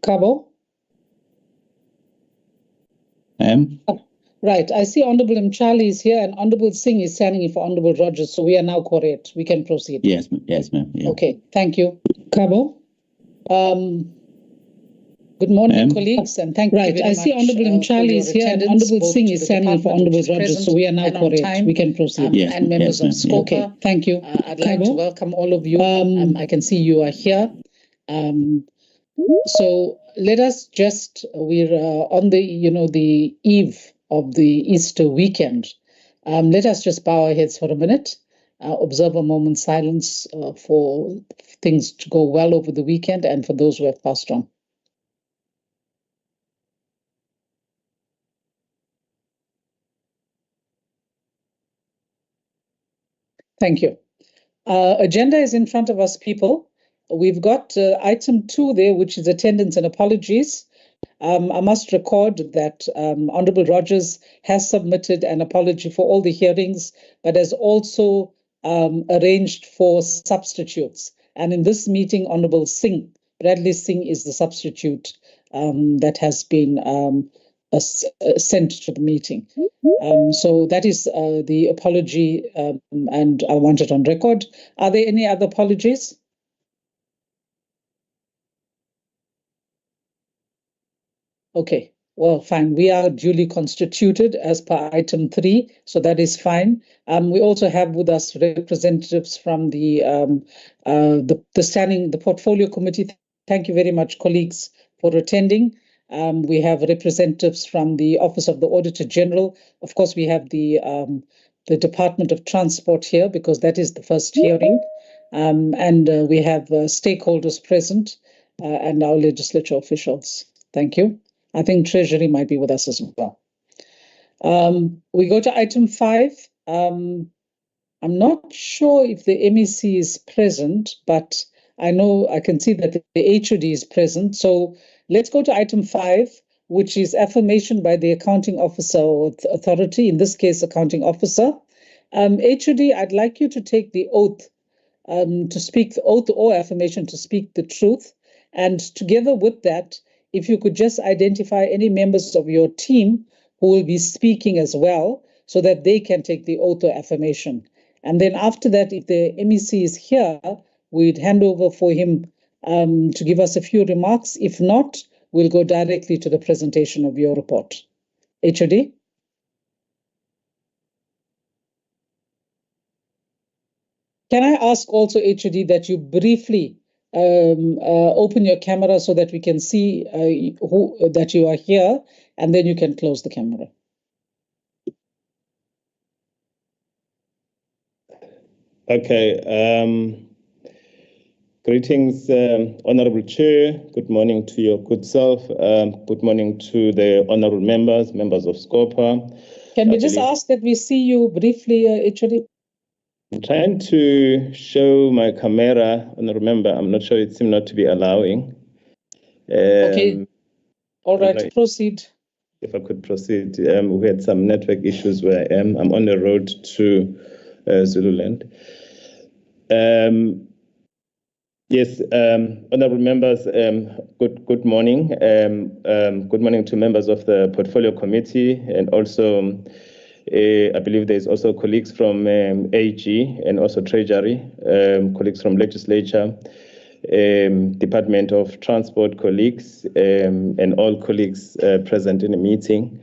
Cabo? Right. I see Honorable Mchali is here and Honorable Singh is standing in for Honorable Rogers. So we are now correct. We can proceed. Yes, ma'am. Yeah. Okay. Thank you. Cabo? Good morning, colleagues, and thank you very much. Right. I see Honorable Mchali is here and Honorable Singh is standing in for Honorable Rogers. So we are now correct. We can proceed. Yes, and members of yes, SCOPA. ma'am. Okay. Thank you. I'd like to welcome all of you. I can see you are here. So let us just, we're on the eve of the Easter weekend. Let us just bow our heads for a minute, observe a moment's silence for things to go well over the weekend and for those who have passed on. Thank you. Agenda is in front of us, people. We've got item 2 there, which is attendance and apologies. I must record that Honorable Rogers has submitted an apology for all the hearings, but has also arranged for substitutes. And in this meeting, Honorable Singh, Bradley Singh, is the substitute that has been sent to the meeting. So that is the apology, and I want it on record. Are there any other apologies? Okay, well, fine. We are duly constituted as per item 3, so that is fine. We also have with us representatives from the portfolio committee. Thank you very much, colleagues, for attending. We have representatives from the Office of the Auditor General. Of course, we have the Department of Transport here because that is the first hearing. And we have stakeholders present and our legislature officials. Thank you. I think Treasury might be with us as well. We go to item 5. I'm not sure if the MEC is present, but I know I can see that the HOD is present. So let's go to item 5, which is affirmation by the accounting officer or authority, in this case, accounting officer. HOD, I'd like you to take the oath to speak the oath or affirmation to speak the truth. And together with that, if you could just identify any members of your team who will be speaking as well, so that they can take the oath or affirmation. And then after that, if the MEC is here, we'd hand over for him to give us a few remarks. If not, we'll go directly to the presentation of your report. HOD? Can I ask also, HOD, that you briefly open your camera so that we can see that you are here, and then you can close the camera. Okay. Greetings, Honorable Chair. Good morning to your good self. Good morning to the honorable members of SCOPA. Can we just ask that we see you briefly, HOD? I'm trying to show my camera, honorable member. I'm not sure, it seems not to be allowing. Okay. All right, proceed. If I could proceed. We had some network issues where I am. I'm on the road to Zululand. Yes, honorable members, good morning. Good morning to members of the Portfolio Committee, and also I believe there's also colleagues from AG and also Treasury, colleagues from Legislature, Department of Transport colleagues, and all colleagues present in the meeting.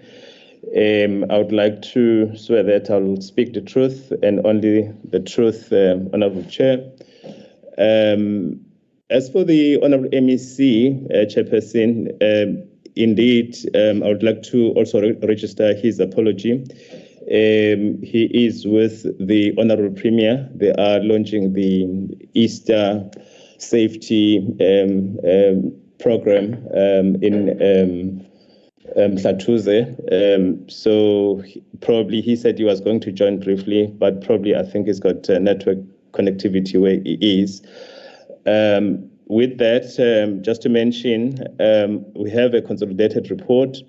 I would like to swear that I will speak the truth and only the truth, Honorable Chair. As for the Honorable MEC, Chairperson, indeed, I would like to also register his apology. He is with the Honorable Premier. They are launching the Easter Safety program in Mhlatuze. So probably he said he was going to join briefly, but probably I think he's got network connectivity where he is. With that, just to mention, we have a consolidated report.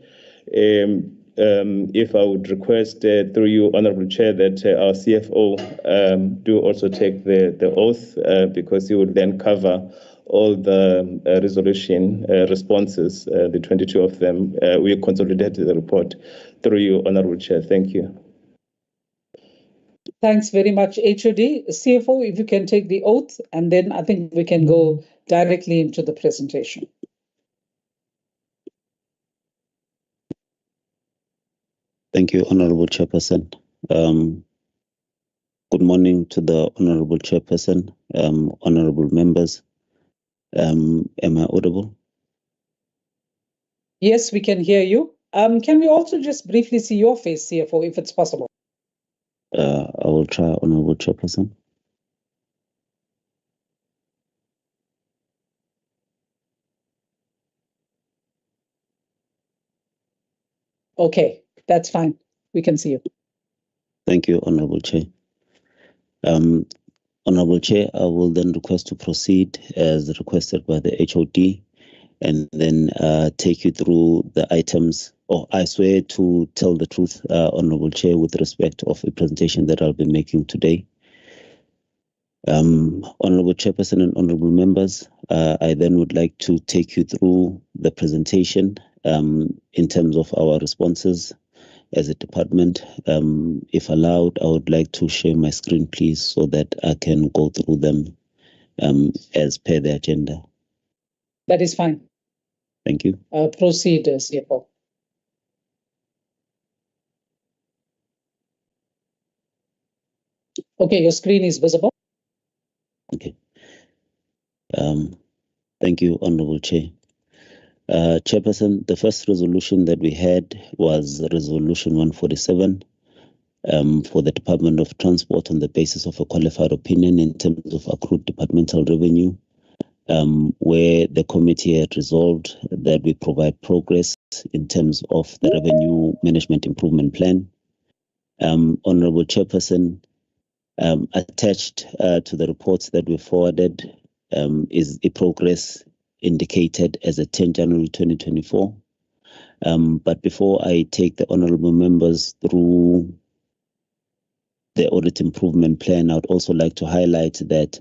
If I would request through you, Honorable Chair, that our CFO do also take the oath, because he would then cover all the resolution responses, the 22 of them. We consolidated the report through you, Honorable Chair. Thank you. Thanks very much, HOD. CFO, if you can take the oath, and then I think we can go directly into the presentation. Thank you, Honorable Chairperson. Good morning to the Honorable Chairperson, honorable members. Am I audible? Yes, we can hear you. Can we also just briefly see your face, CFO, if it's possible? I will try, Honorable Chairperson. Okay, that's fine. We can see you. Thank you, Honorable Chair. Honorable Chair, I will then request to proceed as requested by the HOD and then take you through the items. I swear to tell the truth, Honorable Chair, with respect of a presentation that I'll be making today. Honorable Chairperson and honorable members, I then would like to take you through the presentation in terms of our responses as a department. If allowed, I would like to share my screen, please, so that I can go through them as per the agenda. That is fine. Thank you. Proceed, CFO. Okay, your screen is visible. Okay. Thank you, Honorable Chair. Chairperson, the first resolution that we had was Resolution 147 for the Department of Transport on the basis of a qualified opinion in terms of accrued departmental revenue, where the committee had resolved that we provide progress in terms of the Revenue Management Improvement Plan. Honorable Chairperson, attached to the reports that we forwarded is a progress indicated as at 10 January 2024. But before I take the honorable members through the audit improvement plan, I would also like to highlight that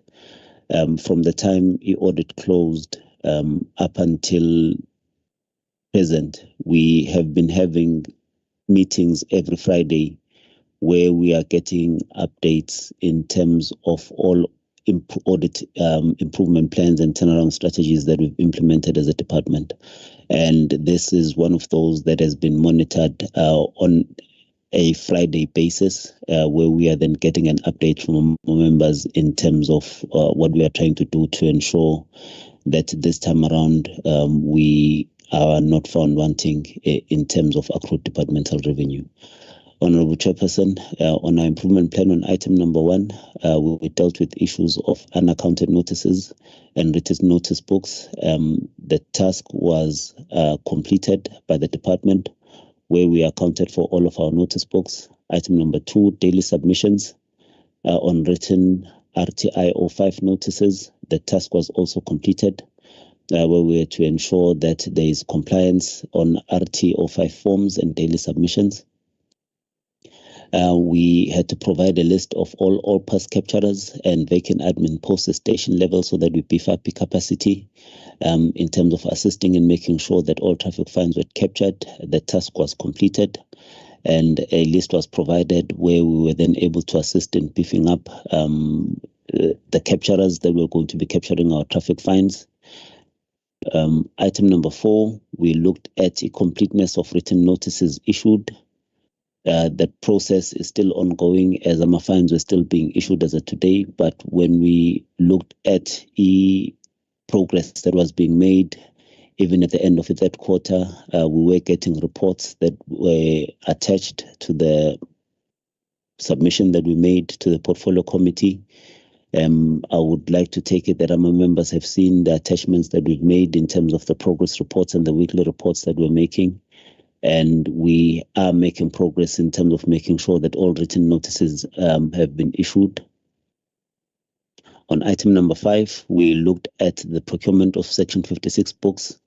from the time the audit closed up until present, we have been having meetings every Friday where we are getting updates in terms of all audit improvement plans and turnaround strategies that we've implemented as a department. And this is one of those that has been monitored on a Friday basis, where we are then getting an update from members in terms of what we are trying to do to ensure that this time around we are not found wanting in terms of accrued departmental revenue. Honorable Chairperson, on our improvement plan on item number 1, we dealt with issues of unaccounted notices and written notice books. The task was completed by the department, where we accounted for all of our notice books. Item number 2, daily submissions on written RTI 05 notices. The task was also completed, where we had to ensure that there is compliance on RT 05 forms and daily submissions. We had to provide a list of all pass capturers and vacant admin posts at station level so that we beef up the capacity in terms of assisting in making sure that all traffic fines were captured. The task was completed and a list was provided where we were then able to assist in beefing up the capturers that were going to be capturing our traffic fines. Item number 4, we looked at the completeness of written notices issued. The process is still ongoing as our fines were still being issued as of today. But when we looked at the progress that was being made, even at the end of the third quarter, we were getting reports that were attached to the submission that we made to the portfolio committee. I would like to take it that our members have seen the attachments that we've made in terms of the progress reports and the weekly reports that we're making. And we are making progress in terms of making sure that all written notices have been issued. On item number 5, we looked at the procurement of Section 56 books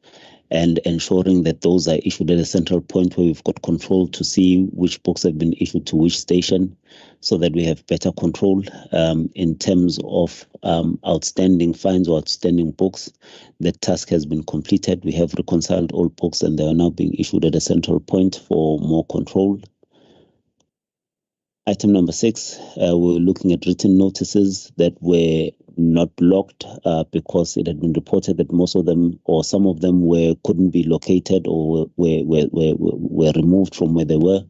and ensuring that those are issued at a central point where we've got control to see which books have been issued to which station, so that we have better control in terms of outstanding fines or outstanding books. The task has been completed. We have reconciled all books and they are now being issued at a central point for more control. Item number 6, we're looking at written notices that were not locked because it had been reported that most of them or some of them couldn't be located or were removed from where they were.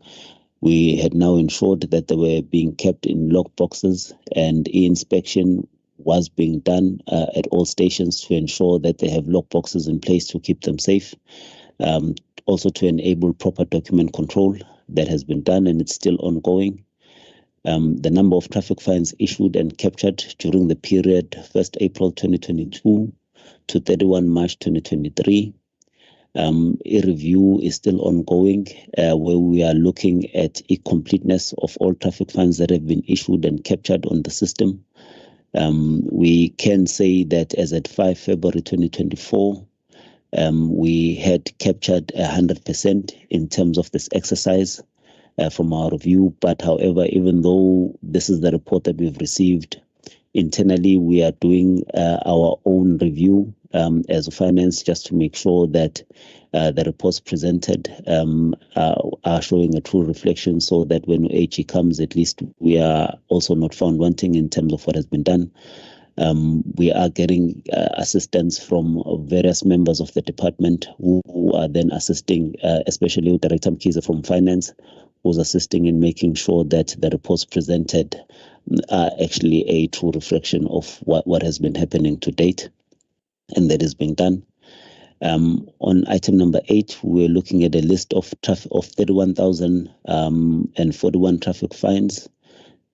We had now ensured that they were being kept in lock boxes, and e-inspection was being done at all stations to ensure that they have lock boxes in place to keep them safe. Also to enable proper document control. That has been done and it's still ongoing. The number of traffic fines issued and captured during the period 1st April 2022 to 31 March 2023. A review is still ongoing where we are looking at a completeness of all traffic fines that have been issued and captured on the system. We can say that as at 5 February 2024, we had captured 100% in terms of this exercise from our review. But however, even though this is the report that we've received, internally we are doing our own review as a finance, just to make sure that the reports presented are showing a true reflection, so that when AG comes, at least we are also not found wanting in terms of what has been done. We are getting assistance from various members of the department who are then assisting, especially Director Mkhize from Finance, who's assisting in making sure that the reports presented are actually a true reflection of what has been happening to date, and that is being done. On item number 8, we're looking at a list of 31,041 traffic fines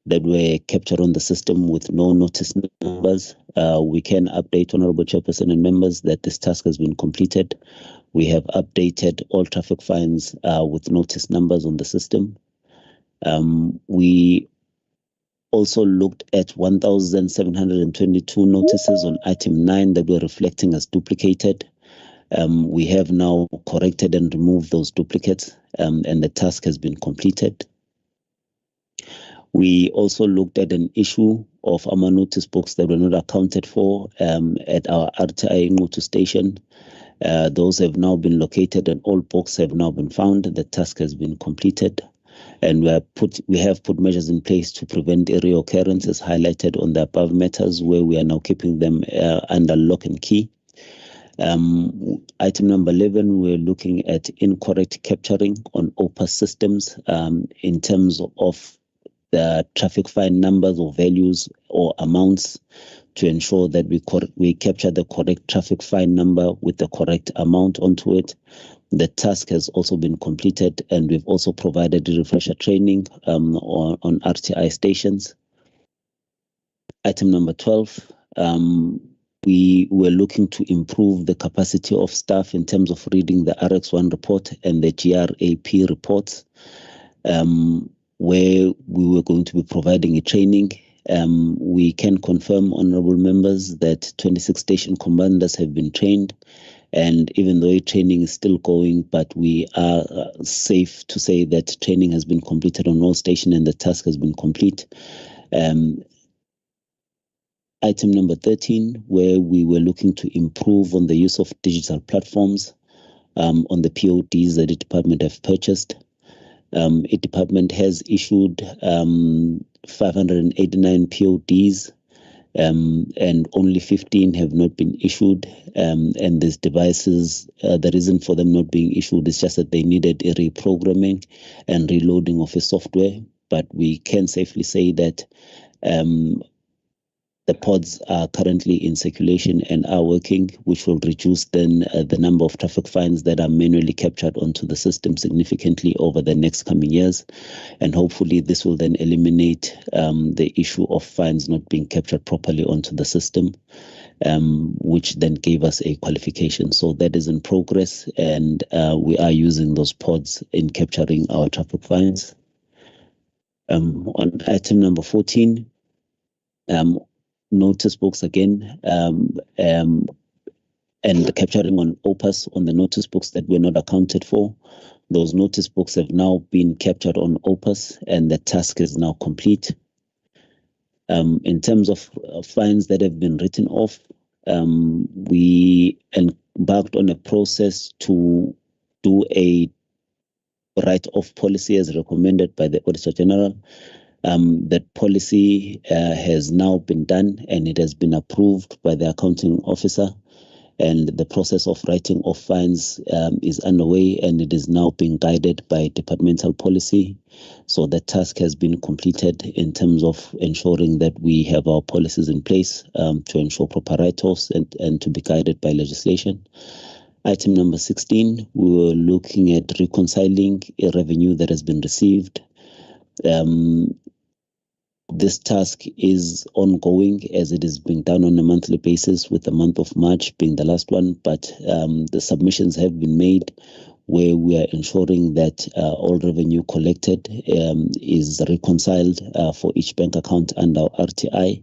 that were captured on the system with no notice numbers. We can update Honorable Chairperson and members that this task has been completed. We have updated all traffic fines with notice numbers on the system. We also looked at 1,722 notices on item 9 that were reflecting as duplicated. We have now corrected and removed those duplicates, and the task has been completed. We also looked at an issue of our notice books that were not accounted for at our RTI Ngutu station. Those have now been located and all books have now been found. The task has been completed, and we have put measures in place to prevent reoccurrences highlighted on the above matters, where we are now keeping them under lock and key. Item number 11, we're looking at incorrect capturing on OPA systems in terms of the traffic fine numbers or values or amounts, to ensure that we capture the correct traffic fine number with the correct amount onto it. The task has also been completed, and we've also provided refresher training on RTI stations. Item number 12, we were looking to improve the capacity of staff in terms of reading the RX1 report and the GRAP reports, where we were going to be providing a training. We can confirm, honorable members, that 26 station commanders have been trained, and even though training is still going, but we are safe to say that training has been completed on all stations and the task has been complete. Item number 13, where we were looking to improve on the use of digital platforms on the PODs that the department have purchased. The department has issued 589 PODs, and only 15 have not been issued. And these devices, the reason for them not being issued is just that they needed a reprogramming and reloading of a software. But we can safely say that the pods are currently in circulation and are working, which will reduce then the number of traffic fines that are manually captured onto the system significantly over the next coming years. And hopefully this will then eliminate the issue of fines not being captured properly onto the system, which then gave us a qualification. So that is in progress, and we are using those pods in capturing our traffic fines. On item number 14, notice books again. and capturing on OPAS on the notice books that were not accounted for. Those notice books have now been captured on OPAS, and the task is now complete. In terms of fines that have been written off, we embarked on a process to do a write-off policy as recommended by the Auditor General. That policy has now been done, and it has been approved by the accounting officer, and the process of writing off fines is underway, and it is now being guided by departmental policy. So the task has been completed in terms of ensuring that we have our policies in place to ensure proper write-offs and to be guided by legislation. Item number 16, we were looking at reconciling a revenue that has been received. This task is ongoing as it is being done on a monthly basis, with the month of March being the last one, but the submissions have been made where we are ensuring that all revenue collected is reconciled for each bank account under RTI.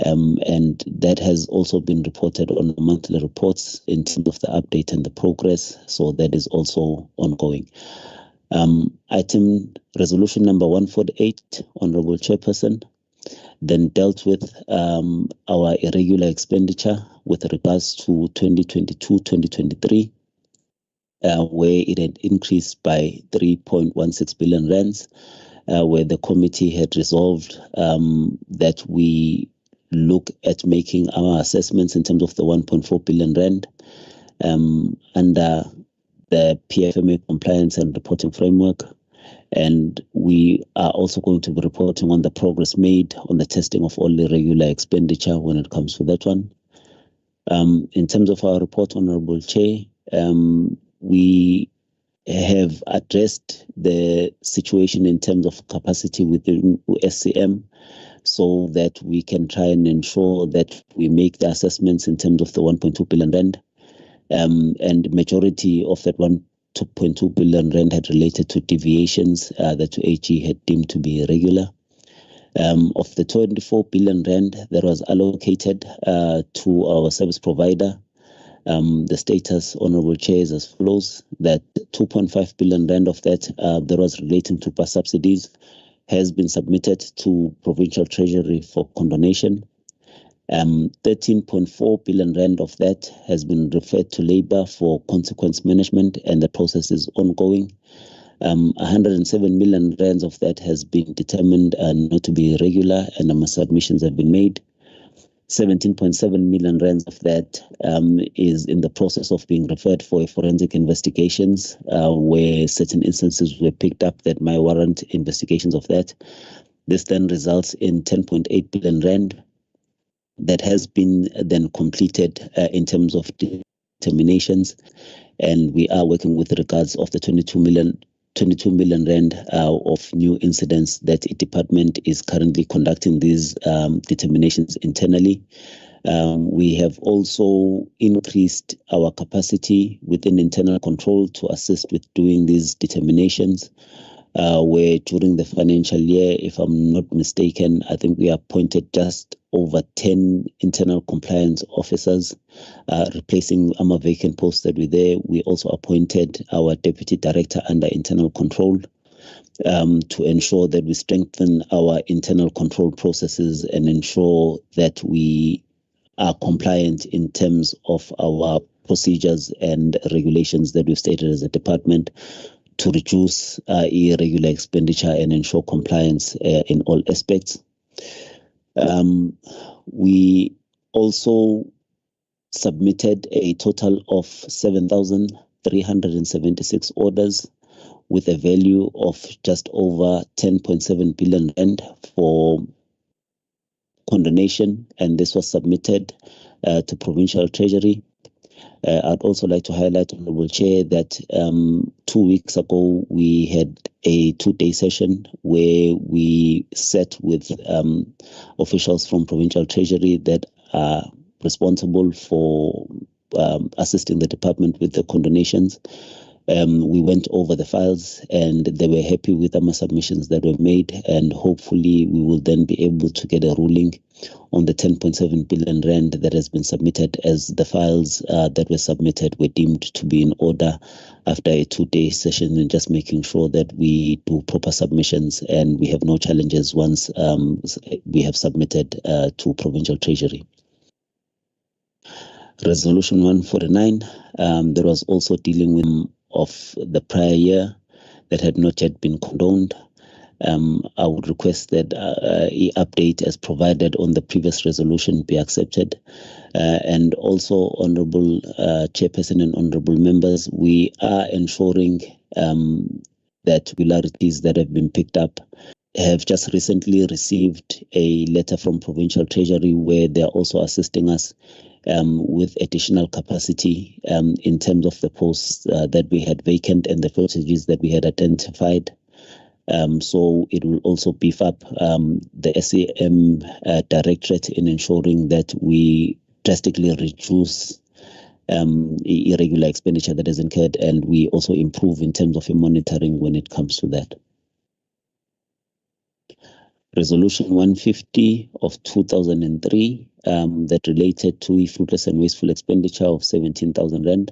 And that has also been reported on monthly reports in terms of the update and the progress. So that is also ongoing. Item resolution number 148, Honorable Chairperson, then dealt with our irregular expenditure with regards to 2022-2023, where it had increased by 3.16 billion rands, where the committee had resolved that we look at making our assessments in terms of the 1.4 billion rand under the PFMA compliance and reporting framework. And we are also going to be reporting on the progress made on the testing of all irregular expenditure when it comes to that one. In terms of our report, Honorable Chair, we have addressed the situation in terms of capacity within SCM, so that we can try and ensure that we make the assessments in terms of the 1.2 billion rand. And majority of that 1.2 billion rand had related to deviations that AG had deemed to be irregular. Of the 24 billion rand that was allocated to our service provider, the status, Honorable Chair, is as follows: that 2.5 billion rand of that that was relating to bus subsidies has been submitted to Provincial Treasury for condonation. 13.4 billion rand of that has been referred to Labour for consequence management, and the process is ongoing. 107 million rands of that has been determined not to be irregular, and submissions have been made. 17.7 million rands of that is in the process of being referred for forensic investigations, where certain instances were picked up that might warrant investigations of that. This then results in 10.8 billion rand that has been then completed in terms of determinations, and we are working with regards of the 22 million rand of new incidents that the department is currently conducting these determinations internally. We have also increased our capacity within internal control to assist with doing these determinations, where during the financial year, if I'm not mistaken, I think we appointed just over 10 internal compliance officers, replacing vacant posts that were there. We also appointed our deputy director under internal control to ensure that we strengthen our internal control processes and ensure that we are compliant in terms of our procedures and regulations that we've stated as a department, to reduce irregular expenditure and ensure compliance in all aspects. We also submitted a total of 7,376 orders with a value of just over 10.7 billion rand for condonation, and this was submitted to Provincial Treasury. I'd also like to highlight, Honorable Chair, that 2 weeks ago we had a 2-day session where we sat with officials from Provincial Treasury that are responsible for assisting the department with the condonations. We went over the files and they were happy with our submissions that were made, and hopefully we will then be able to get a ruling on the 10.7 billion rand that has been submitted, as the files that were submitted were deemed to be in order after a 2-day session, and just making sure that we do proper submissions and we have no challenges once we have submitted to Provincial Treasury. Resolution 149, there was also dealing with of the prior year that had not yet been condoned. I would request that an update as provided on the previous resolution be accepted. And also, Honourable Chairperson and Honourable Members, we are ensuring that regularities that have been picked up. Have just recently received a letter from Provincial Treasury where they are also assisting us with additional capacity in terms of the posts that we had vacant and the shortages that we had identified. So it will also beef up the SAM directorate in ensuring that we drastically reduce irregular expenditure that is incurred, and we also improve in terms of monitoring when it comes to that. Resolution 150 of 2003 that related to fruitless and wasteful expenditure of 17,000 rand.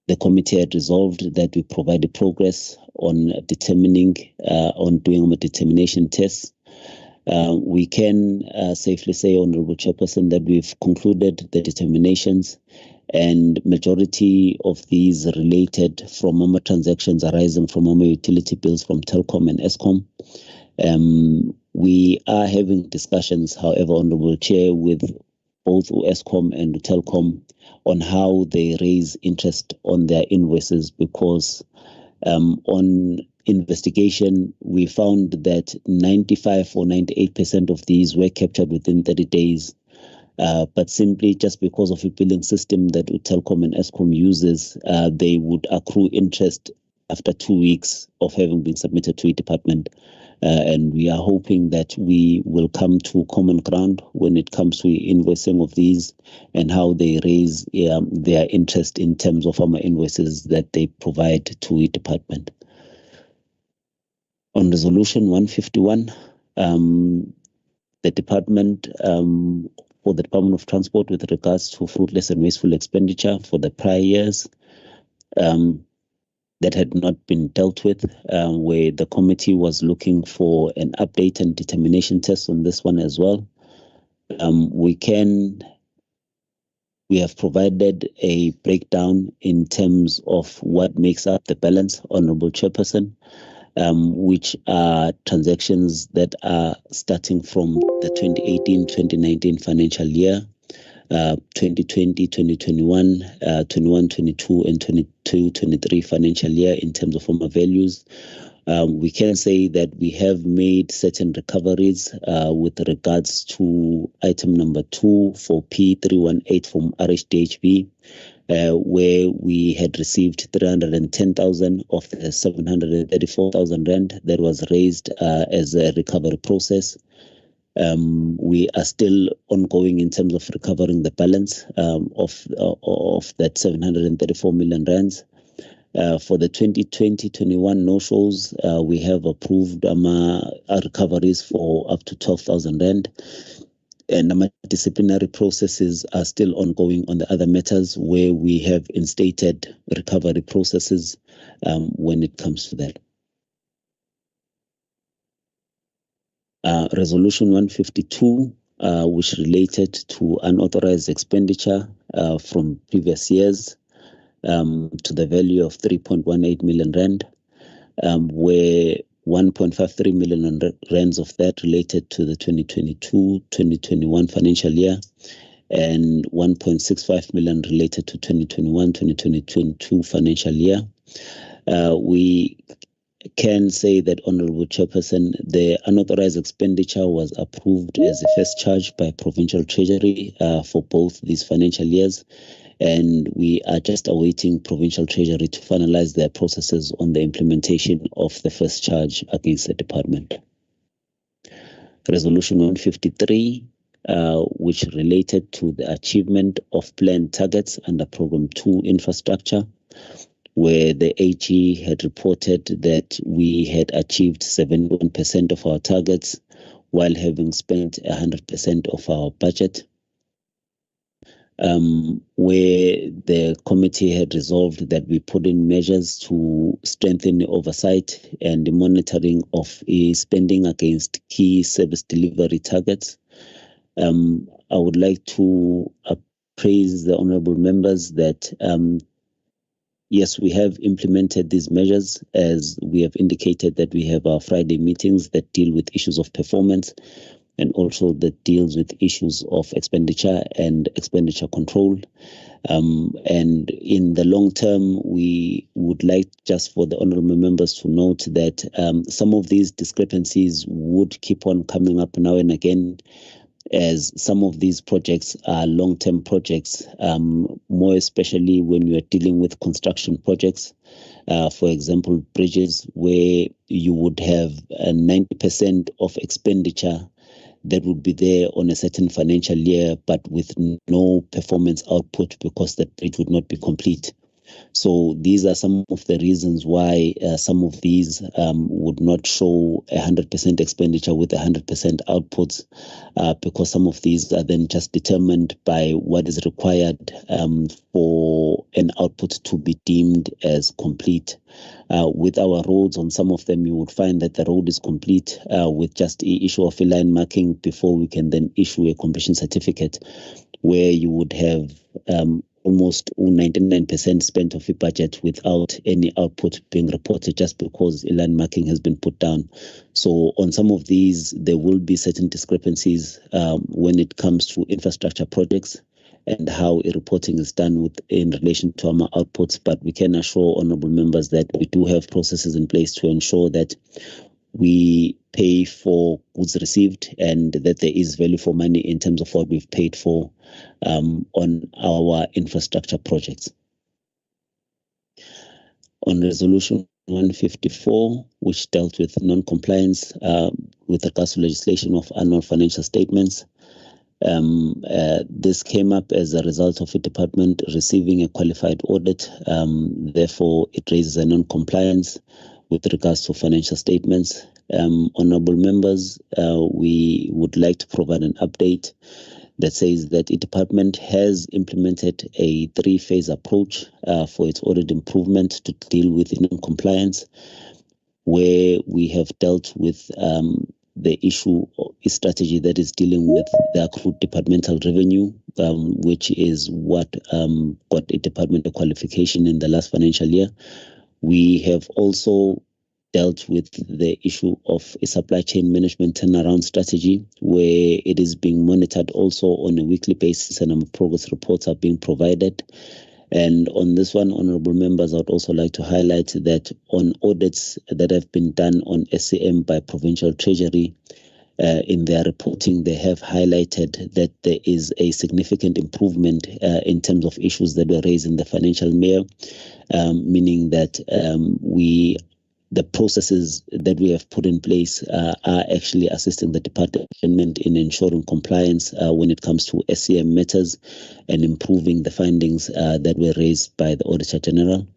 The committee had resolved that we provide the progress on determining, on doing a determination test. We can safely say, Honourable Chairperson, that we've concluded the determinations, and majority of these related from our transactions arising from our utility bills from Telkom and Eskom. We are having discussions, however, Honourable Chair, with both Eskom and Telkom on how they raise interest on their invoices, because on investigation, we found that 95 or 98% of these were captured within 30 days. But simply just because of a billing system that Telkom and Eskom uses, they would accrue interest after 2 weeks of having been submitted to a department. And we are hoping that we will come to common ground when it comes to invoicing of these and how they raise their interest in terms of our invoices that they provide to a department. On Resolution 151, the department for the Department of Transport with regards to fruitless and wasteful expenditure for the prior years that had not been dealt with, where the committee was looking for an update and determination test on this one as well. We have provided a breakdown in terms of what makes up the balance, Honourable Chairperson, which are transactions that are starting from the 2018-2019 financial year, 2020-2021, 21-22 and 22-23 financial year in terms of former values. We can say that we have made certain recoveries with regards to item number 2 for P318 from RHDHB, where we had received 310,000 of the 734,000 rand that was raised as a recovery process. We are still ongoing in terms of recovering the balance of that 734 million rands. For the 2020-21 no-shows, we have approved our recoveries for up to 12,000 rand. And our disciplinary processes are still ongoing on the other matters where we have instated recovery processes when it comes to that. Resolution 152, which related to unauthorized expenditure from previous years to the value of 3.18 million rand, where 1.53 million rands of that related to the 2022-2021 financial year, and 1.65 million related to 2021-2022 financial year. We can say that, Honourable Chairperson, the unauthorized expenditure was approved as a first charge by Provincial Treasury for both these financial years, and we are just awaiting Provincial Treasury to finalize their processes on the implementation of the first charge against the department. Resolution 153 which related to the achievement of planned targets under Program 2 infrastructure, where the AG had reported that we had achieved 71% of our targets while having spent 100% of our budget. Where the committee had resolved that we put in measures to strengthen the oversight and the monitoring of spending against key service delivery targets. I would like to praise the honorable members that yes, we have implemented these measures, as we have indicated that we have our Friday meetings that deal with issues of performance, and also that deals with issues of expenditure and expenditure control. And in the long term, we would like just for the honorable members to note that some of these discrepancies would keep on coming up now and again, as some of these projects are long-term projects, more especially when you are dealing with construction projects. For example, bridges, where you would have 90% of expenditure that would be there on a certain financial year, but with no performance output because the bridge would not be complete. So these are some of the reasons why some of these would not show 100% expenditure with 100% outputs, because some of these are then just determined by what is required for an output to be deemed as complete. With our roads, on some of them, you would find that the road is complete with just the issue of a line marking before we can then issue a completion certificate, where you would have almost 99% spent of the budget without any output being reported just because a line marking has been put down. So on some of these, there will be certain discrepancies when it comes to infrastructure projects and how a reporting is done in relation to our outputs. But we can assure honorable members that we do have processes in place to ensure that we pay for goods received and that there is value for money in terms of what we've paid for on our infrastructure projects. On Resolution 154, which dealt with non-compliance with regards to legislation of annual financial statements, this came up as a result of a department receiving a qualified audit. Therefore, it raises a non-compliance with regards to financial statements. Honorable members, we would like to provide an update that says that the department has implemented a 3-phase approach for its audit improvement to deal with non-compliance, where we have dealt with the issue of a strategy that is dealing with the accrued departmental revenue, which is what got a departmental qualification in the last financial year. We have also dealt with the issue of a supply chain management turnaround strategy, where it is being monitored also on a weekly basis and progress reports are being provided. And on this one, honorable members, I would also like to highlight that on audits that have been done on SCM by Provincial Treasury, in their reporting, they have highlighted that there is a significant improvement in terms of issues that were raised in the financial year, meaning that the processes that we have put in place are actually assisting the department in ensuring compliance when it comes to SCM matters and improving the findings that were raised by the Auditor General.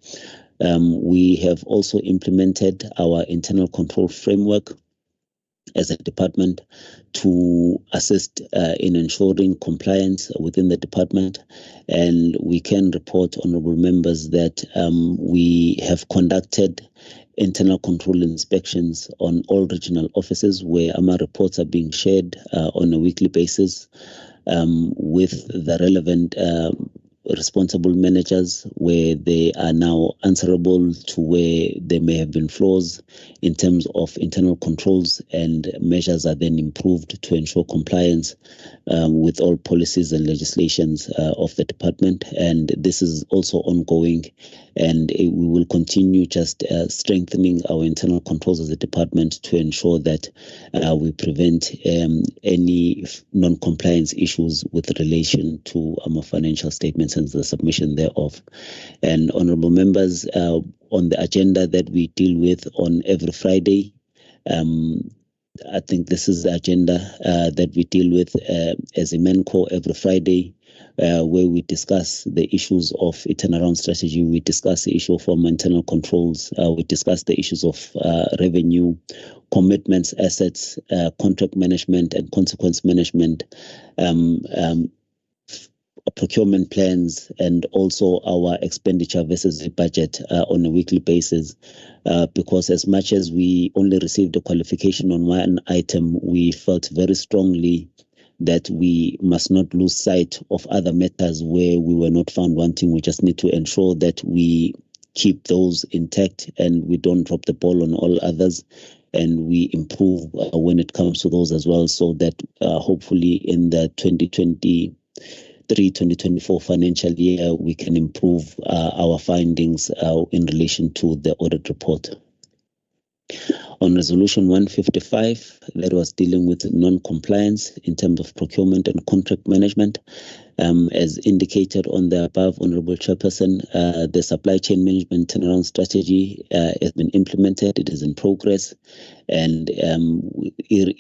We have also implemented our internal control framework as a department to assist in ensuring compliance within the department. And we can report, honorable members, that we have conducted internal control inspections on all regional offices where AMA reports are being shared on a weekly basis with the relevant responsible managers, where they are now answerable to where there may have been flaws in terms of internal controls, and measures are then improved to ensure compliance with all policies and legislations of the department. And this is also ongoing, and we will continue just strengthening our internal controls as a department to ensure that we prevent any non-compliance issues with relation to our financial statements and the submission thereof. And honorable members, on the agenda that we deal with on every Friday, I think this is the agenda that we deal with as a MENCO every Friday, where we discuss the issues of a turnaround strategy. We discuss the issue of our internal controls. We discuss the issues of revenue, commitments, assets, contract management, and consequence management, procurement plans, and also our expenditure versus the budget on a weekly basis. Because as much as we only received a qualification on one item, we felt very strongly that we must not lose sight of other matters where we were not found wanting. We just need to ensure that we keep those intact and we don't drop the ball on all others, and we improve when it comes to those as well, so that hopefully in the 2023-2024 financial year, we can improve our findings in relation to the audit report. On Resolution 155, that was dealing with non-compliance in terms of procurement and contract management. As indicated on the above, Honourable Chairperson, the supply chain management turnaround strategy has been implemented. It is in progress, and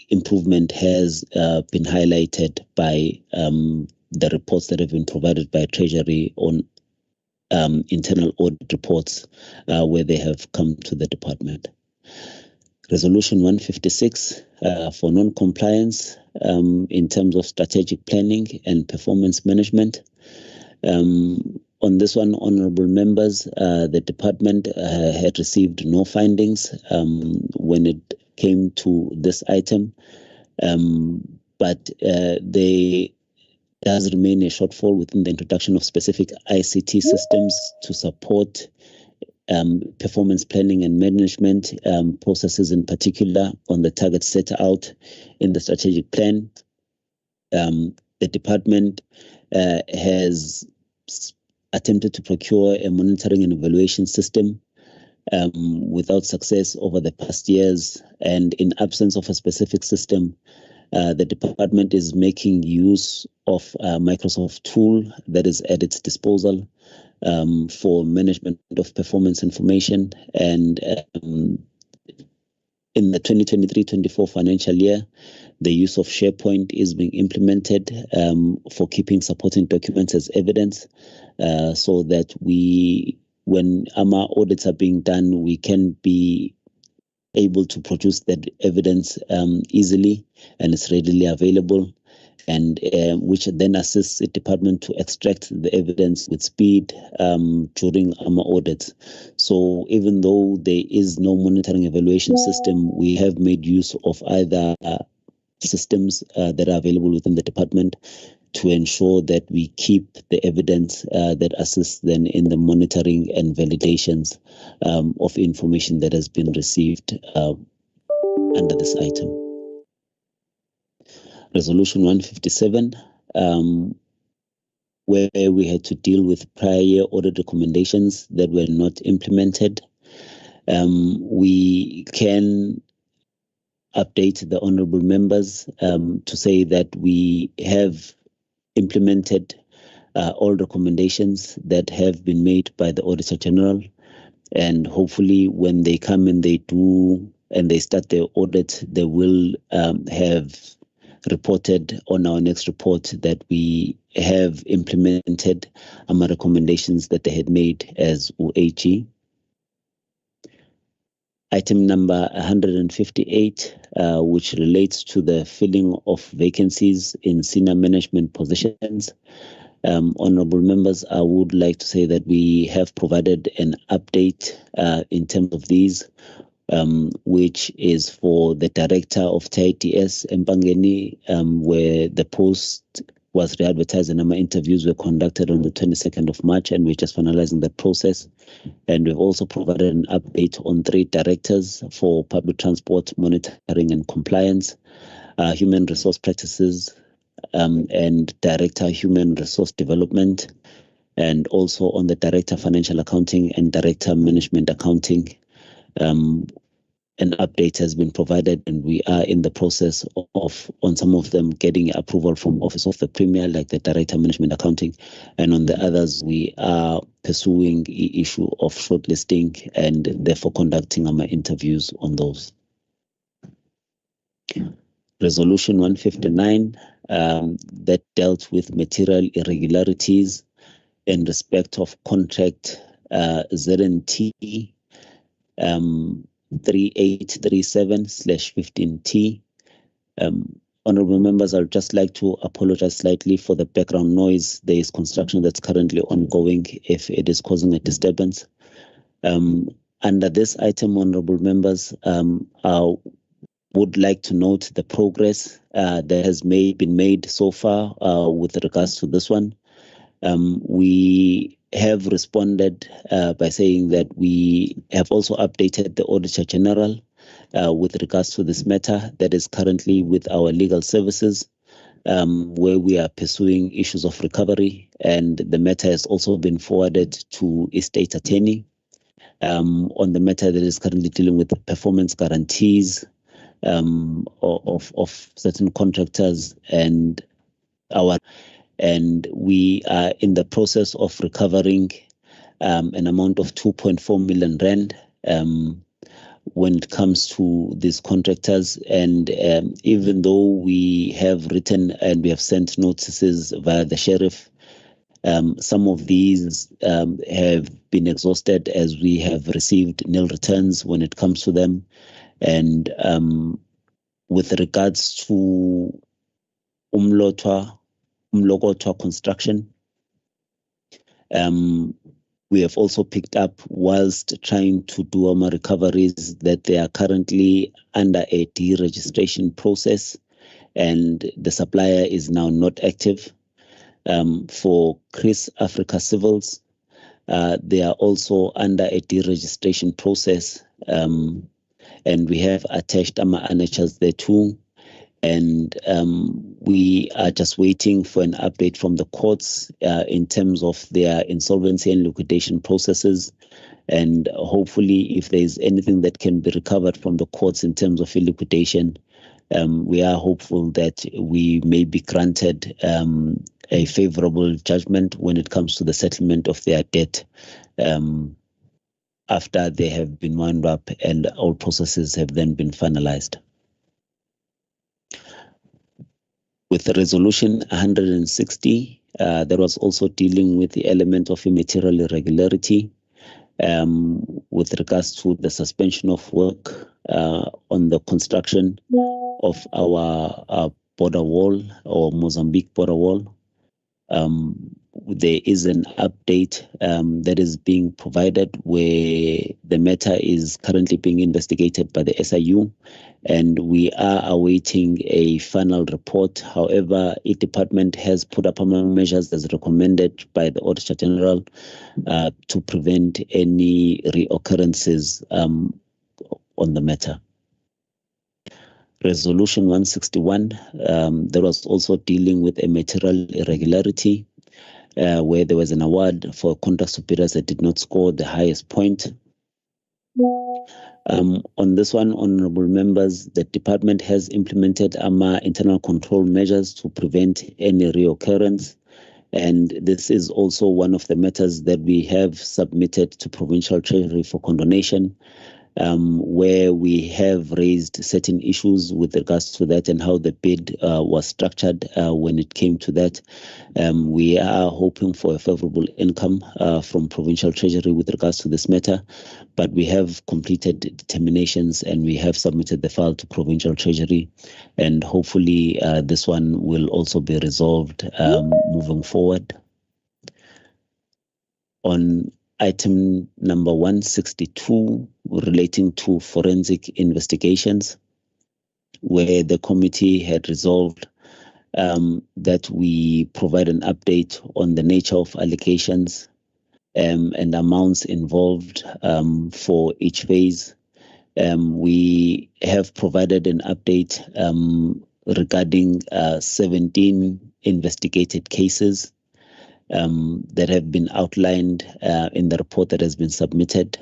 improvement has been highlighted by the reports that have been provided by Treasury on internal audit reports where they have come to the department. Resolution 156 for non-compliance in terms of strategic planning and performance management. On this one, honourable members, the department had received no findings when it came to this item, but there does remain a shortfall within the introduction of specific ICT systems to support performance planning and management processes, in particular on the targets set out in the strategic plan. The department has attempted to procure a monitoring and evaluation system without success over the past years, and in absence of a specific system, the department is making use of a Microsoft tool that is at its disposal for management of performance information. And in the 2023-24 financial year, the use of SharePoint is being implemented for keeping supporting documents as evidence, so that when our audits are being done, we can be able to produce that evidence easily, and it's readily available, and which then assists the department to extract the evidence with speed during our audits. So even though there is no monitoring evaluation system, we have made use of either systems that are available within the department to ensure that we keep the evidence that assists then in the monitoring and validations of information that has been received under this item. Resolution 157, where we had to deal with prior year audit recommendations that were not implemented. We can update the honourable members to say that we have implemented all recommendations that have been made by the Auditor General, and hopefully when they come and they do and they start their audit, they will have reported on our next report that we have implemented our recommendations that they had made as OAG. Item number 158, which relates to the filling of vacancies in senior management positions. Honourable members, I would like to say that we have provided an update in terms of these, which is for the Director of TITS, Mpangeni, where the post was re-advertised and our interviews were conducted on the 22nd of March, and we're just finalizing that process. And we've also provided an update on 3 directors for public transport, monitoring and compliance, human resource practices, and Director Human Resource Development, and also on the Director Financial Accounting and Director Management Accounting. An update has been provided, and we are in the process of on some of them getting approval from Office of the Premier, like the Director Management Accounting, and on the others we are pursuing the issue of shortlisting and therefore conducting our interviews on those. Resolution 159 that dealt with material irregularities in respect of contract ZNT 3837/15T. Honorable members, I would just like to apologize slightly for the background noise. There is construction that's currently ongoing if it is causing a disturbance. Under this item, honorable members, I would like to note the progress that has been made so far with regards to this one. We have responded by saying that we have also updated the Auditor General with regards to this matter that is currently with our legal services, where we are pursuing issues of recovery, and the matter has also been forwarded to a state attorney on the matter that is currently dealing with performance guarantees of certain contractors and we are in the process of recovering an amount of 2.4 million rand when it comes to these contractors. And even though we have written and we have sent notices via the sheriff, some of these have been exhausted as we have received nil returns when it comes to them. And with regards to Umlokotwa construction, we have also picked up, whilst trying to do our recoveries, that they are currently under a deregistration process and the supplier is now not active. For Chris Africa Civils, they are also under a deregistration process, and we have attached our annexures there too. And we are just waiting for an update from the courts in terms of their insolvency and liquidation processes. And hopefully, if there is anything that can be recovered from the courts in terms of liquidation, we are hopeful that we may be granted a favorable judgment when it comes to the settlement of their debt after they have been wound up and all processes have then been finalized. With the resolution 160, that was also dealing with the element of immaterial irregularity with regards to the suspension of work on the construction of our border wall or Mozambique border wall. There is an update that is being provided where the matter is currently being investigated by the SIU, and we are awaiting a final report. However, each department has put up measures as recommended by the Auditor General to prevent any reoccurrences on the matter. Resolution 161, that was also dealing with a material irregularity where there was an award for contract superiors that did not score the highest point. On this one, honorable members, the department has implemented internal control measures to prevent any reoccurrence. And this is also one of the matters that we have submitted to Provincial Treasury for condonation, where we have raised certain issues with regards to that and how the bid was structured when it came to that. We are hoping for a favorable income from Provincial Treasury with regards to this matter, but we have completed determinations and we have submitted the file to Provincial Treasury, and hopefully this one will also be resolved moving forward. On item number 162 relating to forensic investigations, where the committee had resolved that we provide an update on the nature of allegations and amounts involved for each phase. We have provided an update regarding 17 investigated cases that have been outlined in the report that has been submitted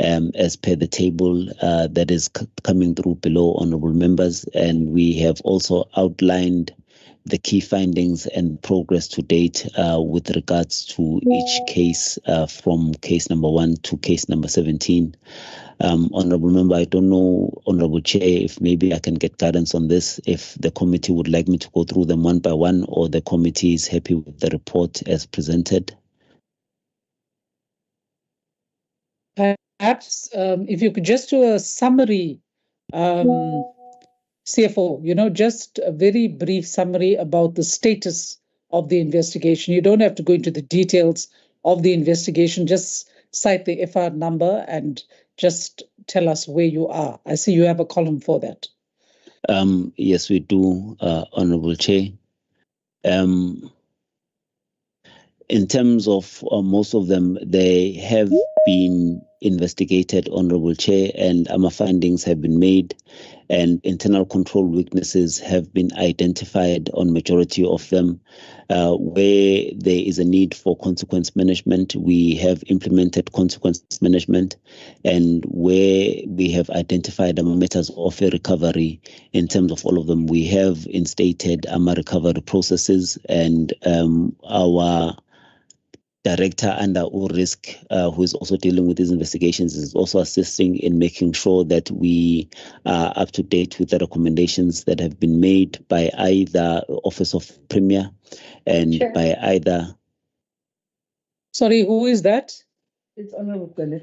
as per the table that is coming through below, honorable members. And we have also outlined the key findings and progress to date with regards to each case from case number 1 to case number 17. Honorable Member, I don't know, Honorable Chair, if maybe I can get guidance on this, if the committee would like me to go through them one by one, or the committee is happy with the report as presented. Perhaps if you could just do a summary, CFO, just a very brief summary about the status of the investigation. You don't have to go into the details of the investigation, just cite the FR number and just tell us where you are. I see you have a column for that. Yes, we do, Honorable Chair. In terms of most of them, they have been investigated, Honorable Chair, and our findings have been made, and internal control weaknesses have been identified on majority of them. Where there is a need for consequence management, we have implemented consequence management, and where we have identified matters of a recovery, in terms of all of them, we have instated our recovery processes, and our Director under all risk, who is also dealing with these investigations, is also assisting in making sure that we are up to date with the recommendations that have been made by either Office of Premier and Sure. by either. Sorry, who is that? It's Honorable Kele.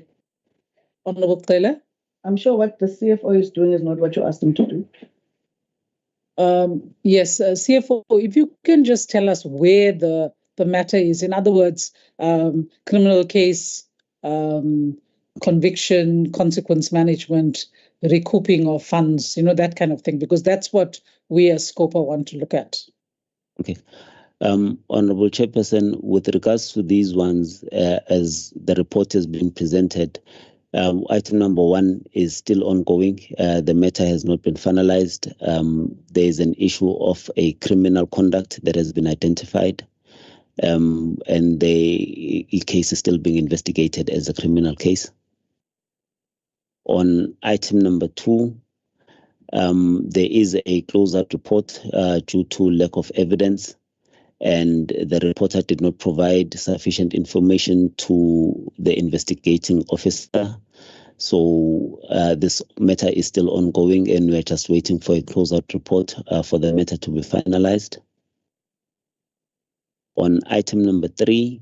Honorable Taylor? I'm sure what the CFO is doing is not what you asked him to do. Yes, CFO, if you can just tell us where the matter is. In other words, criminal case, conviction, consequence management, recouping of funds, that kind of thing, because that's what we as SCOPA want to look at. Okay. Honorable Chairperson, with regards to these ones, as the report has been presented, item number 1 is still ongoing. The matter has not been finalized. There is an issue of a criminal conduct that has been identified. And the case is still being investigated as a criminal case. On item number 2, there is a closeout report due to lack of evidence, and the reporter did not provide sufficient information to the investigating officer. So this matter is still ongoing, and we're just waiting for a closeout report for the matter to be finalized. On item number 3,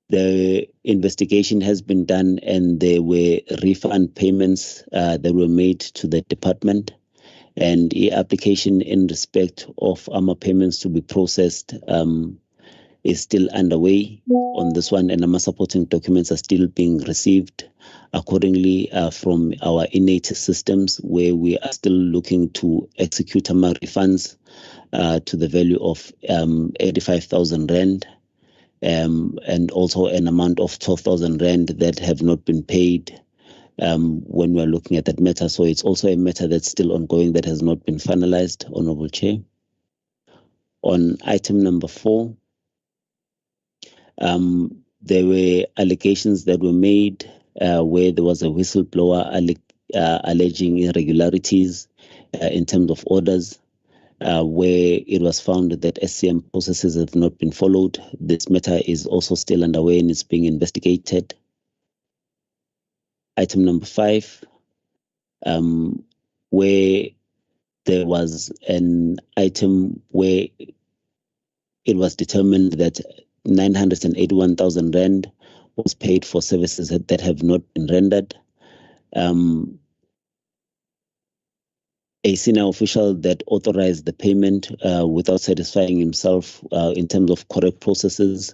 the investigation has been done, and there were refund payments that were made to the department, and the application in respect of our payments to be processed is still underway on this one, and our supporting documents are still being received accordingly from our innate systems, where we are still looking to execute our refunds to the value of 85,000 Rand, and also an amount of 12,000 Rand that have not been paid when we're looking at that matter. So it's also a matter that's still ongoing that has not been finalized, Honorable Chair. On item number 4, there were allegations that were made where there was a whistleblower alleging irregularities in terms of orders, where it was found that SCM processes have not been followed. This matter is also still underway and is being investigated. Item number 5, where there was an item where it was determined that 981,000 Rand was paid for services that have not been rendered. A senior official that authorized the payment without satisfying himself in terms of correct processes.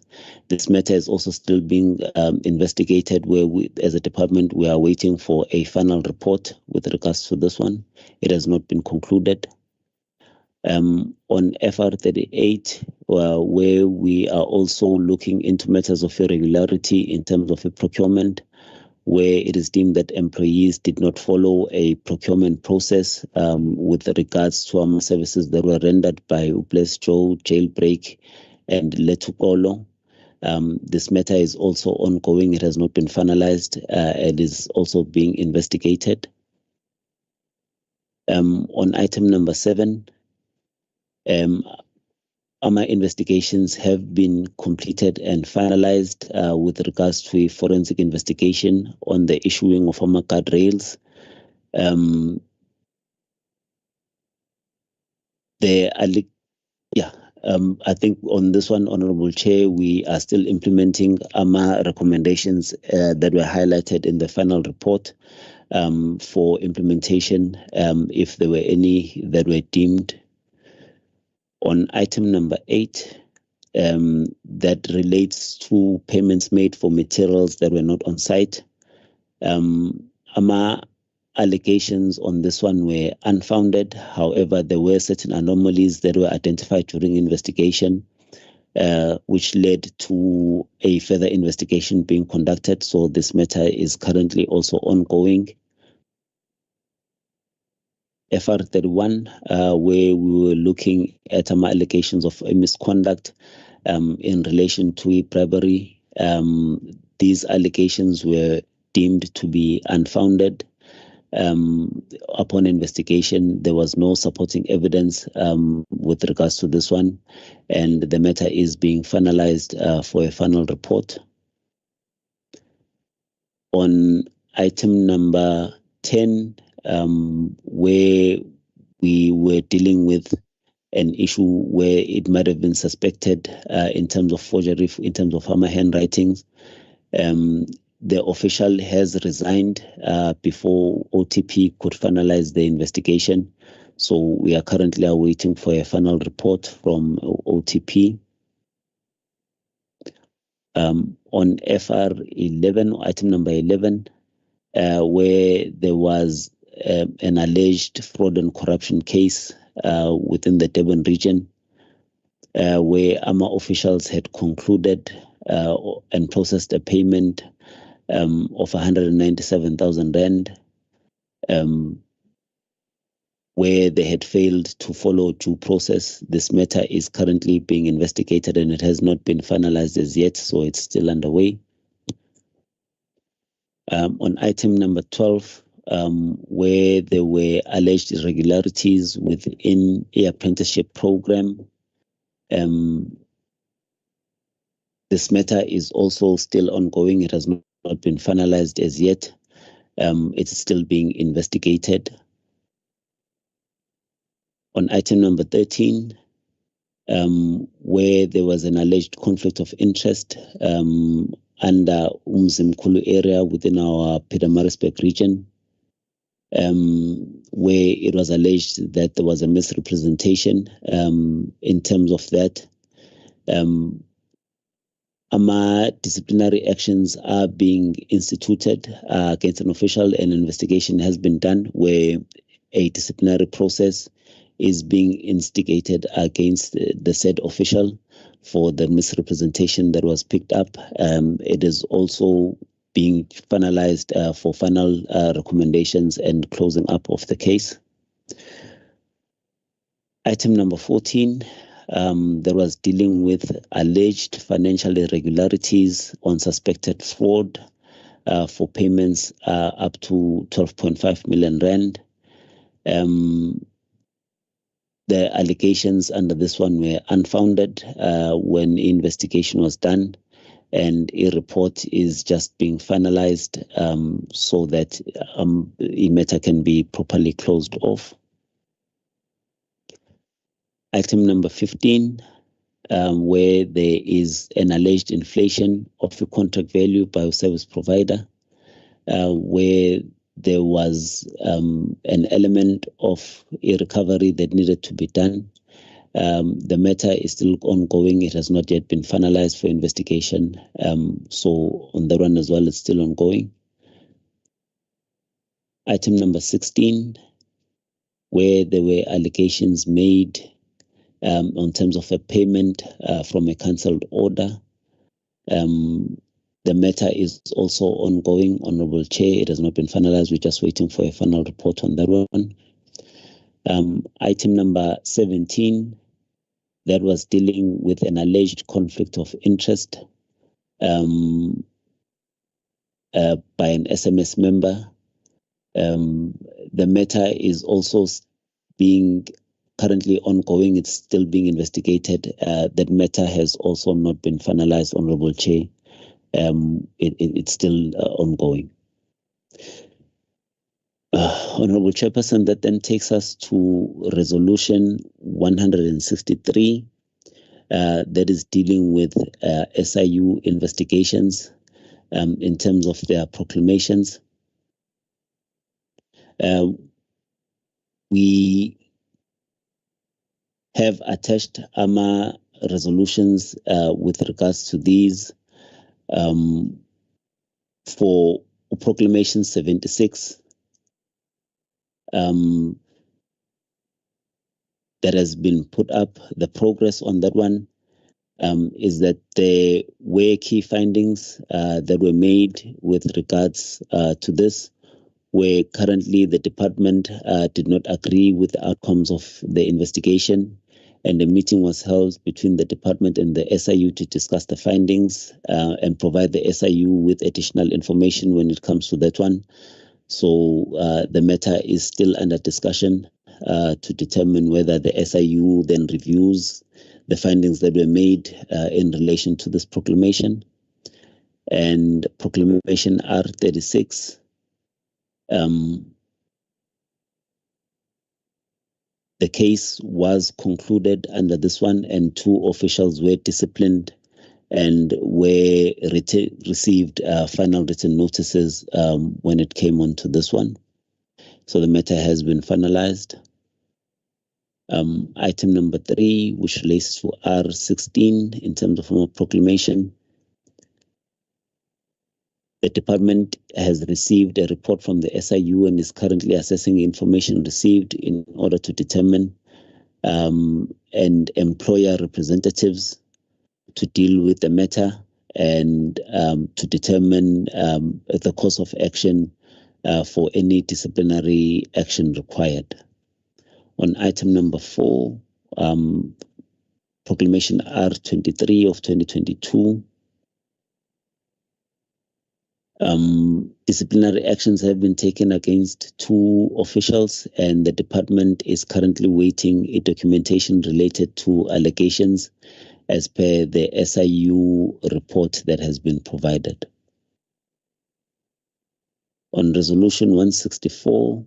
This matter is also still being investigated, where we, as a department, we are waiting for a final report with regards to this one. It has not been concluded. On FR38, where we are also looking into matters of irregularity in terms of a procurement, where it is deemed that employees did not follow a procurement process with regards to services that were rendered by Ubles Joe, Jailbreak, and Letukolo. This matter is also ongoing. It has not been finalized. It is also being investigated. On item number 7, AMA investigations have been completed and finalized with regards to a forensic investigation on the issuing of AMA guardrails. I think on this one, Honorable Chair, we are still implementing AMA recommendations that were highlighted in the final report for implementation, if there were any that were deemed. On item number 8, that relates to payments made for materials that were not on site. AMA allegations on this one were unfounded. However, there were certain anomalies that were identified during investigation, which led to a further investigation being conducted. So this matter is currently also ongoing. FR31, where we were looking at AMA allegations of a misconduct in relation to a bribery. These allegations were deemed to be unfounded. Upon investigation, there was no supporting evidence with regards to this one, and the matter is being finalized for a final report. On item number 10, where we were dealing with an issue where it might have been suspected in terms of forgery, in terms of AMA handwritings, the official has resigned before OTP could finalize the investigation. So we are currently awaiting for a final report from OTP. On FR11, item number 11, where there was an alleged fraud and corruption case within the Durban region, where AMA officials had concluded and processed a payment of 197,000 rand, where they had failed to follow due process. This matter is currently being investigated and it has not been finalized as yet, so it's still underway. On item number 12, where there were alleged irregularities within the apprenticeship program, this matter is also still ongoing. It has not been finalized as yet. It's still being investigated. On item number 13, where there was an alleged conflict of interest under Umzimkhulu area within our Pietermaritzburg region, where it was alleged that there was a misrepresentation in terms of that. AMA disciplinary actions are being instituted against an official, and investigation has been done where a disciplinary process is being instigated against the said official for the misrepresentation that was picked up. It is also being finalized for final recommendations and closing up of the case. Item number 14, that was dealing with alleged financial irregularities on suspected fraud for payments up to 12.5 million rand. The allegations under this one were unfounded when investigation was done, and a report is just being finalized so that the matter can be properly closed off. Item number 15, where there is an alleged inflation of the contract value by a service provider, where there was an element of a recovery that needed to be done. The matter is still ongoing. It has not yet been finalized for investigation. So on that one as well, it's still ongoing. Item number 16, where there were allegations made on terms of a payment from a cancelled order. The matter is also ongoing, Honorable Chair. It has not been finalized. We're just waiting for a final report on that one. Item number 17, that was dealing with an alleged conflict of interest by an SMS member. The matter is also being currently ongoing. It's still being investigated. That matter has also not been finalized, Honorable Chair. It's still ongoing. Honorable Chairperson, that then takes us to Resolution 163, that is dealing with SIU investigations in terms of their proclamations. We have attached AMA resolutions with regards to these for Proclamation 76. That has been put up. The progress on that one is that there were key findings that were made with regards to this, where currently the department did not agree with the outcomes of the investigation, and a meeting was held between the department and the SIU to discuss the findings and provide the SIU with additional information when it comes to that one. So the matter is still under discussion to determine whether the SIU then reviews the findings that were made in relation to this proclamation. And Proclamation R36, the case was concluded under this one, and 2 officials were disciplined and received final written notices when it came on to this one. So the matter has been finalized. Item number 3, which relates to R16 in terms of a proclamation. The department has received a report from the SIU and is currently assessing information received in order to determine and employer representatives to deal with the matter and to determine the course of action for any disciplinary action required. On item number 4, Proclamation R23 of 2022, disciplinary actions have been taken against 2 officials, and the department is currently waiting a documentation related to allegations as per the SIU report that has been provided. On Resolution 164,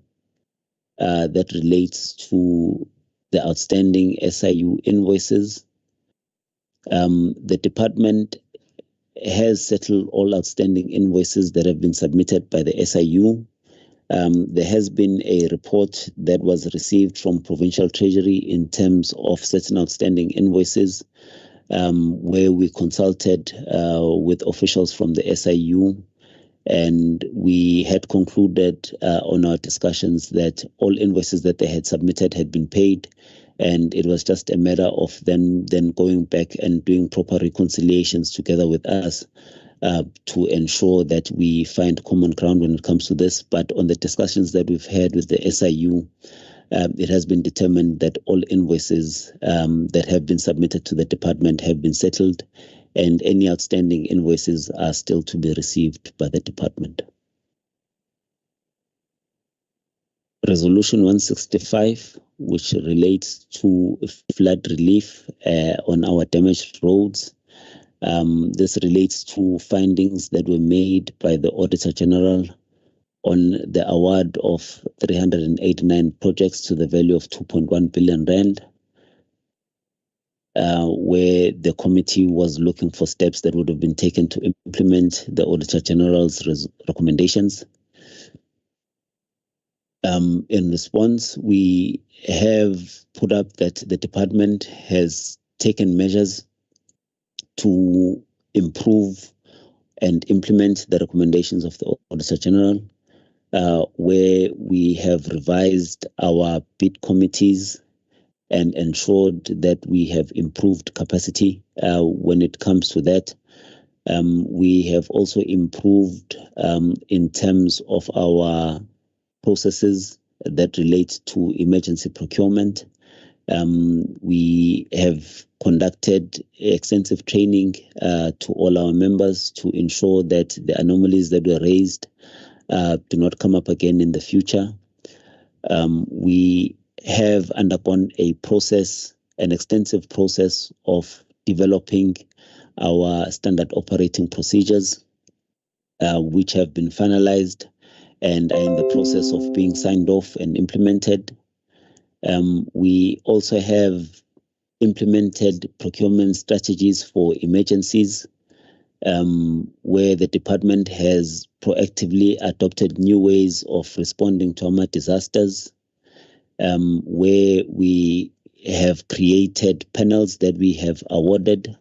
that relates to the outstanding SIU invoices, the department has settled all outstanding invoices that have been submitted by the SIU. There has been a report that was received from Provincial Treasury in terms of certain outstanding invoices, where we consulted with officials from the SIU, and we had concluded on our discussions that all invoices that they had submitted had been paid, and it was just a matter of them then going back and doing proper reconciliations together with us to ensure that we find common ground when it comes to this. But on the discussions that we've had with the SIU, it has been determined that all invoices that have been submitted to the department have been settled, and any outstanding invoices are still to be received by the department. Resolution 165, which relates to flood relief on our damaged roads. This relates to findings that were made by the Auditor General on the award of 389 projects to the value of 2.1 billion rand, where the committee was looking for steps that would have been taken to implement the Auditor General's recommendations. In response, we have put up that the department has taken measures to improve and implement the recommendations of the Auditor General, where we have revised our bid committees and ensured that we have improved capacity when it comes to that. We have also improved in terms of our processes that relate to emergency procurement. We have conducted extensive training to all our members to ensure that the anomalies that were raised do not come up again in the future. We have undergone an extensive process of developing our standard operating procedures, which have been finalized and are in the process of being signed off and implemented. We also have implemented procurement strategies for emergencies, where the department has proactively adopted new ways of responding to armed disasters, where we have created panels that we have awarded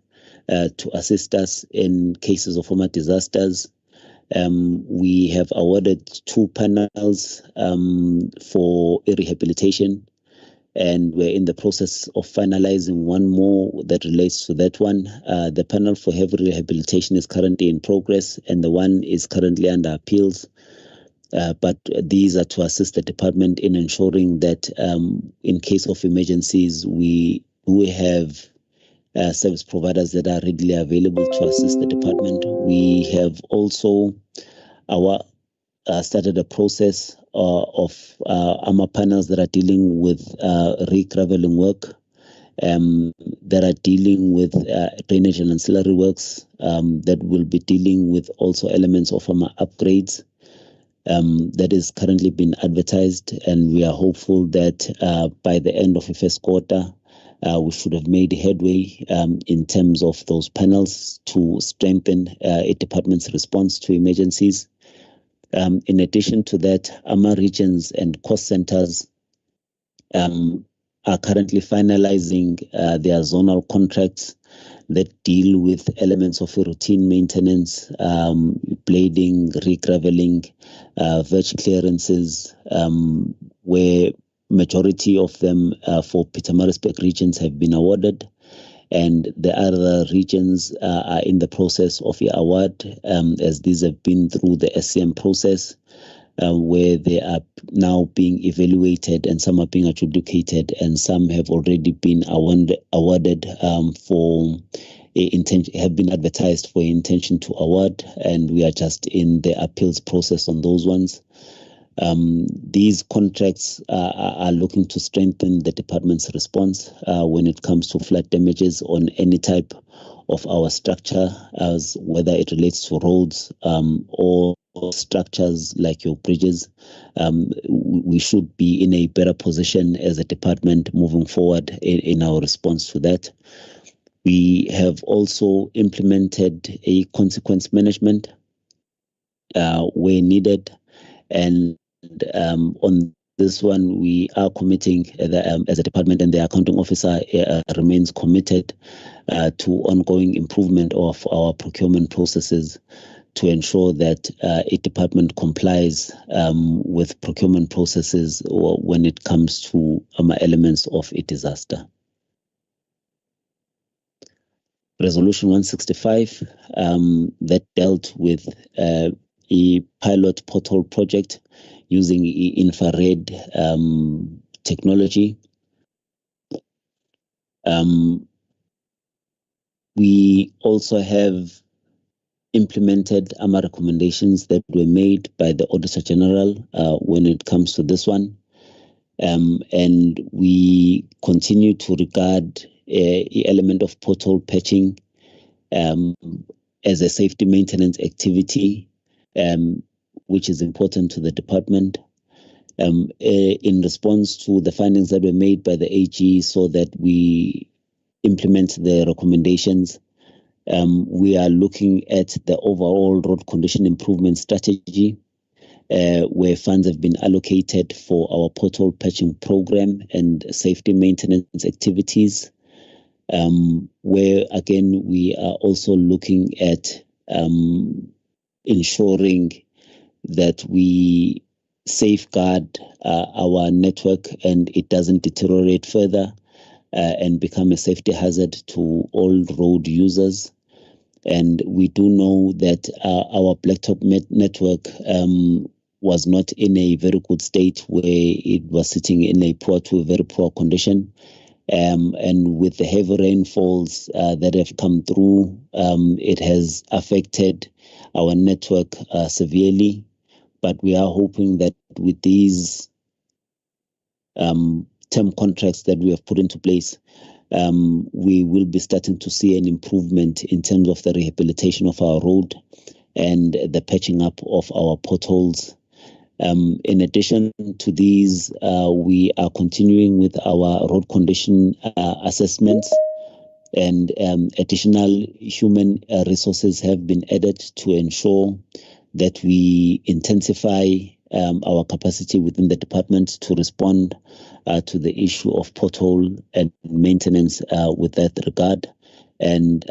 to assist us in cases of armed disasters. We have awarded 2 panels for rehabilitation, and we're in the process of finalizing one more that relates to that one. The panel for heavy rehabilitation is currently in progress, and the one is currently under appeals. But these are to assist the department in ensuring that in case of emergencies, we have service providers that are readily available to assist the department. We have also started a process of armor panels that are dealing with re-graveling work, that are dealing with drainage and ancillary works, that will be dealing with also elements of armor upgrades. That is currently been advertised, and we are hopeful that by the end of the first quarter, we should have made headway in terms of those panels to strengthen a department's response to emergencies. In addition to that, AMA regions and cost centers are currently finalizing their zonal contracts that deal with elements of routine maintenance, blading, regraveling, verge clearances, where majority of them for Pietermaritzburg regions have been awarded, and the other regions are in the process of the award, as these have been through the SCM process, where they are now being evaluated, and some are being adjudicated, and some have already been awarded have been advertised for intention to award, and we are just in the appeals process on those ones. These contracts are looking to strengthen the department's response when it comes to flood damages on any type of our structure, as whether it relates to roads or structures like your bridges. We should be in a better position as a department moving forward in our response to that. We have also implemented a consequence management where needed, and on this one, we are committing as a department, and the accounting officer remains committed to ongoing improvement of our procurement processes to ensure that a department complies with procurement processes when it comes to elements of a disaster. Resolution 165 that dealt with a pilot portal project using infrared technology. We also have implemented AMA recommendations that were made by the Auditor General when it comes to this one. And we continue to regard the element of pothole patching as a safety maintenance activity, which is important to the department. In response to the findings that were made by the AG, so that we implement the recommendations, we are looking at the overall road condition improvement strategy, where funds have been allocated for our pothole patching program and safety maintenance activities, where again we are also looking at ensuring that we safeguard our network and it doesn't deteriorate further and become a safety hazard to all road users. And we do know that our blacktop network was not in a very good state, where it was sitting in a poor to a very poor condition. And with the heavy rainfalls that have come through, it has affected our network severely. But we are hoping that with these term contracts that we have put into place, we will be starting to see an improvement in terms of the rehabilitation of our road and the patching up of our potholes. In addition to these, we are continuing with our road condition assessments, and additional human resources have been added to ensure that we intensify our capacity within the department to respond to the issue of pothole and maintenance with that regard. And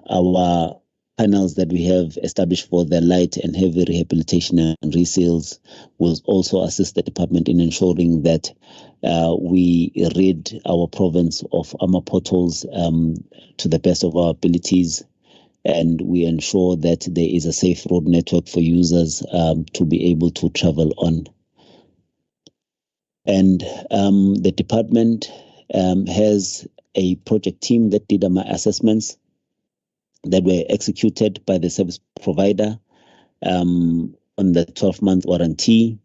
our panels that we have established for the light and heavy rehabilitation and resales will also assist the department in ensuring that we rid our province of armor potholes to the best of our abilities, and we ensure that there is a safe road network for users to be able to travel on. And the department has a project team that did my assessments that were executed by the service provider on the 12-month warranty,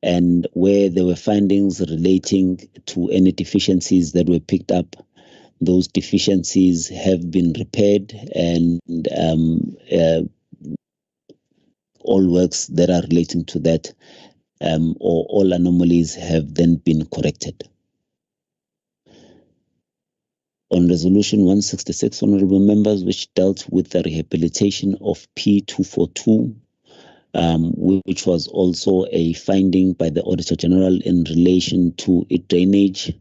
and where there were findings relating to any deficiencies that were picked up, those deficiencies have been repaired, and all works that are relating to that or all anomalies have then been corrected. On Resolution 166, honourable members, which dealt with the rehabilitation of P242, which was also a finding by the Auditor General in relation to drainage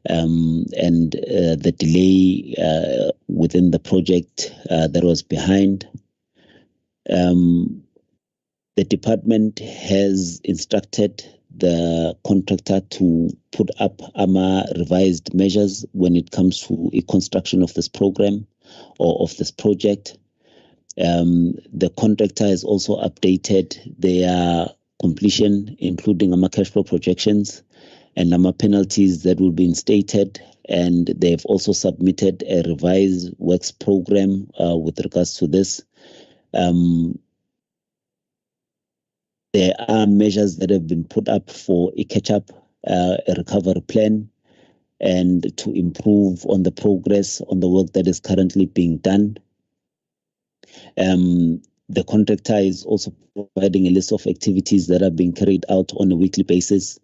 and the delay within the project that was behind. The department has instructed the contractor to put up revised measures when it comes to a construction of this program or of this project. The contractor has also updated their completion, including cash flow projections and penalties that will be instated, and they've also submitted a revised works program with regards to this. There are measures that have been put up for a catch-up, a recovery plan, and to improve on the progress on the work that is currently being done. The contractor is also providing a list of activities that are being carried out on a weekly basis,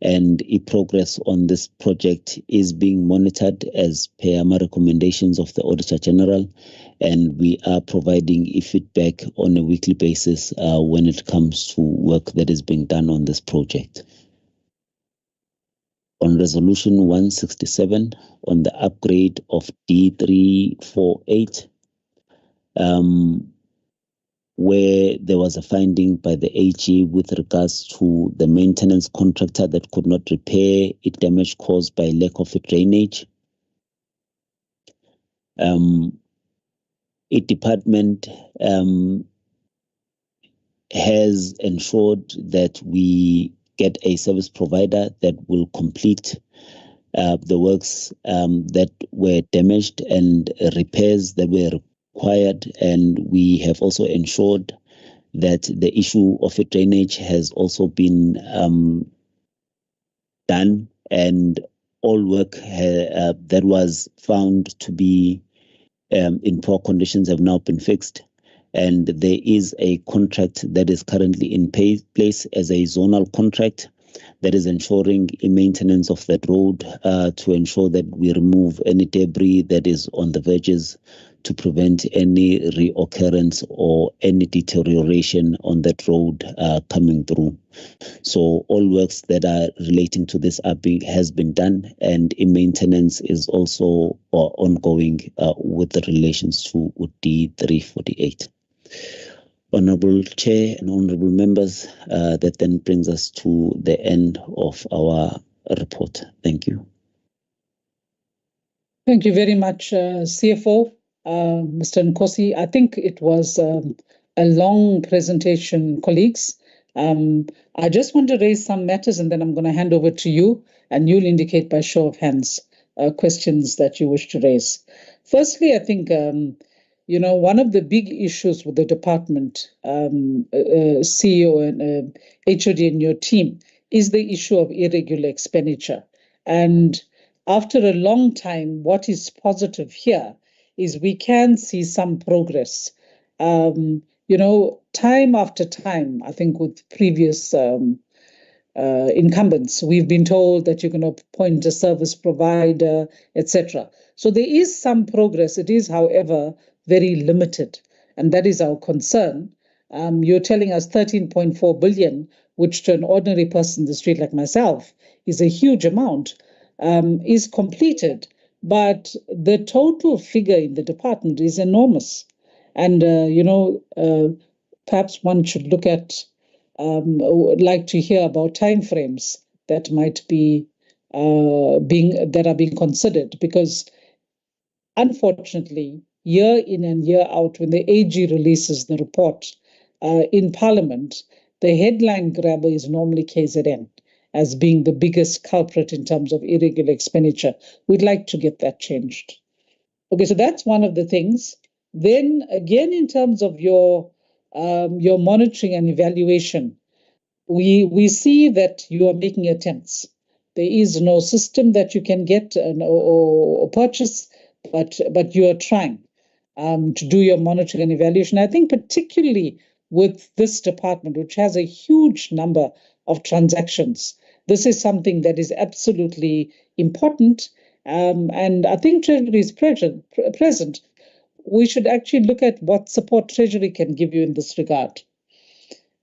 and progress on this project is being monitored as per recommendations of the Auditor General, and we are providing feedback on a weekly basis when it comes to work that is being done on this project. On Resolution 167, on the upgrade of D348, where there was a finding by the AG with regards to the maintenance contractor that could not repair a damage caused by lack of drainage. A department has ensured that we get a service provider that will complete the works that were damaged and repairs that were required, and we have also ensured that the issue of drainage has also been done, and all work that was found to be in poor conditions have now been fixed, and there is a contract that is currently in place as a zonal contract that is ensuring a maintenance of that road to ensure that we remove any debris that is on the verges to prevent any reoccurrence or any deterioration on that road coming through. So all works that are relating to this has been done, and maintenance is also ongoing with the relations to D348. Honourable Chair and honourable members, that then brings us to the end of our report. Thank you. Thank you very much, CFO, Mr. Nkosi. I think it was a long presentation, colleagues. I just want to raise some matters, and then I'm going to hand over to you, and you'll indicate by show of hands questions that you wish to raise. Firstly, I think one of the big issues with the department, CEO and HOD and your team, is the issue of irregular expenditure. And after a long time, what is positive here is we can see some progress. Time after time, I think with previous incumbents, we've been told that you're going to appoint a service provider, etc. So there is some progress. It is, however, very limited, and that is our concern. You're telling us 13.4 billion, which to an ordinary person in the street like myself is a huge amount, is completed, but the total figure in the department is enormous. And, perhaps one should look at, would like to hear about timeframes that might be that are being considered, because unfortunately, year in and year out, when the AG releases the report in Parliament, the headline grabber is normally KZN as being the biggest culprit in terms of irregular expenditure. We'd like to get that changed. Okay, so that's one of the things. Then again, in terms of your monitoring and evaluation, we see that you are making attempts. There is no system that you can get or purchase, but you are trying to do your monitoring and evaluation. I think particularly with this department, which has a huge number of transactions, this is something that is absolutely important. And I think Treasury is present. We should actually look at what support Treasury can give you in this regard.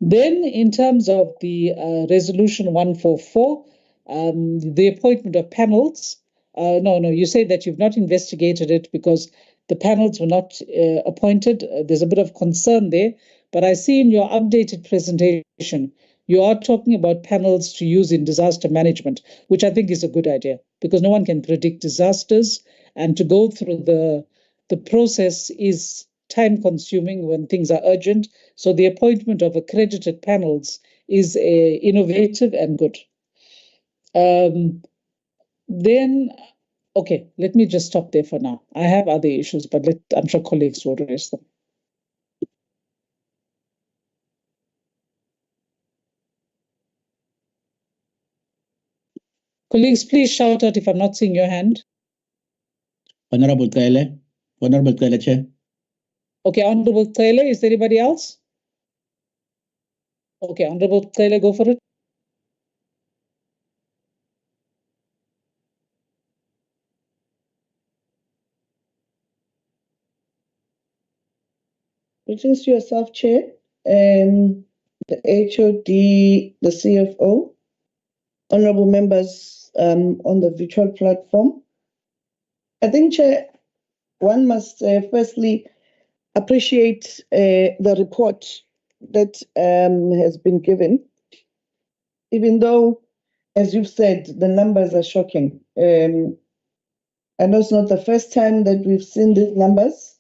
Then, in terms of the Resolution 144, the appointment of panels, no, you say that you've not investigated it because the panels were not appointed. There's a bit of concern there, but I see in your updated presentation, you are talking about panels to use in disaster management, which I think is a good idea because no one can predict disasters, and to go through the process is time-consuming when things are urgent. So the appointment of accredited panels is innovative and good. Then, okay, let me just stop there for now. I have other issues, but I'm sure colleagues will raise them. Colleagues, please shout out if I'm not seeing your hand. Honorable Taylor, Chair. Okay, Honorable Taylor, is there anybody else? Okay, Honorable Taylor, go for it. Greetings to yourself, Chair, the HOD, the CFO, honorable members on the virtual platform. I think, Chair, one must firstly appreciate the report that has been given, even though, as you've said, the numbers are shocking. I know it's not the first time that we've seen these numbers.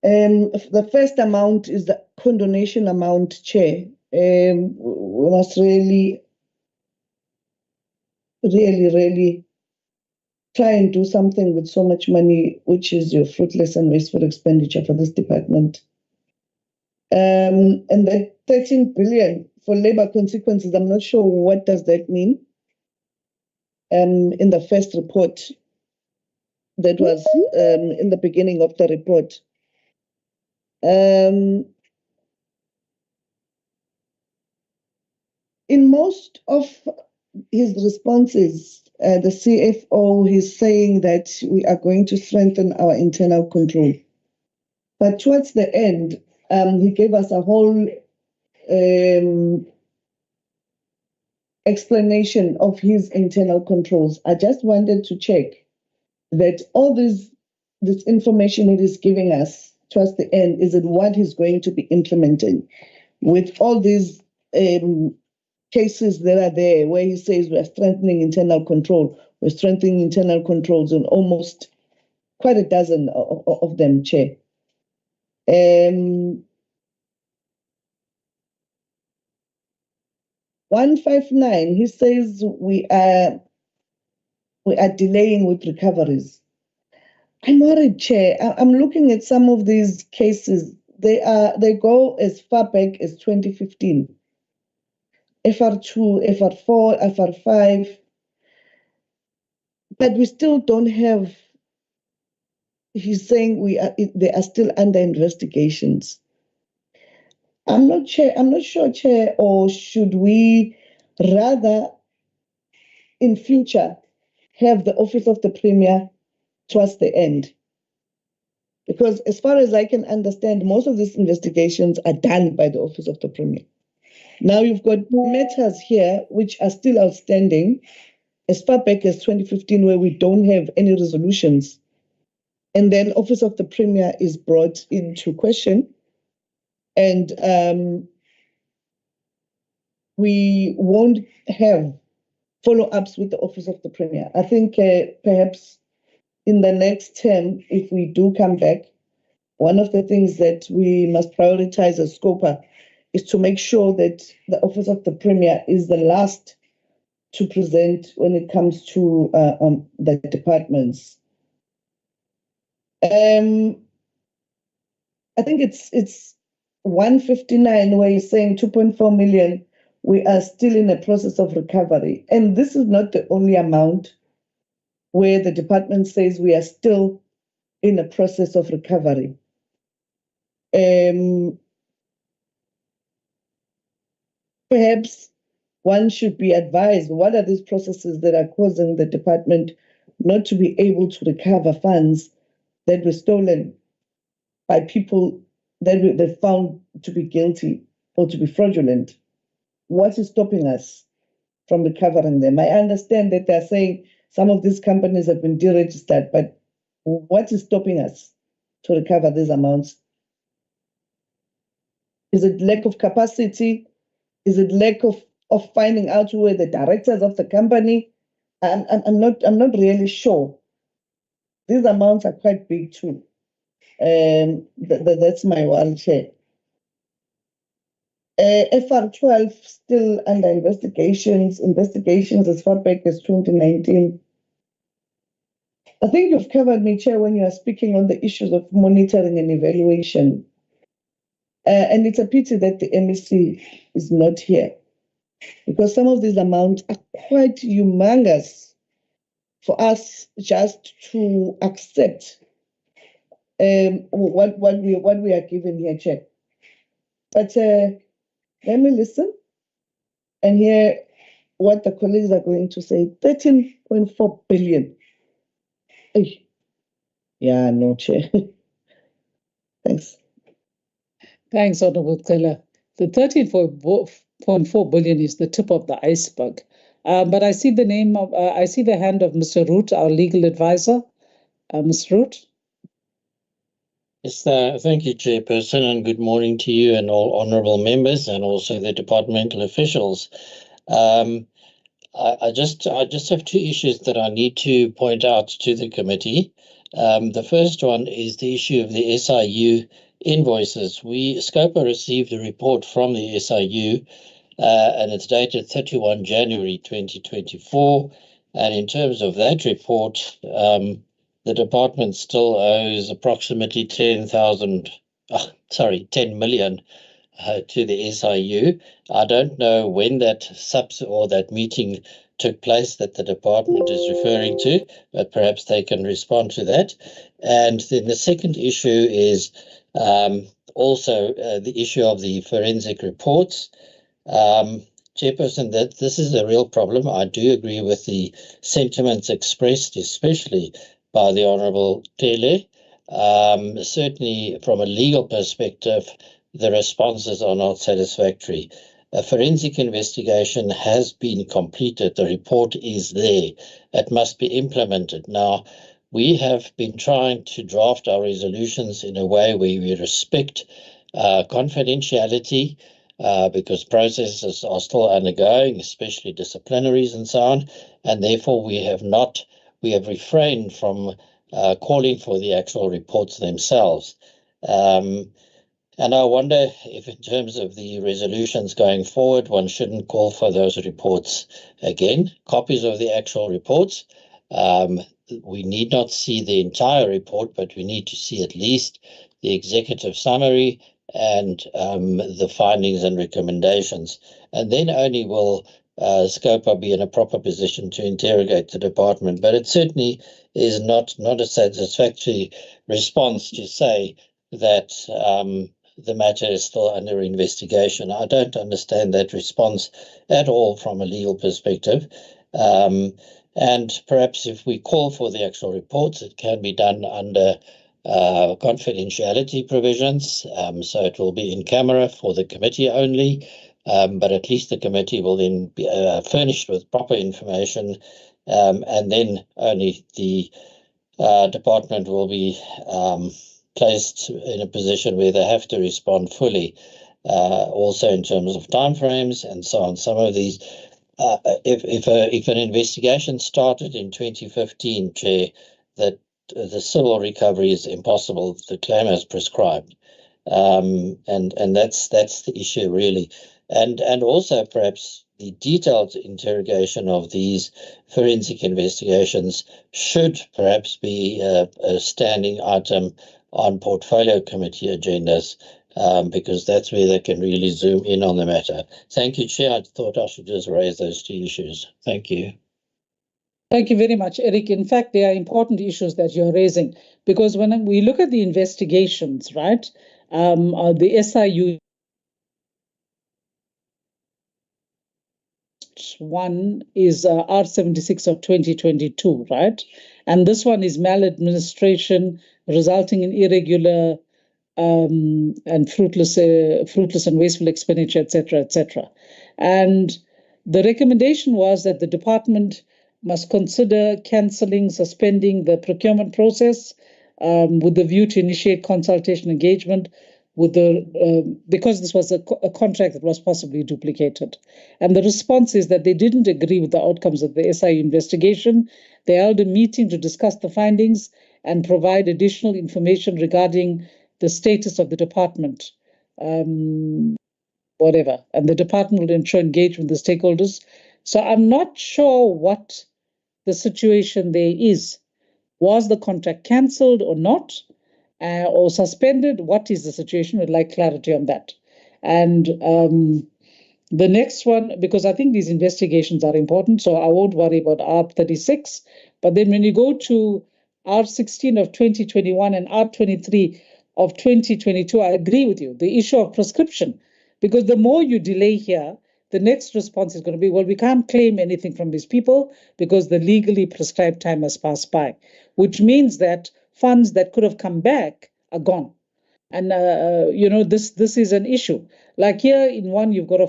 The first amount is the condonation amount, Chair. We must really try and do something with so much money, which is your fruitless and wasteful expenditure for this department. And that 13 billion for labor consequences, I'm not sure what does that mean. In the first report that was in the beginning of the report. In most of his responses, the CFO is saying that we are going to strengthen our internal control. But towards the end, he gave us a whole explanation of his internal controls. I just wanted to check that all this information it is giving us towards the end, is it what he's going to be implementing with all these cases that are there where he says we're strengthening internal control. We're strengthening internal controls on almost quite a dozen of them, Chair. 159, he says we are delaying with recoveries. I'm worried, Chair. I'm looking at some of these cases. They go as far back as 2015. FR2, FR4, FR5. But we still don't have, he's saying they are still under investigations. I'm not sure, Chair, or should we rather in future have the Office of the Premier towards the end? Because as far as I can understand, most of these investigations are done by the Office of the Premier. Now you've got matters here which are still outstanding as far back as 2015 where we don't have any resolutions. And then Office of the Premier is brought into question. And we won't have follow-ups with the Office of the Premier. I think perhaps in the next term, if we do come back, one of the things that we must prioritize as SCOPA is to make sure that the Office of the Premier is the last to present when it comes to the departments. I think it's 159 where you're saying 2.4 million. We are still in the process of recovery. And this is not the only amount where the department says we are still in a process of recovery. Perhaps one should be advised, what are these processes that are causing the department not to be able to recover funds that were stolen by people that they found to be guilty or to be fraudulent? What is stopping us from recovering them? I understand that they're saying some of these companies have been deregistered, but what is stopping us to recover these amounts? Is it lack of capacity? Is it lack of finding out who are the directors of the company? I'm not really sure. These amounts are quite big too. That's my one, Chair. FR12 still under investigations as far back as 2019. I think you've covered me, Chair, when you are speaking on the issues of monitoring and evaluation. And it's a pity that the MEC is not here, because some of these amounts are quite humongous for us just to accept what we are given here, Chair. But let me listen and hear what the colleagues are going to say. 13.4 billion. Yeah, no, Chair. Thanks. Thanks, Honorable Cela. The 13.4 billion is the tip of the iceberg. But I see the hand of Mr. Root, our legal advisor. Ms. Root. Yes, thank you, Chairperson, and good morning to you and all honourable members and also the departmental officials. I just have two issues that I need to point out to the committee. The first one is the issue of the SIU invoices. SCOPA received a report from the SIU and it's dated 31 January 2024. And in terms of that report, the department still owes approximately 10 million to the SIU. I don't know when that meeting took place that the department is referring to, but perhaps they can respond to that. And then the second issue is also the issue of the forensic reports. Chairperson, that this is a real problem. I do agree with the sentiments expressed, especially by the Honourable Tele. Certainly from a legal perspective, the responses are not satisfactory. A forensic investigation has been completed. The report is there. It must be implemented. Now, we have been trying to draft our resolutions in a way where we respect confidentiality because processes are still undergoing, especially disciplinaries and so on, and therefore we have refrained from calling for the actual reports themselves. And I wonder if in terms of the resolutions going forward, one shouldn't call for those reports again, copies of the actual reports. We need not see the entire report, but we need to see at least the executive summary and the findings and recommendations. And then only will SCOPA be in a proper position to interrogate the department. But it certainly is not a satisfactory response to say that the matter is still under investigation. I don't understand that response at all from a legal perspective. And perhaps if we call for the actual reports, it can be done under confidentiality provisions. So it will be in camera for the committee only. But at least the committee will then be furnished with proper information, and then only the department will be placed in a position where they have to respond fully, also in terms of timeframes and so on. Some of these, if an investigation started in 2015, Chair, that the civil recovery is impossible, the claim is prescribed, and that's the issue really. And also perhaps the detailed interrogation of these forensic investigations should perhaps be a standing item on portfolio committee agendas, because that's where they can really zoom in on the matter. Thank you, Chair. I thought I should just raise those two issues. Thank you. Thank you very much, Eric. In fact, they are important issues that you're raising, because when we look at the investigations, right, the SIU one is R76 of 2022, right? And this one is maladministration resulting in irregular and fruitless and wasteful expenditure, etc., etc. And the recommendation was that the department must consider cancelling, suspending the procurement process with the view to initiate consultation engagement with because this was a contract that was possibly duplicated. And the response is that they didn't agree with the outcomes of the SIU investigation. They held a meeting to discuss the findings and provide additional information regarding the status of the department, whatever. And the department will ensure engagement with the stakeholders. So I'm not sure what the situation there is. Was the contract cancelled or not? Or suspended? What is the situation? We'd like clarity on that. And the next one, because I think these investigations are important, so I won't worry about R36. But then when you go to R16 of 2021 and R23 of 2022, I agree with you. The issue of prescription, because the more you delay here, the next response is going to be, well, we can't claim anything from these people because the legally prescribed time has passed by, which means that funds that could have come back are gone. And, this is an issue. Like here in one, you've got a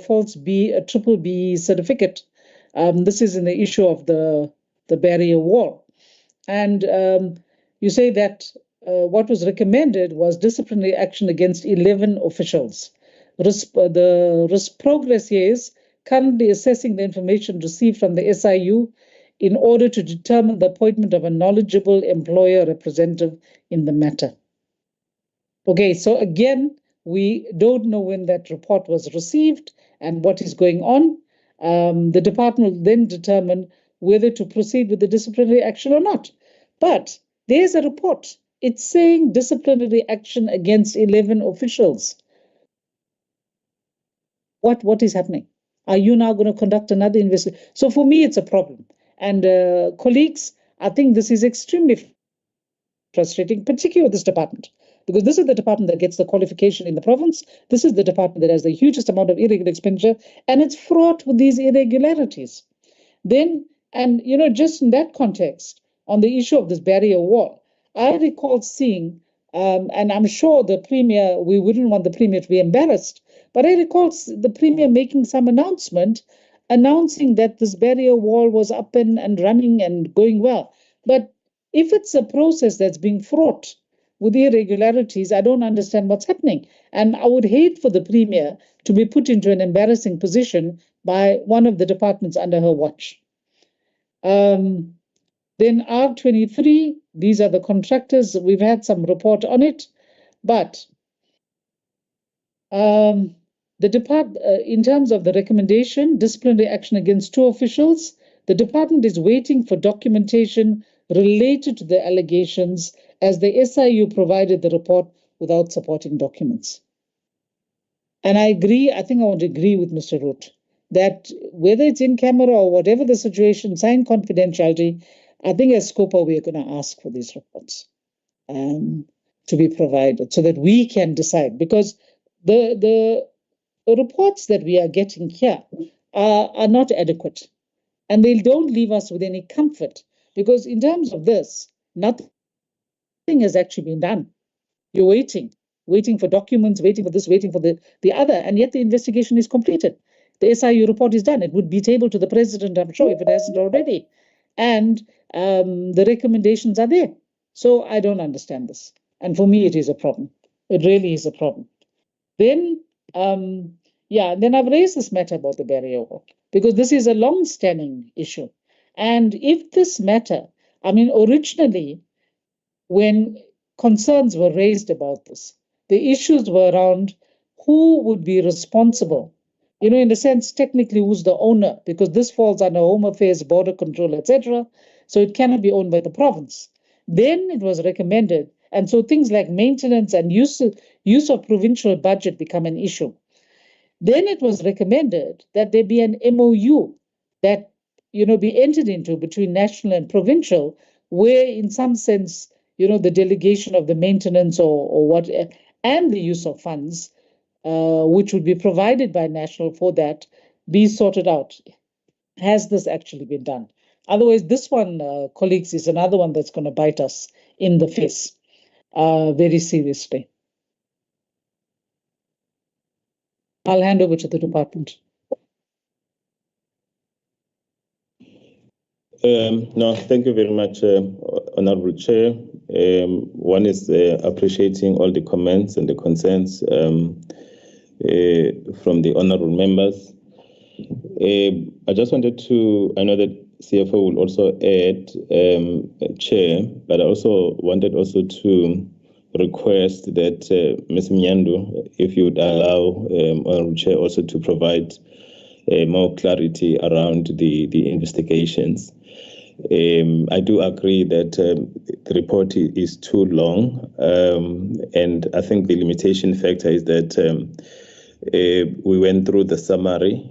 triple B certificate. This is in the issue of the barrier wall. And you say that what was recommended was disciplinary action against 11 officials. The progress here is currently assessing the information received from the SIU in order to determine the appointment of a knowledgeable employer representative in the matter. Okay, so again, we don't know when that report was received and what is going on. The department will then determine whether to proceed with the disciplinary action or not. But there's a report. It's saying disciplinary action against 11 officials. What is happening? Are you now going to conduct another investigation? So for me, it's a problem. And colleagues, I think this is extremely frustrating, particularly with this department, because this is the department that gets the qualification in the province. This is the department that has the hugest amount of irregular expenditure, and it's fraught with these irregularities. Then, and just in that context, on the issue of this barrier wall, I recall seeing, and I'm sure the Premier, we wouldn't want the Premier to be embarrassed, but I recall the Premier making some announcing that this barrier wall was up and running and going well. But if it's a process that's being fraught with irregularities, I don't understand what's happening. And I would hate for the Premier to be put into an embarrassing position by one of the departments under her watch. Then R23, these are the contractors. We've had some report on it. But in terms of the recommendation, disciplinary action against 2 officials, the department is waiting for documentation related to the allegations as the SIU provided the report without supporting documents. And I agree, I think I want to agree with Mr. Root. that whether it's in camera or whatever the situation, sign confidentiality. I think as SCOPA, we're going to ask for these reports to be provided so that we can decide, because the reports that we are getting here are not adequate, and they don't leave us with any comfort, because in terms of this, nothing has actually been done. You're waiting for documents, waiting for this, waiting for the other, and yet the investigation is completed. The SIU report is done. It would be tabled to the president, I'm sure, if it hasn't already. And the recommendations are there. So I don't understand this. And for me, it is a problem. It really is a problem. Then, then I've raised this matter about the barrier wall, because this is a long-standing issue. And if this matter, originally, when concerns were raised about this, the issues were around who would be responsible. In a sense, technically, who's the owner, because this falls under Home Affairs, Border Control, etc. So it cannot be owned by the province. Then it was recommended, and so things like maintenance and use of provincial budget become an issue. Then it was recommended that there be an MOU that be entered into between national and provincial, where in some sense, the delegation of the maintenance or what, and the use of funds, which would be provided by national for that, be sorted out. Has this actually been done? Otherwise, this one, colleagues, is another one that's going to bite us in the face very seriously. I'll hand over to the department. No, thank you very much, Honorable Chair. One is appreciating all the comments and the concerns from the honorable members. I just wanted to, I know that CFO will also add, Chair, but I also wanted to request that Ms. Mnyandu, if you would allow Honorable Chair also to provide more clarity around the investigations. I do agree that the report is too long, and I think the limitation factor is that we went through the summary.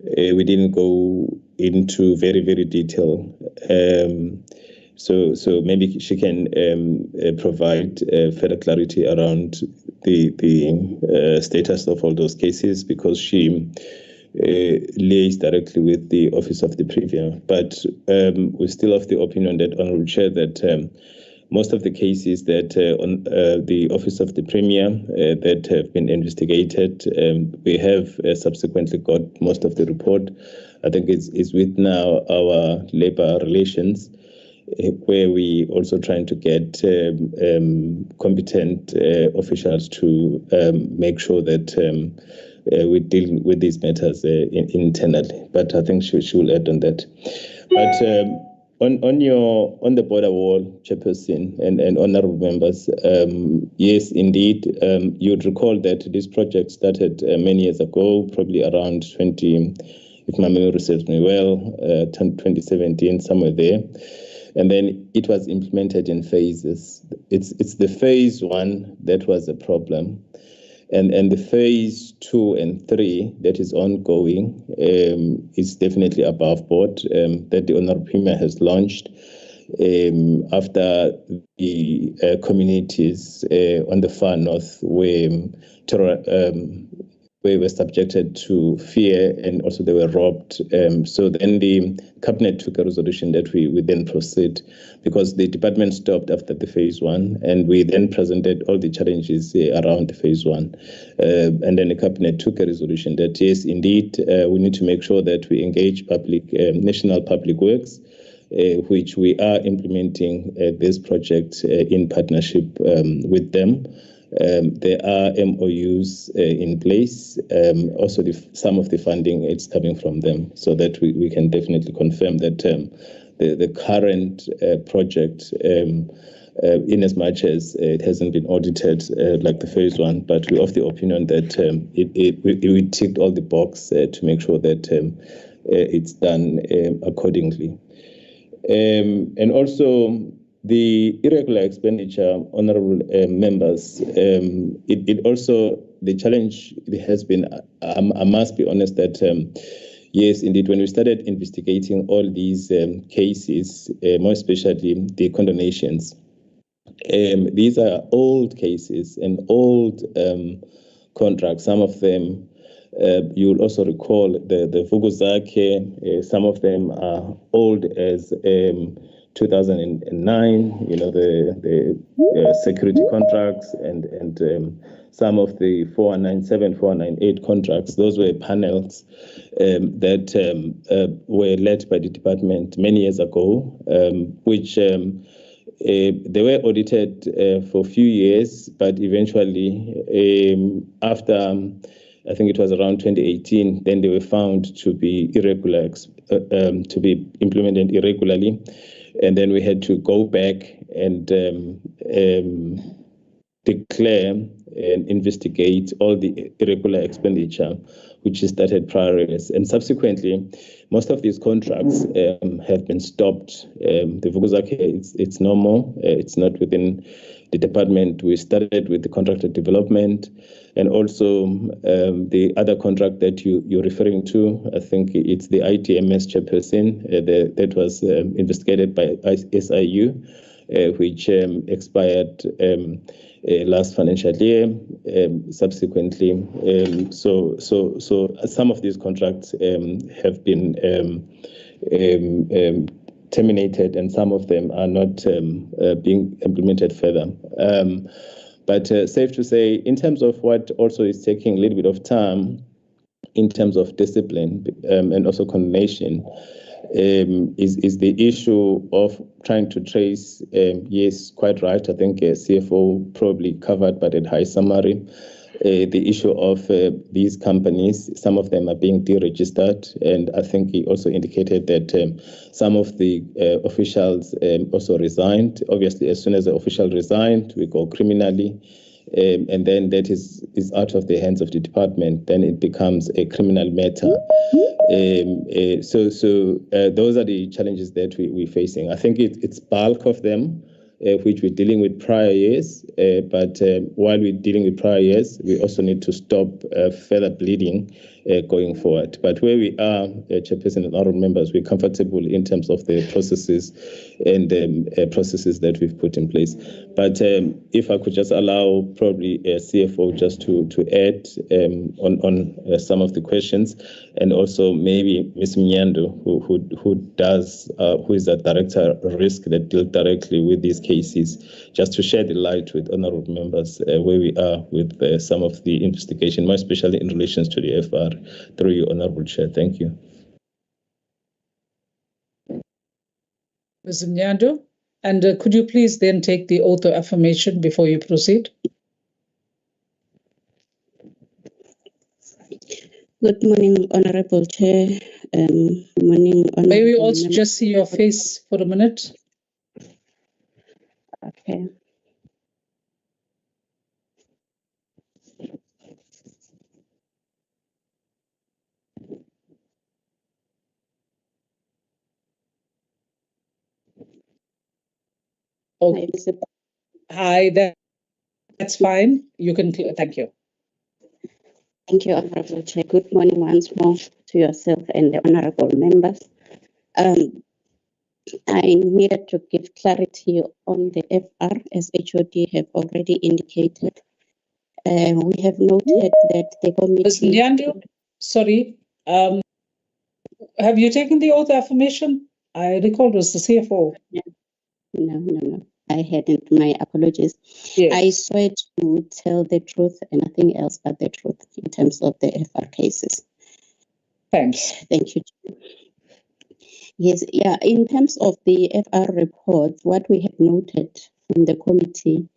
We didn't go into very, very detail. So maybe she can provide further clarity around the status of all those cases, because she liaised directly with the Office of the Premier. But we're still of the opinion that, Honourable Chair, that most of the cases that on the Office of the Premier that have been investigated, we have subsequently got most of the report. I think it's with now our labor relations, where we also trying to get competent officials to make sure that we deal with these matters internally. But I think she will add on that. But on the border wall, Chairperson and honourable members, yes, indeed, you'd recall that this project started many years ago, probably around 20, if my memory serves me well, 2017, somewhere there. And then it was implemented in phases. It's the phase 1 that was a problem. And the phase 2 and 3 that is ongoing is definitely above board, that the Honourable Premier has launched after the communities on the far north were subjected to fear, and also they were robbed. So then the cabinet took a resolution that we then proceed, because the department stopped after the phase 1, and we then presented all the challenges around the phase 1. And then the cabinet took a resolution that, yes, indeed, we need to make sure that we engage national public works, which we are implementing this project in partnership with them. There are MOUs in place. Also, some of the funding is coming from them, so that we can definitely confirm that the current project, in as much as it hasn't been audited like the phase 1, but we're of the opinion that we ticked all the boxes to make sure that it's done accordingly. And also, The irregular expenditure, honourable members, it also, the challenge has been, I must be honest that, yes, indeed, when we started investigating all these cases, more especially the condemnations, these are old cases and old contracts. Some of them, you'll also recall the Vuguzake, some of them are old as 2009, you know, the security contracts and some of the 4197, 4198 contracts. Those were panels that were led by the department many years ago, which they were audited for a few years, but eventually after, I think it was around 2018, then they were found to be irregular, to be implemented irregularly. And then we had to go back and declare and investigate all the irregular expenditure, which started prior years. And subsequently, most of these contracts have been stopped. The Vuguzake, it's no more. It's not within the department. We started with the contracted development, and also the other contract that you're referring to, I think it's the ITMS chairperson that was investigated by SIU, which expired last financial year. Subsequently, so some of these contracts have been terminated, and some of them are not being implemented further. But safe to say, in terms of what also is taking a little bit of time, in terms of discipline and also condemnation, is the issue of trying to trace, yes, quite right, I think CFO probably covered, but at high summary, the issue of these companies. Some of them are being deregistered, and I think he also indicated that some of the officials also resigned. Obviously, as soon as the official resigned, we go criminally, and then that is out of the hands of the department. Then it becomes a criminal matter. So those are the challenges that we're facing. I think it's bulk of them, which we're dealing with prior years. But while we're dealing with prior years, we also need to stop further bleeding going forward. But where we are, Chairperson and other members, we're comfortable in terms of the processes and processes that we've put in place. But if I could just allow probably a CFO just to add on some of the questions, and also maybe Ms. Mnyando, who is the Director of Risk that deals directly with these cases, just to shed the light with honourable members where we are with some of the investigation, more especially in relation to the FR, through you, Honourable Chair. Thank you. Ms. Mnyando, and could you please then take the oath of affirmation before you proceed? Good morning, Honourable Chair. Morning, Honourable. May we also just see your face for a minute? Okay. Okay. Hi, that's fine. You can. Thank you. Thank you, Honourable Chair. Good morning once more to yourself and the honourable members. I needed to give clarity on the FR, as HOD have already indicated. We have noted that the committee... Ms. Mnyando, sorry, have you taken the oath of affirmation? I recall it was the CFO. No. I hadn't. My apologies. Yes. I swear to tell the truth and nothing else but the truth in terms of the FR cases. Thanks. Thank you. Yes, yeah. In terms of the FR report, what we have noted from the committee,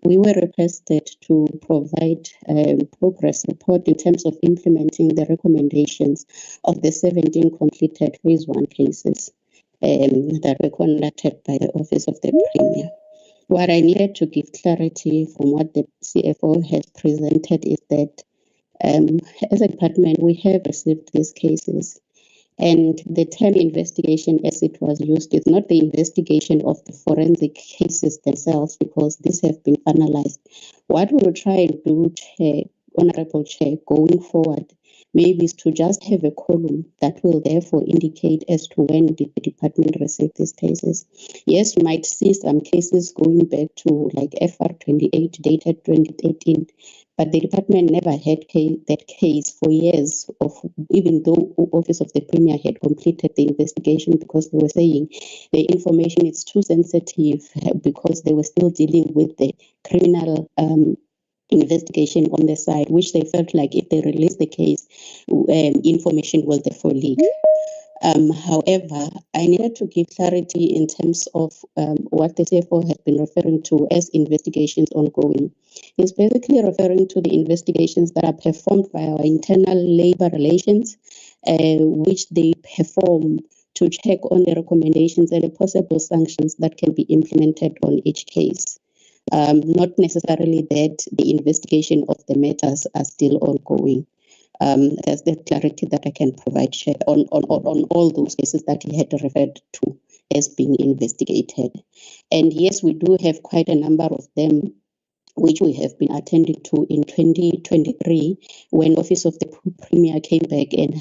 we were requested to provide a progress report in terms of implementing the recommendations of the 17 completed phase 1 cases that were conducted by the Office of the Premier. What I needed to give clarity from what the CFO has presented is that as a department, we have received these cases And the term investigation, as it was used, is not the investigation of the forensic cases themselves, because these have been finalized. What we will try and do, Chair, Honorable Chair, going forward, maybe is to just have a column that will therefore indicate as to when did the department receive these cases. Yes, you might see some cases going back to like FR 28 dated 2013, but the department never had that case for years, even though Office of the Premier had completed the investigation, because they were saying the information is too sensitive, because they were still dealing with the criminal investigation on the side, which they felt like if they release the case, information will therefore leak. However, I needed to give clarity in terms of what the CFO has been referring to as investigations ongoing. He's basically referring to the investigations that are performed by our internal labor relations, which they perform to check on the recommendations and the possible sanctions that can be implemented on each case. Not necessarily that the investigation of the matters are still ongoing. That's the clarity that I can provide on all those cases that he had referred to as being investigated. And yes, we do have quite a number of them which we have been attending to in 2023, when Office of the Premier came back and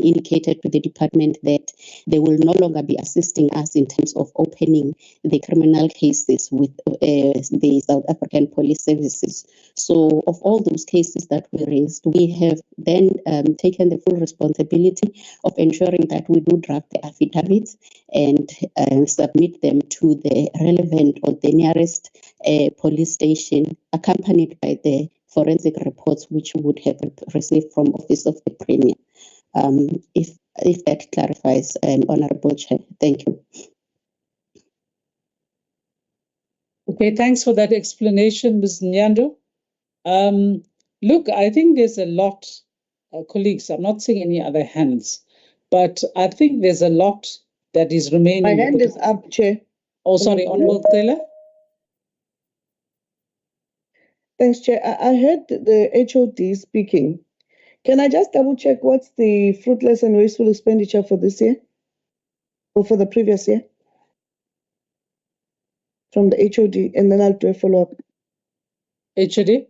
indicated to the department that they will no longer be assisting us in terms of opening the criminal cases with the South African Police Services. So of all those cases that we raised, we have then taken the full responsibility of ensuring that we do draft the affidavits and submit them to the relevant or the nearest police station, accompanied by the forensic reports which we would have received from Office of the Premier. If that clarifies, Honorable Chair, thank you. Okay, thanks for that explanation, Ms. Nyando. Look, I think there's a lot, colleagues, I'm not seeing any other hands, but I think there's a lot that is remaining. My hand is up, Chair. Oh, sorry, Honorable Taylor. Thanks, Chair. I heard the HOD speaking. Can I just double check what's the fruitless and wasteful expenditure for this year? Or for the previous year? From the HOD, and then I'll do a follow-up. HOD?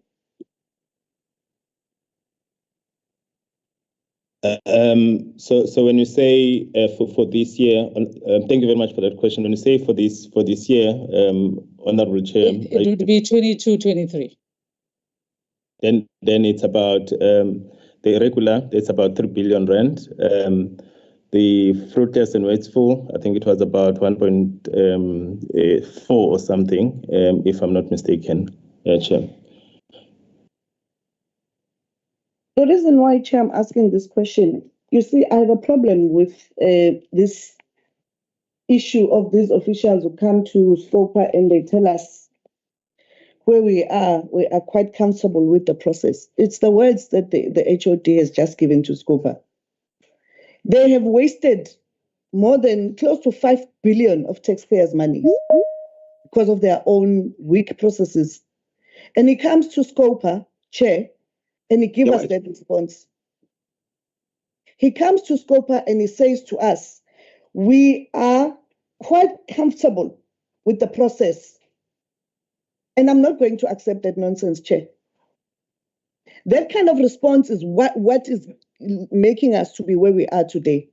So when you say for this year, thank you very much for that question. When you say for this year, Honorable Chair, it would be 22-23. Then it's about the irregular. It's about 3 billion rand. The fruitless and wasteful, I think it was about 1.4 or something, if I'm not mistaken, Chair. The reason why, Chair, I'm asking this question, you see, I have a problem with this issue of these officials who come to SCOPA and they tell us where we are quite comfortable with the process. It's the words that the HOD has just given to SCOPA. They have wasted more than close to 5 billion of taxpayers' money because of their own weak processes. And he comes to SCOPA, Chair, and he gives us that response. He comes to SCOPA and he says to us, we are quite comfortable with the process. And I'm not going to accept that nonsense, Chair. That kind of response is what is making us to be where we are today.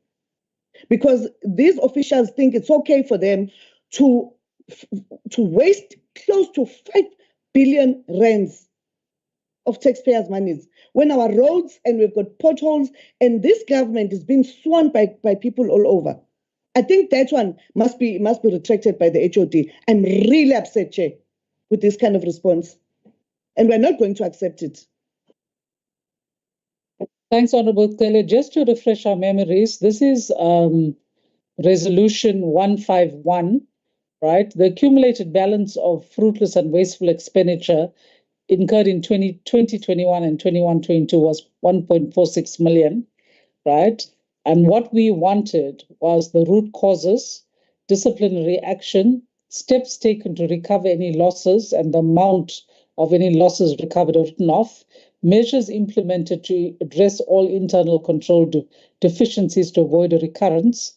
Because these officials think it's okay for them to waste close to 5 billion rands of taxpayers' money when our roads and we've got potholes and this government is being sworn by people all over. I think that one must be retracted by the HOD. I'm really upset, Chair, with this kind of response. And we're not going to accept it. Thanks, Honorable Taylor. Just to refresh our memories, this is Resolution 151, right? The accumulated balance of fruitless and wasteful expenditure incurred in 2021 and 21-22 was 1.46 million, right? And what we wanted was the root causes, disciplinary action, steps taken to recover any losses and the amount of any losses recovered or written off, measures implemented to address all internal control deficiencies to avoid a recurrence,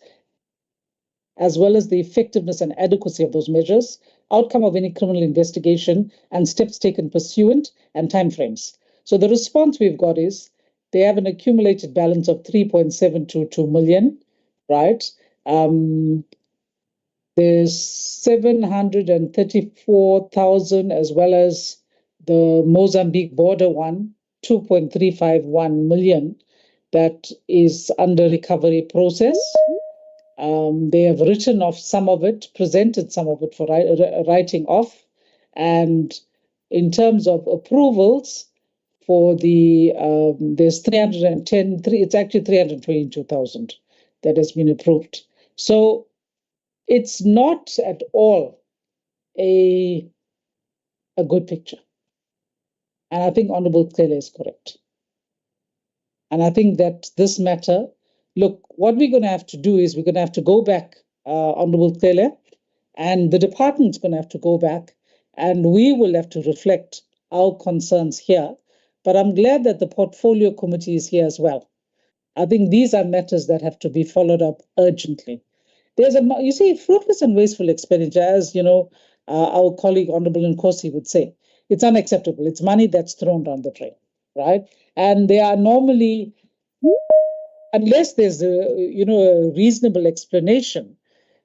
as well as the effectiveness and adequacy of those measures, outcome of any criminal investigation, and steps taken pursuant, and timeframes. So the response we've got is they have an accumulated balance of 3.722 million, right? There's 734,000, as well as the Mozambique border one, 2.351 million, that is under recovery process. They have written off some of it, presented some of it for writing off. And in terms of approvals for the, there's 310, it's actually 322,000 that has been approved. So it's not at all a good picture. And I think Honorable Taylor is correct. And I think that this matter, look, what we're going to have to do is we're going to have to go back, Honorable Taylor, and the department's going to have to go back, and we will have to reflect our concerns here. But I'm glad that the portfolio committee is here as well. I think these are matters that have to be followed up urgently. There's you see, fruitless and wasteful expenditure, as you know, our colleague Honorable Nkosi would say, it's unacceptable. It's money that's thrown down the drain, right? And they are normally, unless there's a reasonable explanation,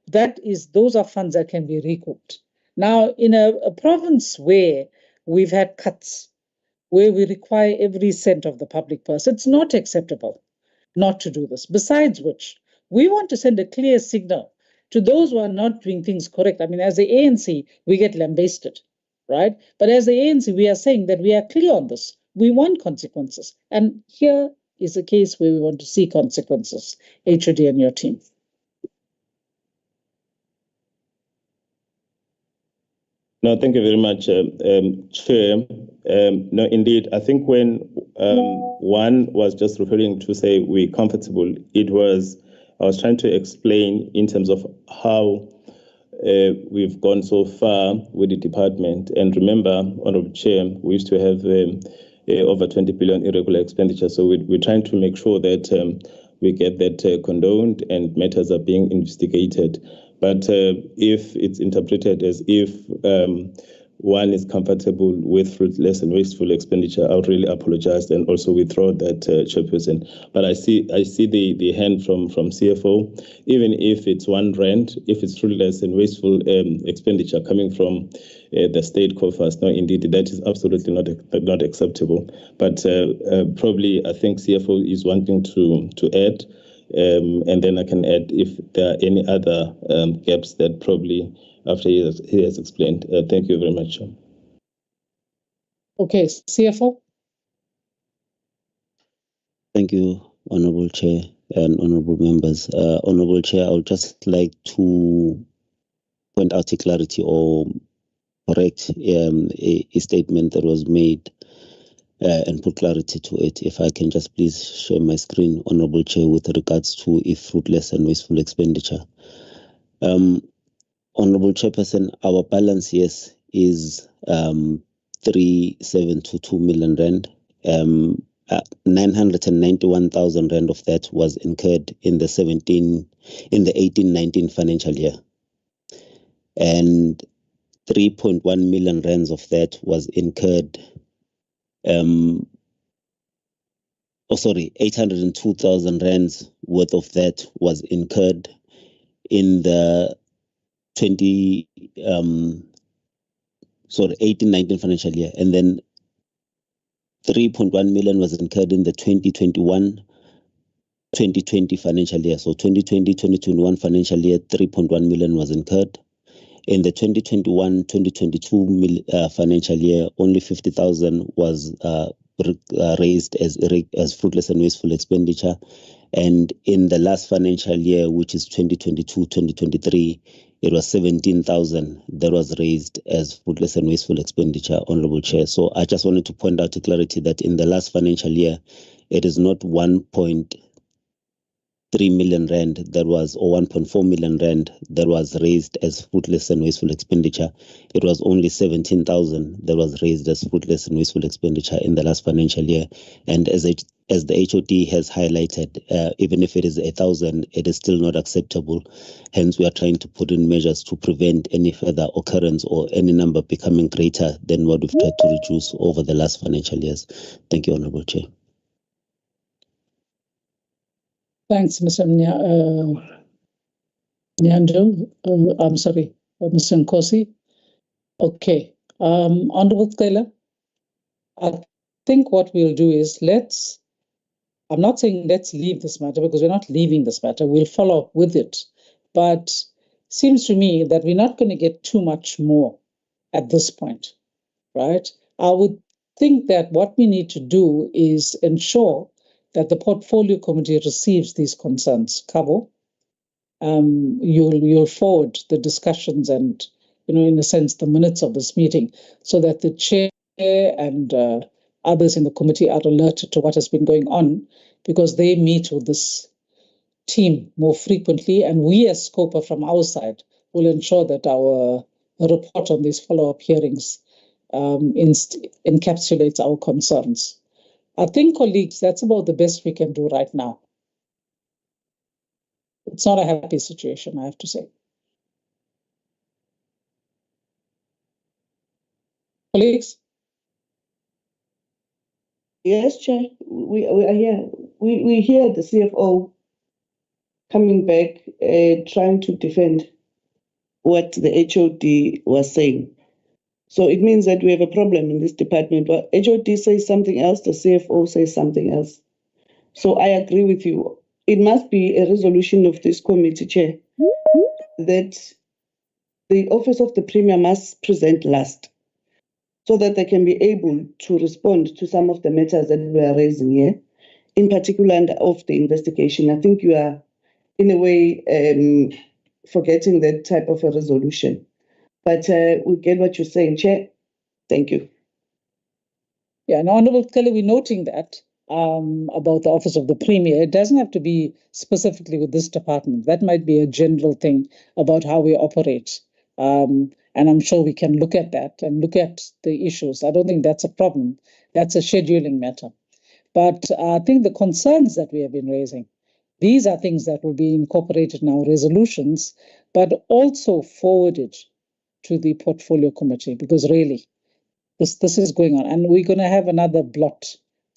those are funds that can be recouped. Now, in a province where we've had cuts, where we require every cent of the public purse, it's not acceptable not to do this. Besides which, we want to send a clear signal to those who are not doing things correct. I mean, as the ANC, we get lambasted, right? But as the ANC, we are saying that we are clear on this. We want consequences. And here is a case where we want to see consequences. HOD and your team. No, thank you very much, Chair. No, indeed, I think when one was just referring to say we're comfortable, I was trying to explain in terms of how we've gone so far with the department. And remember, Honorable Chair, we used to have over 20 billion irregular expenditure. So we're trying to make sure that we get that condoned and matters are being investigated. But if it's interpreted as if one is comfortable with fruitless and wasteful expenditure, I would really apologize and also withdraw that, Chairperson. But I see the hand from CFO. Even if it's R1, if it's fruitless and wasteful expenditure coming from the state coffers, no, indeed, that is absolutely not acceptable. But probably I think CFO is wanting to add. And then I can add if there are any other gaps that probably after he has explained. Thank you very much. Okay, CFO. Thank you, Honorable Chair and Honorable Members. Honorable Chair, I would just like to point out a clarity or correct a statement that was made and put clarity to it. If I can just please share my screen, Honorable Chair, with regards to a fruitless and wasteful expenditure. Honorable Chairperson, our balance, yes, is 3,722 million rand. 991,000 rand of that was incurred in the 18-19 financial year, and 3.1 million rands of that was incurred. 802,000 rands worth of that was incurred in the 18-19 financial year, and then 3.1 million was incurred in the 2021-2020 financial year. So 2020-2021 financial year, 3.1 million was incurred. In the 2021-2022 financial year, only 50,000 was raised as fruitless and wasteful expenditure. And in the last financial year, which is 2022-2023, it was 17,000 that was raised as fruitless and wasteful expenditure, Honorable Chair. So I just wanted to point out to clarity that in the last financial year, it is not 1.3 3 million rand that was, or 1.4 million rand that was raised as fruitless and wasteful expenditure. It was only 17,000 that was raised as fruitless and wasteful expenditure in the last financial year. And as the HOD has highlighted, even if it is 1,000, it is still not acceptable. Hence, we are trying to put in measures to prevent any further occurrence or any number becoming greater than what we've tried to reduce over the last financial years. Thank you, Honorable Chair. Thanks, Mr. Nyando. I'm sorry, Mr. Nkosi. Okay. Honorable Taylor, I think what we'll do is I'm not saying let's leave this matter, because we're not leaving this matter. We'll follow up with it. But seems to me that we're not going to get too much more at this point, right? I would think that what we need to do is ensure that the portfolio committee receives these concerns. Cabo, you'll forward the discussions and, in a sense, the minutes of this meeting, so that the chair and others in the committee are alerted to what has been going on, because they meet with this team more frequently, and we as SCOPA from our side will ensure that our report on these follow-up hearings encapsulates our concerns. I think, colleagues, that's about the best we can do right now. It's not a happy situation, I have to say. Colleagues? Yes, Chair, we are here. We hear the CFO coming back, trying to defend what the HOD was saying. So it means that we have a problem in this department. Well, HOD says something else, the CFO says something else. So I agree with you. It must be a resolution of this committee, Chair, that the Office of the Premier must present last, so that they can be able to respond to some of the matters that we are raising here, in particular of the investigation. I think you are, in a way, forgetting that type of a resolution. But we get what you're saying, Chair. Thank you. Yeah, and Honorable Kelly, we're noting that about the Office of the Premier. It doesn't have to be specifically with this department. That might be a general thing about how we operate. And I'm sure we can look at that and look at the issues. I don't think that's a problem. That's a scheduling matter. But I think the concerns that we have been raising, these are things that will be incorporated in our resolutions, but also forwarded to the portfolio committee, because really, this is going on. And we're going to have another blot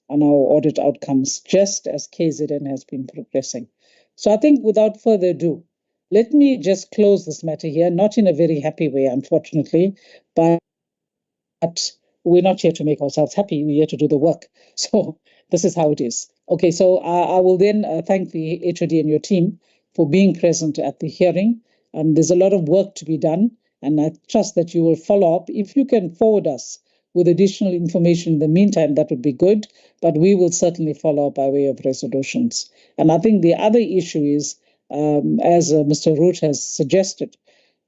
on our audit outcomes, just as KZN has been progressing. So I think without further ado, let me just close this matter here, not in a very happy way, unfortunately, but we're not here to make ourselves happy. We're here to do the work. So this is how it is. Okay, so I will then thank the HOD and your team for being present at the hearing. There's a lot of work to be done, and I trust that you will follow up. If you can forward us with additional information in the meantime, that would be good, but we will certainly follow up by way of resolutions. And I think the other issue is, as Mr. Root has suggested,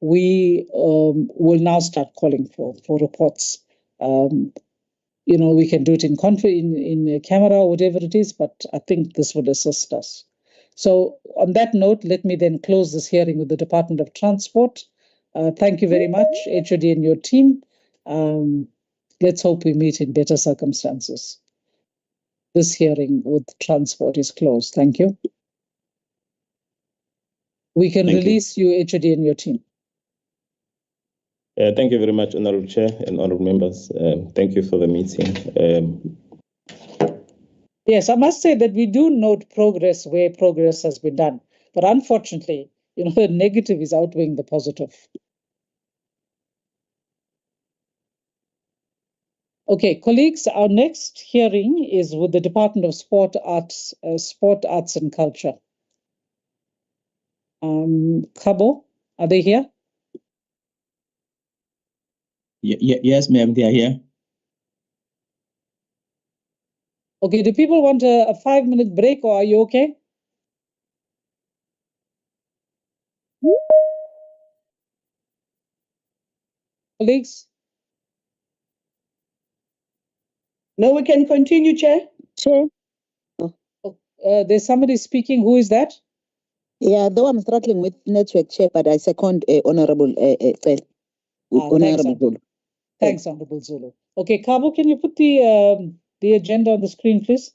we will now start calling for reports. We can do it in a camera or whatever it is, but I think this would assist us. So on that note, let me then close this hearing with the Department of Transport. Thank you very much, HOD and your team. Let's hope we meet in better circumstances. This hearing with transport is closed. Thank you. We can release you, HOD and your team. Thank you very much, Honorable Chair and Honorable members. Thank you for the meeting. Yes, I must say that we do note progress where progress has been done. But unfortunately, the negative is outweighing the positive. Okay, colleagues, our next hearing is with the Department of Sport, Arts and Culture. Cabo, are they here? Yes, ma'am, they are here. Okay, do people want a 5-minute break, or are you okay? Colleagues? No, we can continue, Chair. Chair. There's somebody speaking. Who is that? Yeah, though I'm struggling with network, Chair, but I second Honorable Thanks, Honorable Zulu. Thanks, Honorable Zulu. Okay, Kabo, can you put the agenda on the screen, please?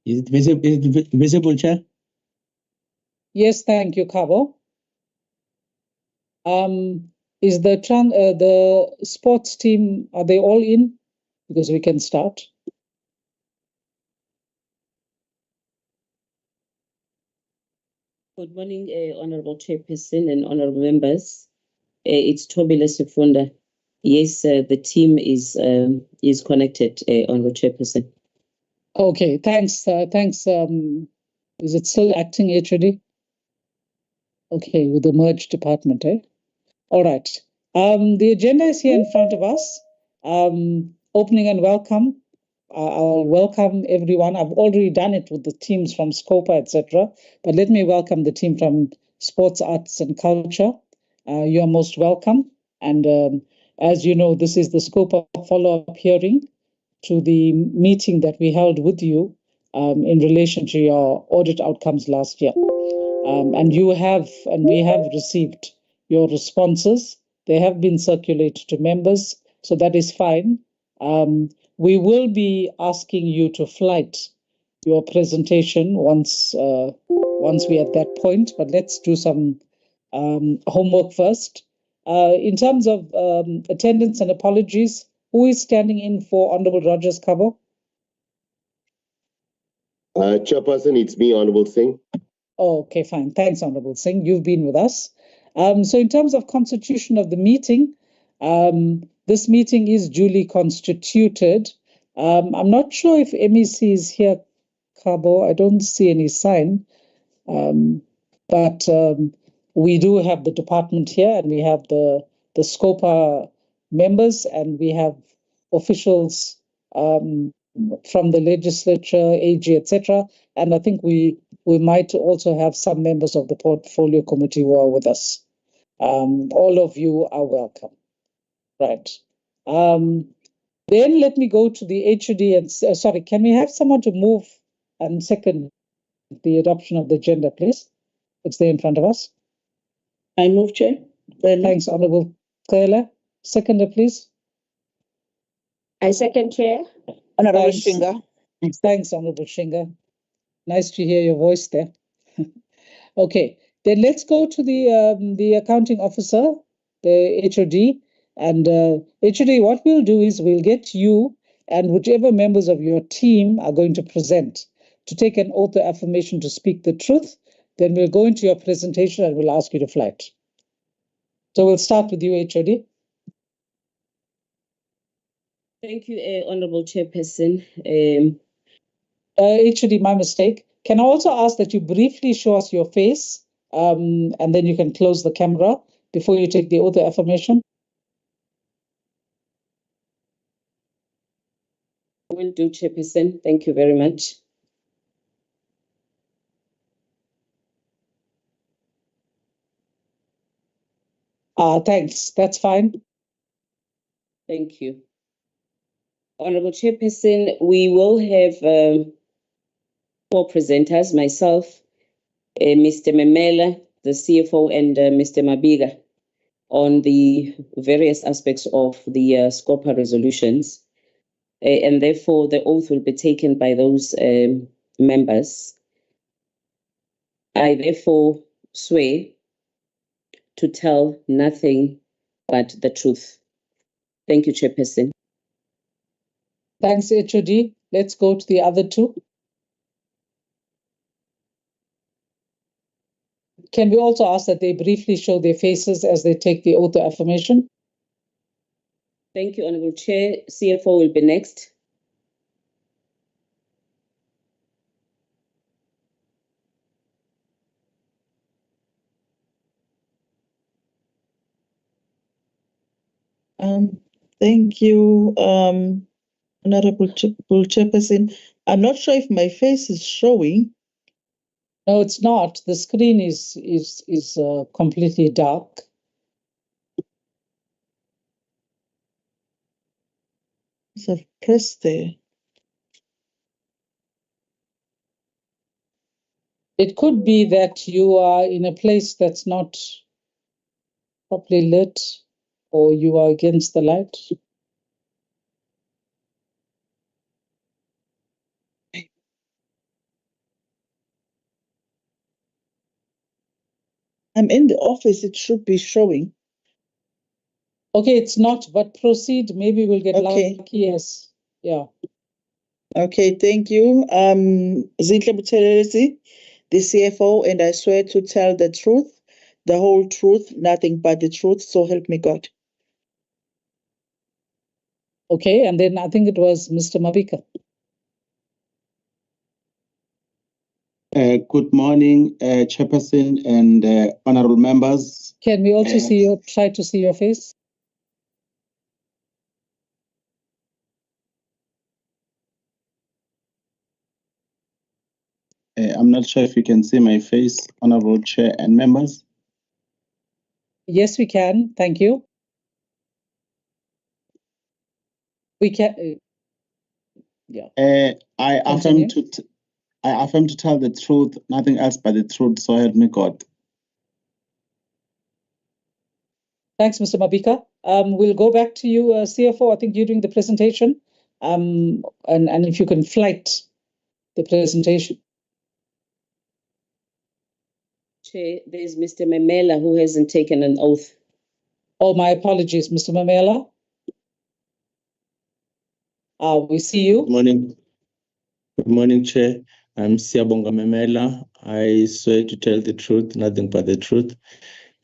Is it visible? Is it visible, Chair? Yes, thank you, Kabo. Is the sports team, are they all in? Because we can start. Good morning, Honorable Chairperson and Honorable members. It's Tobile Sifunda. Yes, the team is connected, Honorable Chairperson. Okay, thanks. Thanks. Is it still acting HOD? Okay, with the merged department, eh? All right. The agenda is here in front of us. Opening and welcome. I'll welcome everyone. I've already done it with the teams from SCOPA, etc. But let me welcome the team from Sports, Arts and Culture. You are most welcome. And as you know, this is the SCOPA follow-up hearing to the meeting that we held with you in relation to your audit outcomes last year. And we have received your responses. They have been circulated to members, so that is fine. We will be asking you to flight your presentation once we're at that point, but let's do some homework first. In terms of attendance and apologies, who is standing in for Honorable Rogers Kabo? Chairperson, it's me, Honorable Singh. Oh, okay, fine. Thanks, Honorable Singh. You've been with us. So in terms of constitution of the meeting, this meeting is duly constituted. I'm not sure if MEC is here, Kabo. I don't see any sign. But we do have the department here, and we have the SCOPA members, and we have officials from the legislature, AG, etc. And I think we might also have some members of the portfolio committee who are with us. All of you are welcome. Right. Then let me go to the HOD and sorry, can we have someone to move and second the adoption of the agenda, please? It's there in front of us. I move, Chair. Thanks, Honorable Kayla. Seconder, please. I second, Chair. Honorable Thanks. Shinga. Thanks, Honorable Shinga. Nice to hear your voice there. Okay, then let's go to the accounting officer, the HOD. And HOD, what we'll do is we'll get you and whichever members of your team are going to present to take an oath of affirmation to speak the truth. Then we'll go into your presentation and we'll ask you to flight. So we'll start with you, HOD. Thank you, Honorable Chairperson. HOD, my mistake. Can I also ask that you briefly show us your face and then you can close the camera before you take the oath of affirmation? Will do, Chairperson. Thank you very much. Thanks. That's fine. Thank you. Honorable Chairperson, we will have 4 presenters, myself, Mr. Memela, the CFO, and Mr. Mabiga, on the various aspects of the SCOPA resolutions. And therefore, the oath will be taken by those members. I therefore swear to tell nothing but the truth. Thank you, Chairperson. Thanks, HOD. Let's go to the other 2. Can we also ask that they briefly show their faces as they take the oath of affirmation? Thank you, Honorable Chair. CFO will be next. Thank you, Honorable Chairperson, I'm not sure if my face is showing. No, it's not. The screen is completely dark. So I've pressed there. It could be that you are in a place that's not properly lit, or you are against the light. I'm in the office, it should be showing. Okay, it's not, but proceed. Maybe we'll get Okay. lucky. Yes. Yeah. Okay, thank you. Zinhle Buthelezi, the CFO, and I swear to tell the truth, the whole truth, nothing but the truth, so help me God. Okay, and then I think it was Mr. Mabika. Good morning, Chairperson and honorable members. Can we also try to see your face? I'm not sure if you can see my face, honorable Chair and members. Yes, we can. Thank you. We can. Yeah. I Continue. affirm to tell the truth, nothing else but the truth, so help me God. Thanks, Mr. Mabika. We'll go back to you, CFO. I think you're doing the presentation. And if you can flight the presentation. Chair, there's Mr. Memela who hasn't taken an oath. Oh, my apologies, Mr. Memela. We see you. Good morning. Good morning, Chair. I'm Siyabonga Memela. I swear to tell the truth, nothing but the truth.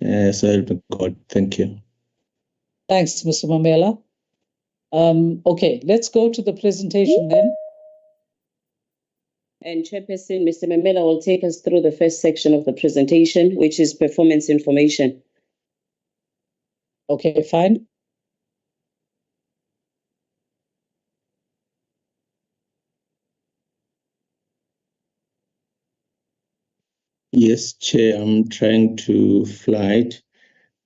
So help me God. Thank you. Thanks, Mr. Memela. Okay, let's go to the presentation then. And Chairperson, Mr. Memela will take us through the first section of the presentation, which is performance information. Okay, fine. Yes, Chair, I'm trying to flight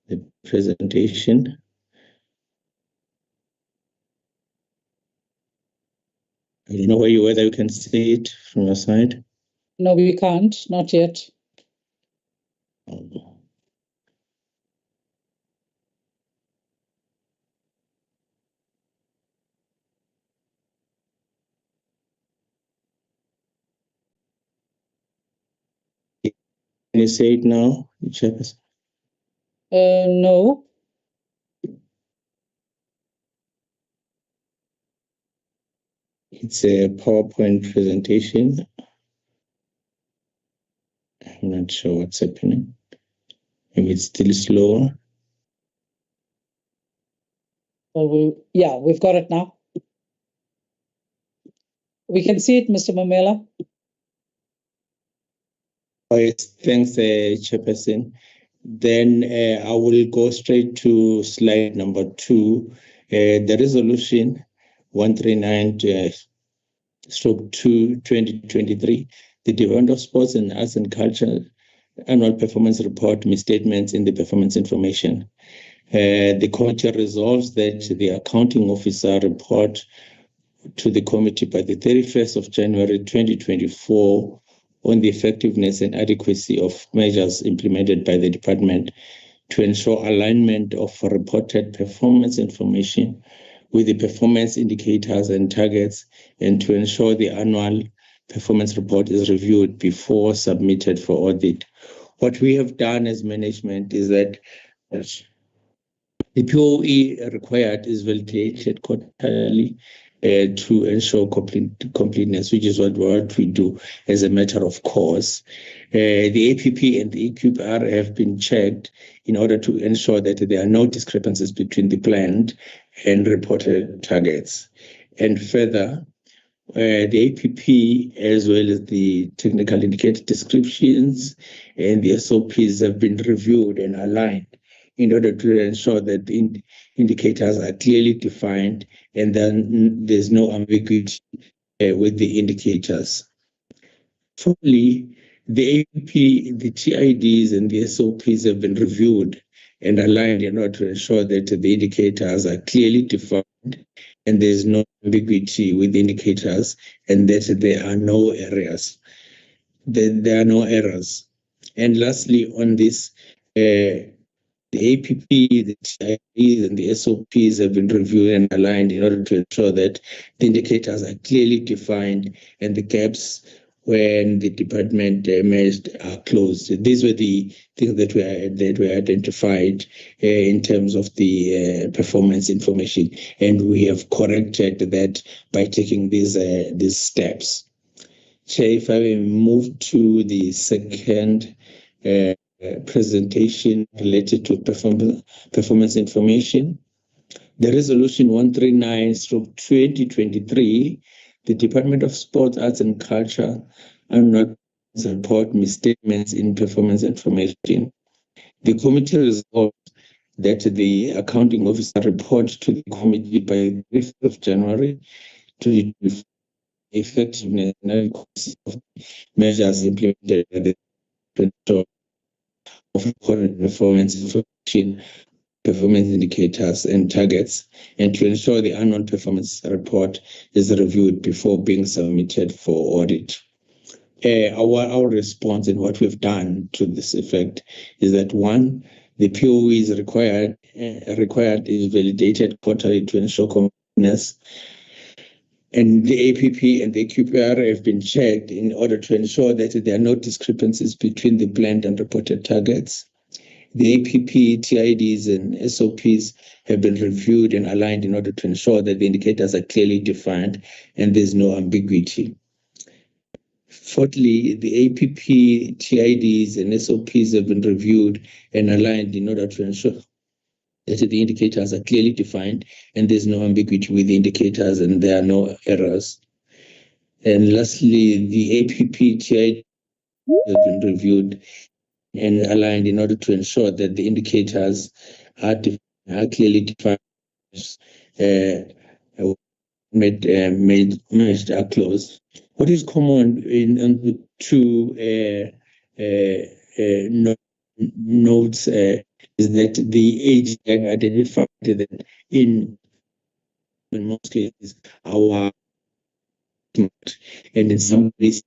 the presentation. I don't know whether you can see it from your side. No, we can't, not yet. Can you see it now, Chairperson? No. It's a PowerPoint presentation. I'm not sure what's happening. Maybe it's still slower. Yeah, we've got it now. We can see it, Mr. Mamela. Oh, yes, thanks, Chairperson. Then I will go straight to slide number 2. The resolution 139/2/2023, the Department of Sports and Arts and Culture Annual Performance Report, misstatements in the performance information. The committee resolves that the accounting officer report to the committee by the 31st of January 2024 on the effectiveness and adequacy of measures implemented by the department to ensure alignment of reported performance information with the performance indicators and targets, and to ensure the annual performance report is reviewed before submitted for audit. What we have done as management is that the POE required is validated quarterly to ensure completeness, which is what we do as a matter of course. The APP and the EQR have been checked in order to ensure that there are no discrepancies between the planned and reported targets. And further, the APP, as well as the technical indicator descriptions and the SOPs, have been reviewed and aligned in order to ensure that the indicators are clearly defined and then there's no ambiguity with the indicators. Finally, the APP, the TIDs and the SOPs have been reviewed and aligned in order to ensure that the indicators are clearly defined and there's no ambiguity with the indicators and that there are no errors. There are no errors. And lastly, on this, the APP, the TIDs and the SOPs have been reviewed and aligned in order to ensure that the indicators are clearly defined and the gaps when the department merged are closed. These were the things that were identified in terms of the performance information, and we have corrected that by taking these steps. Chair, if I may move to the second presentation related to performance information. The resolution 139/2023, the Department of Sports, Arts and Culture annual report misstatements in performance information. The committee resolved that the accounting officer report to the committee by 5th of January to effectiveness of measures implemented by the of performance information, performance indicators and targets, and to ensure the annual performance report is reviewed before being submitted for audit. Our response and what we've done to this effect is that one, the POE is required is validated quarterly to ensure completeness, and the APP and the QPR have been checked in order to ensure that there are no discrepancies between the planned and reported targets. The APP, TIDs, and SOPs have been reviewed and aligned in order to ensure that the indicators are clearly defined and there's no ambiguity. Fourthly, the APP, TIDs, and SOPs have been reviewed and aligned in order to ensure that the indicators are clearly defined and there's no ambiguity with the indicators and there are no errors. And lastly, the APP, TIDs have been reviewed and aligned in order to ensure that the indicators are clearly defined, merged are closed. What is common in two notes is that the AGI identified that in most cases our and in some cases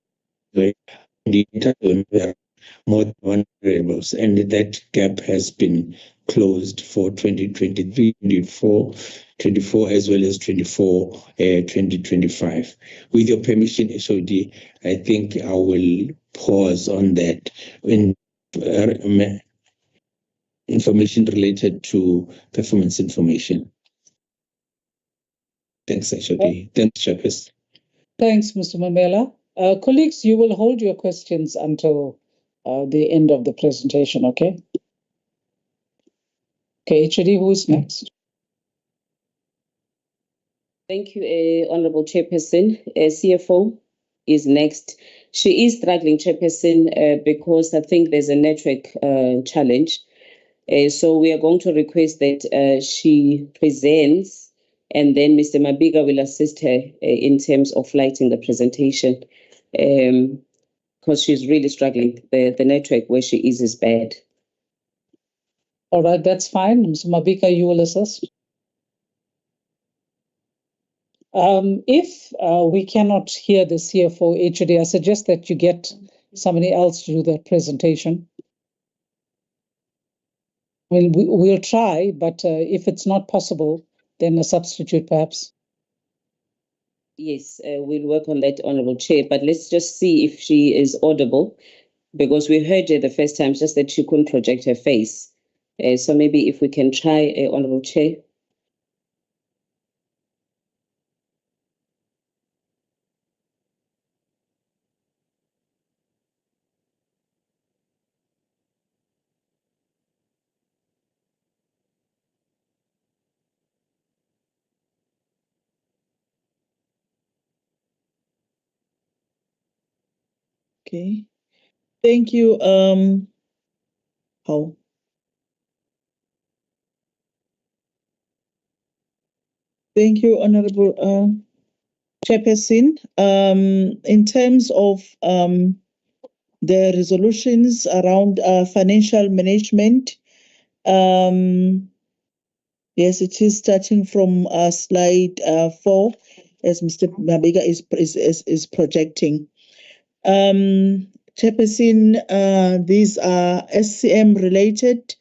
more than one variables, and that gap has been closed for 2023, 24 as well as 2025. With your permission, HOD, I think I will pause on that in information related to performance information. Thanks, HOD. Thanks, Chairperson. Thanks, Mr. Mamela. Colleagues, you will hold your questions until the end of the presentation, okay? Okay, HOD, who is next? Thank you, Honorable Chairperson. CFO is next. She is struggling, Chairperson, because I think there's a network challenge. So we are going to request that she presents, and then Mr. Mabiga will assist her in terms of lighting the presentation, because she's really struggling. The network where she is bad. All right, that's fine. Mr. Mabiga, you will assist. If we cannot hear the CFO HOD, I suggest that you get somebody else to do that presentation. I mean, we'll try, but if it's not possible, then a substitute perhaps. Yes, we'll work on that, Honorable Chair, but let's just see if she is audible, because we heard her the first time, just that she couldn't project her face. So maybe if we can try, Honorable Chair. Okay. Thank you. How? Thank you, Honorable Chairperson. In terms of the resolutions around financial management, yes, it is starting from slide 4, as Mr. Mabega is projecting. Chairperson, these are SCM related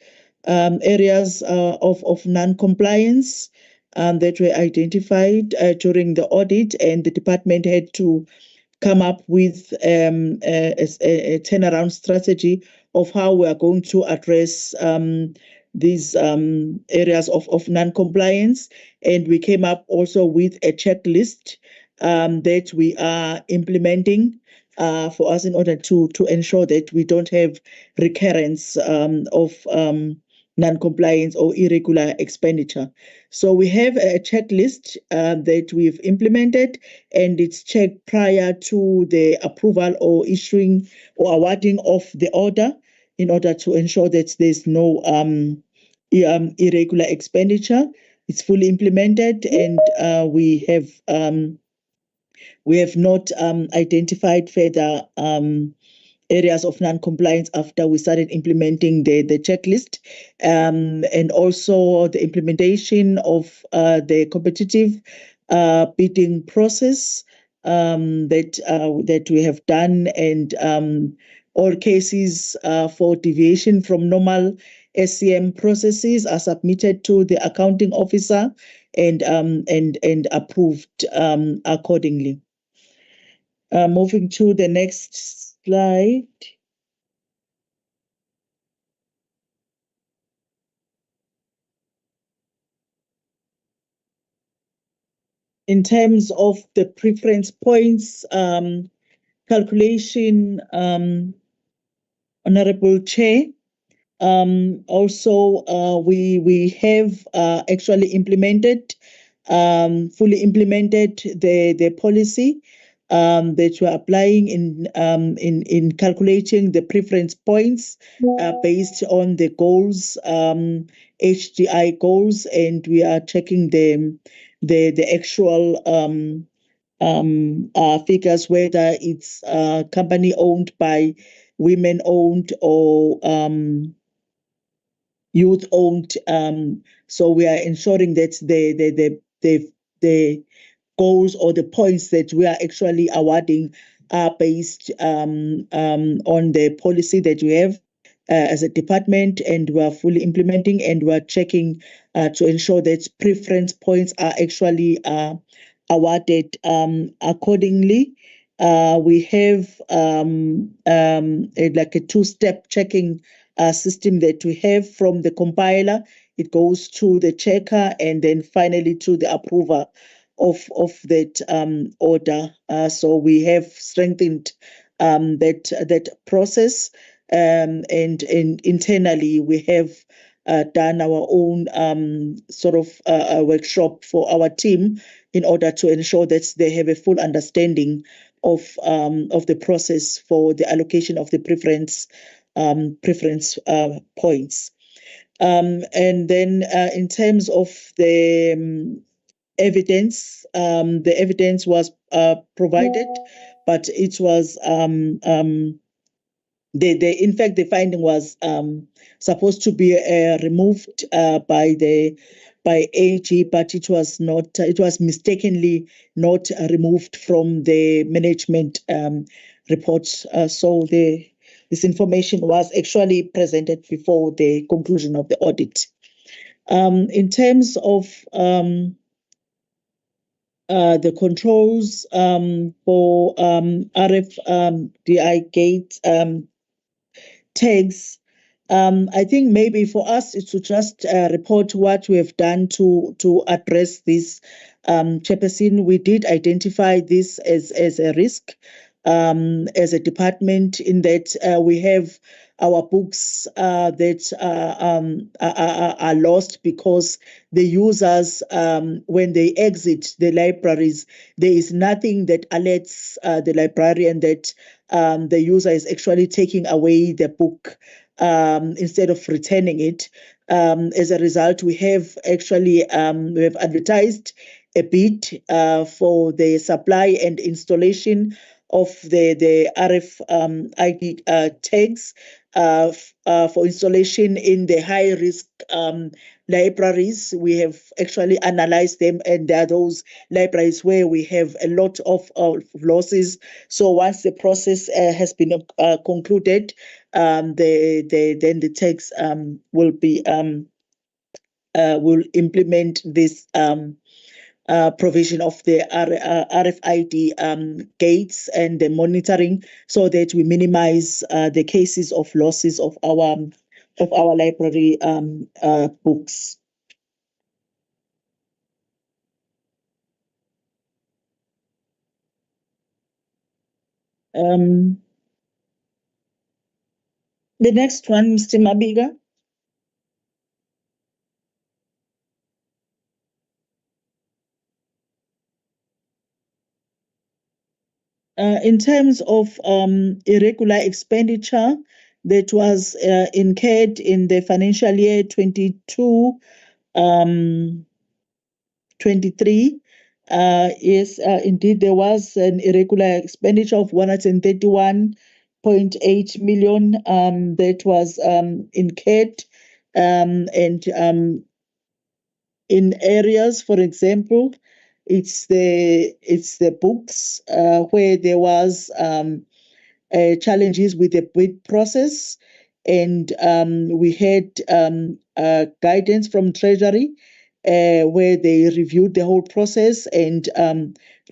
areas of non-compliance that were identified during the audit, and the department had to come up with a turnaround strategy of how we are going to address these areas of non-compliance. And we came up also with a checklist that we are implementing for us in order to ensure that we don't have recurrence of non-compliance or irregular expenditure. So we have a checklist that we've implemented, and it's checked prior to the approval or issuing or awarding of the order in order to ensure that there's no irregular expenditure. It's fully implemented, and we have not identified further areas of non-compliance after we started implementing the checklist, and also the implementation of the competitive bidding process that we have done, and all cases for deviation from normal SCM processes are submitted to the accounting officer and approved accordingly. Moving to the next slide. In terms of the preference points calculation, Honorable Chair, also we have actually implemented, fully implemented the policy that we're applying in calculating the preference points based on the goals, HDI goals, and we are checking the actual figures, whether it's company owned by women owned or youth owned. So we are ensuring that the goals or the points that we are actually awarding are based on the policy that we have as a department, and we are fully implementing, and we are checking to ensure that preference points are actually awarded accordingly. We have like a two-step checking system that we have from the compiler. It goes to the checker and then finally to the approver of that order. So we have strengthened that process, and internally we have done our own sort of workshop for our team in order to ensure that they have a full understanding of the process for the allocation of the preference points. And then in terms of the evidence, the evidence was provided, but it was in fact the finding was supposed to be removed by AG, but it was not. It was mistakenly not removed from the management reports. So this information was actually presented before the conclusion of the audit. In terms of the controls for RFDI gate tags, I think maybe for us it's to just report what we have done to address this. Chairperson, we did identify this as a risk as a department, in that we have our books that are lost because the users, when they exit the libraries, there is nothing that alerts the librarian that the user is actually taking away the book instead of returning it. As a result, we have actually we have advertised a bid for the supply and installation of the RFID tags for installation in the high-risk libraries. We have actually analyzed them, and there are those libraries where we have a lot of losses. So once the process has been concluded, then the tags will implement this provision of the RFID gates and the monitoring, so that we minimize the cases of losses of our library books. The next one, Mr. Mabiga. In terms of irregular expenditure that was incurred in the financial year 22-23, yes, indeed, there was an irregular expenditure of 131.8 million that was incurred, and in areas, for example, it's the books where there was challenges with the bid process, and we had guidance from Treasury where they reviewed the whole process and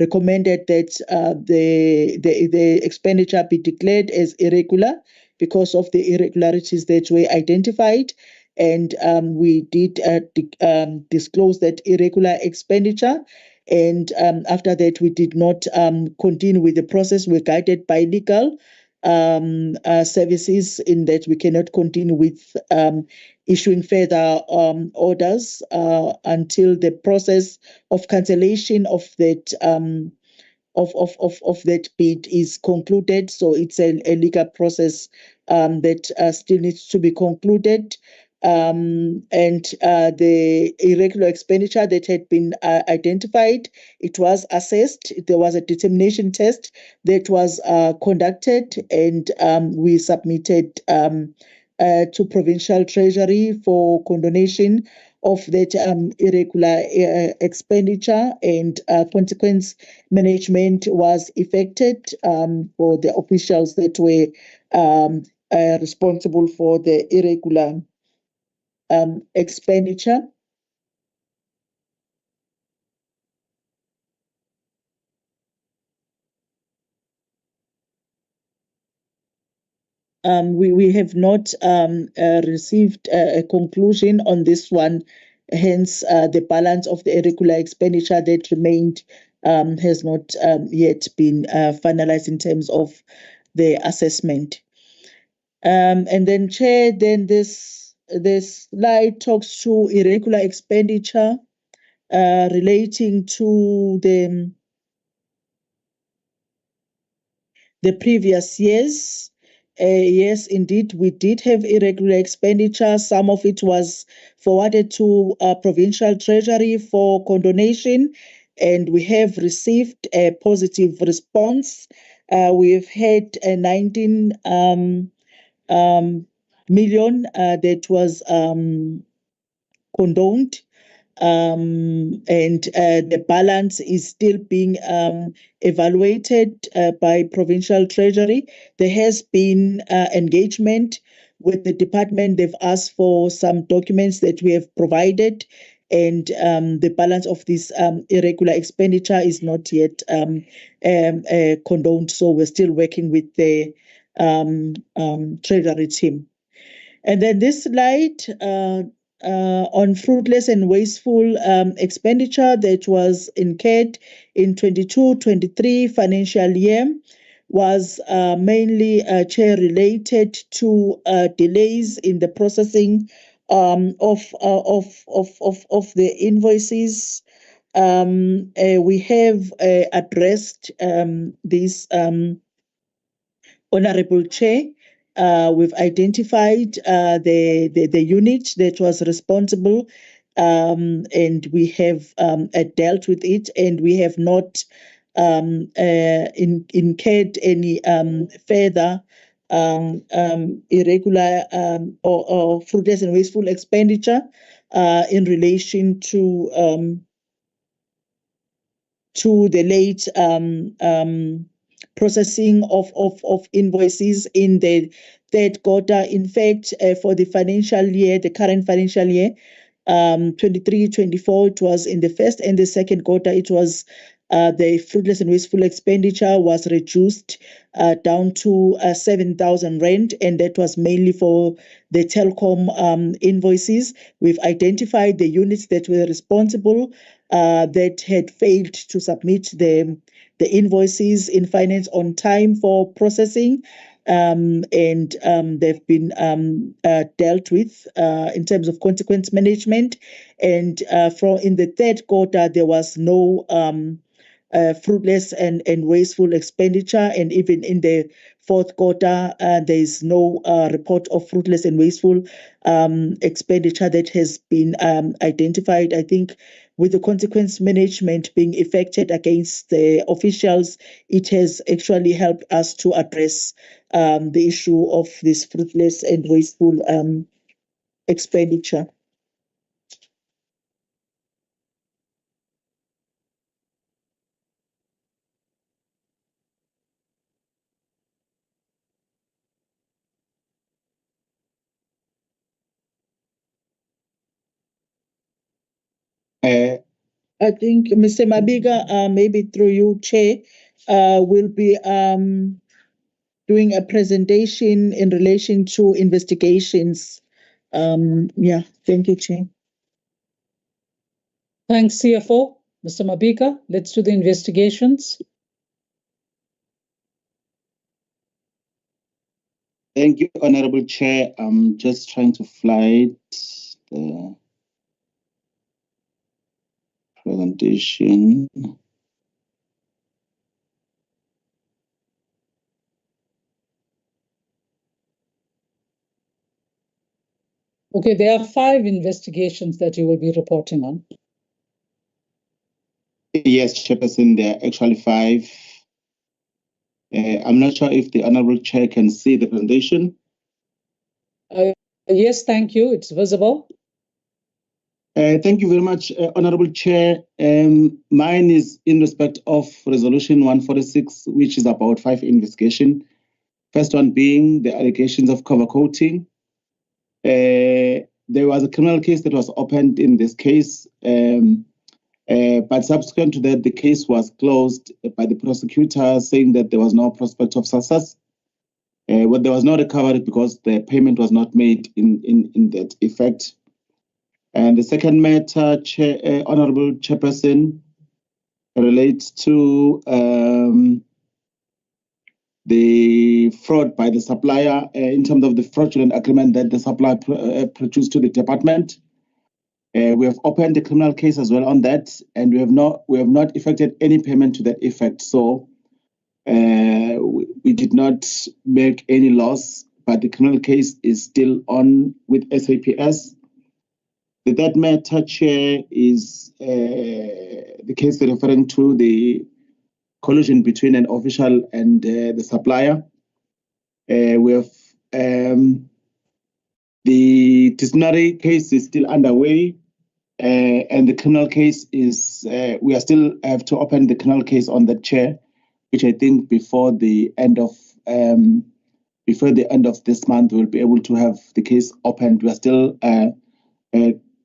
recommended that the expenditure be declared as irregular because of the irregularities that were identified. And we did disclose that irregular expenditure. And after that, we did not continue with the process. We're guided by legal services in that we cannot continue with issuing further orders until the process of cancellation of that of that bid is concluded. So it's a legal process that still needs to be concluded. And the irregular expenditure that had been identified, it was assessed. There was a determination test that was conducted, and we submitted to Provincial Treasury for condonation of that irregular expenditure, and consequence management was effected for the officials that were responsible for the irregular expenditure. We have not received a conclusion on this one. Hence, the balance of the irregular expenditure that remained has not yet been finalized in terms of the assessment. And then, Chair, then this slide talks to irregular expenditure relating to the previous years. Yes, indeed, we did have irregular expenditure. Some of it was forwarded to Provincial Treasury for condonation, and we have received a positive response. We've had 19 million that was condoned. And the balance is still being evaluated by Provincial Treasury. There has been engagement with the department. They've asked for some documents that we have provided, and the balance of this irregular expenditure is not yet condoned. So we're still working with the Treasury team. And then this slide on fruitless and wasteful expenditure that was incurred in 22-23 financial year was mainly chair related to delays in the processing of the invoices. We have addressed this, Honorable Chair, we've identified the unit that was responsible, and we have dealt with it, and we have not incurred any further irregular or fruitless and wasteful expenditure in relation to the late processing of invoices in the third quarter. In fact, for the financial year, the current financial year, 23-24, it was in the first and the second quarter, it was the fruitless and wasteful expenditure was reduced down to 7,000 rand, and that was mainly for the telecom invoices. We've identified the units that were responsible that had failed to submit the invoices in finance on time for processing, and they've been dealt with in terms of consequence management. And in the third quarter, there was no fruitless and wasteful expenditure, and even in the fourth quarter, there is no report of fruitless and wasteful expenditure that has been identified. I think with the consequence management being effected against the officials, it has actually helped us to address the issue of this fruitless and wasteful expenditure. I think Mr. Mabiga, maybe through you, Chair, will be doing a presentation in relation to investigations. Yeah, thank you, Chair. Thanks, CFO. Mr. Mabiga, let's do the investigations. Thank you, Honorable Chair. I'm just trying to flight the presentation. Okay, there are 5 investigations that you will be reporting on. Yes, Chairperson, there are actually 5. I'm not sure if the Honorable Chair can see the presentation. Yes, thank you. It's visible. Thank you very much, Honorable Chair. Mine is in respect of Resolution 146, which is about 5 investigations. First one being the allegations of cover coating. There was a criminal case that was opened in this case, but subsequent to that, the case was closed by the prosecutor, saying that there was no prospect of success. But there was no recovery because the payment was not made in that effect. And the second matter, Honorable Chairperson, relates to the fraud by the supplier in terms of the fraudulent agreement that the supplier produced to the department. We have opened a criminal case as well on that, and we have not effected any payment to that effect. So we did not make any loss, but the criminal case is still on with SAPS. The third matter, Chair, is the case referring to the collusion between an official and the supplier. We have the disciplinary case is still underway, and the criminal case is we still have to open the criminal case on that, Chair, which I think before the end of this month we'll be able to have the case opened. We are still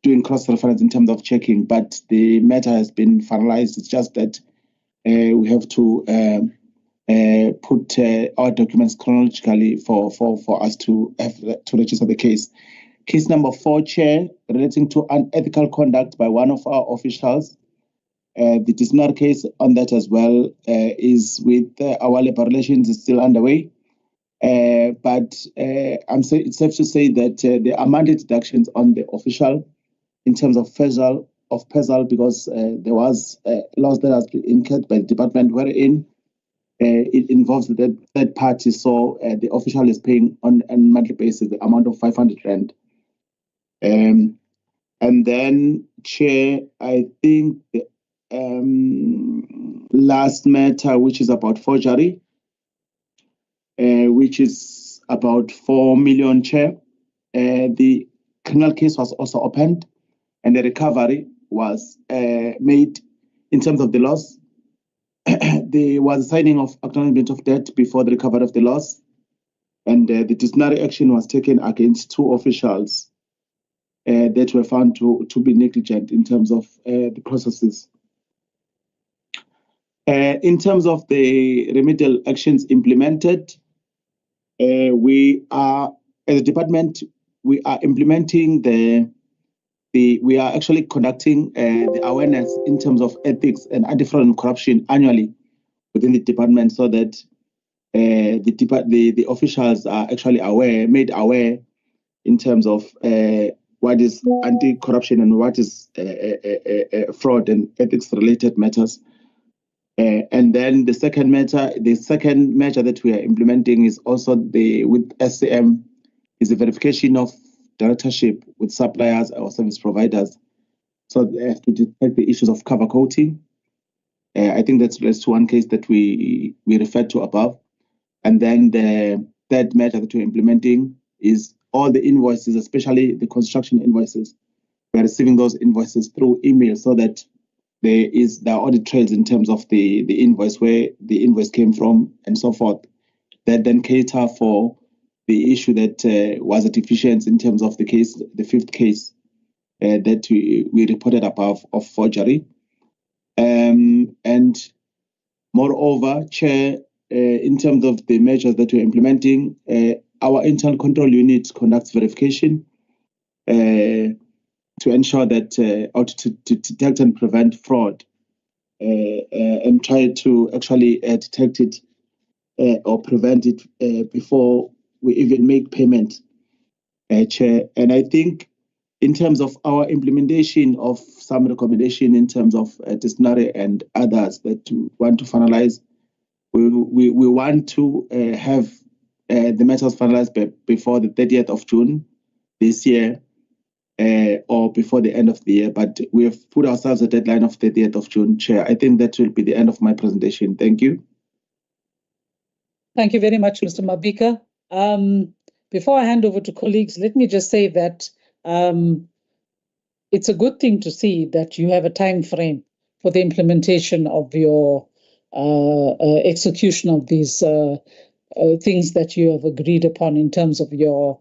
doing cross-reference in terms of checking, but the matter has been finalized. It's just that we have to put our documents chronologically for us to have to register the case. Case number 4, Chair, relating to unethical conduct by one of our officials. The disciplinary case on that as well is with our labor relations is still underway. But it's safe to say that there are mandate deductions on the official in terms of PESAL because there was loss that has been incurred by the department wherein it involves the third party, so the official is paying on a monthly basis the amount of 500 rand. And then, Chair, I think the last matter, which is about forgery, which is about 4 million, Chair. The criminal case was also opened, and the recovery was made in terms of the loss. There was a signing of acknowledgement of debt before the recovery of the loss, and the disciplinary action was taken against 2 officials that were found to be negligent in terms of the processes. In terms of the remedial actions implemented, we are, as a department, we are implementing we are actually conducting the awareness in terms of ethics and anti-fraud and corruption annually within the department, so that the officials are actually made aware in terms of what is anti-corruption and what is fraud and ethics-related matters. And then the second measure that we are implementing is also with SCM, is the verification of directorship with suppliers or service providers. So they have to detect the issues of cover coating. I think that's relates to one case that we referred to above. And then the third measure that we're implementing is all the invoices, especially the construction invoices. We're receiving those invoices through email, so that there are audit trails in terms of the invoice, where the invoice came from and so forth, that then cater for the issue that was a deficiency in terms of the case, the 5th case that we reported above of forgery. And moreover, Chair, in terms of the measures that we're implementing, our internal control unit conducts verification to ensure that or to detect and prevent fraud, and try to actually detect it or prevent it before we even make payment, Chair. And I think in terms of our implementation of some recommendation in terms of disciplinary and others that we want to finalize, we want to have the matters finalized before the 30th of June this year, or before the end of the year. But we have put ourselves a deadline of 30th of June, Chair. I think that will be the end of my presentation. Thank you. Thank you very much, Mr. Mabika. Before I hand over to colleagues, let me just say that it's a good thing to see that you have a time frame for the implementation of your execution of these things that you have agreed upon in terms of your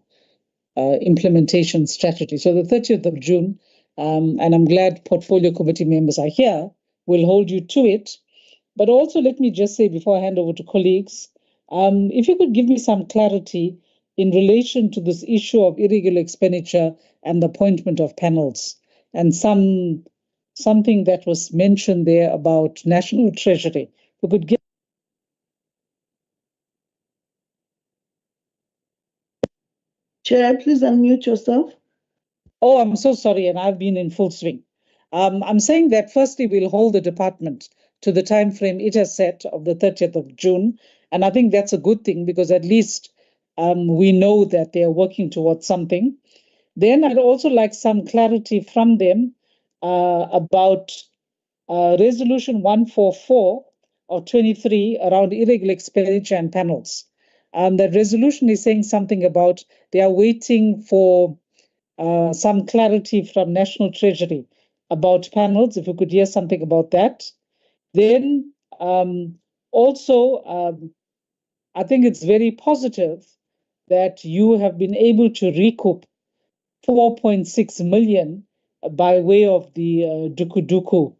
implementation strategy. So the 30th of June, and I'm glad portfolio committee members are here, will hold you to it. But also let me just say before I hand over to colleagues, if you could give me some clarity in relation to this issue of irregular expenditure and the appointment of panels, and something that was mentioned there about National Treasury. We could give. Chair, please unmute yourself. Oh, I'm so sorry, and I've been in full swing. I'm saying that firstly, we'll hold the department to the time frame it has set of the 30th of June. And I think that's a good thing, because at least we know that they are working towards something. Then I'd also like some clarity from them about Resolution 144 of 23 around irregular expenditure and panels. The resolution is saying something about they are waiting for some clarity from National Treasury about panels, if we could hear something about that. Then also, I think it's very positive that you have been able to recoup 4.6 million by way of the Duku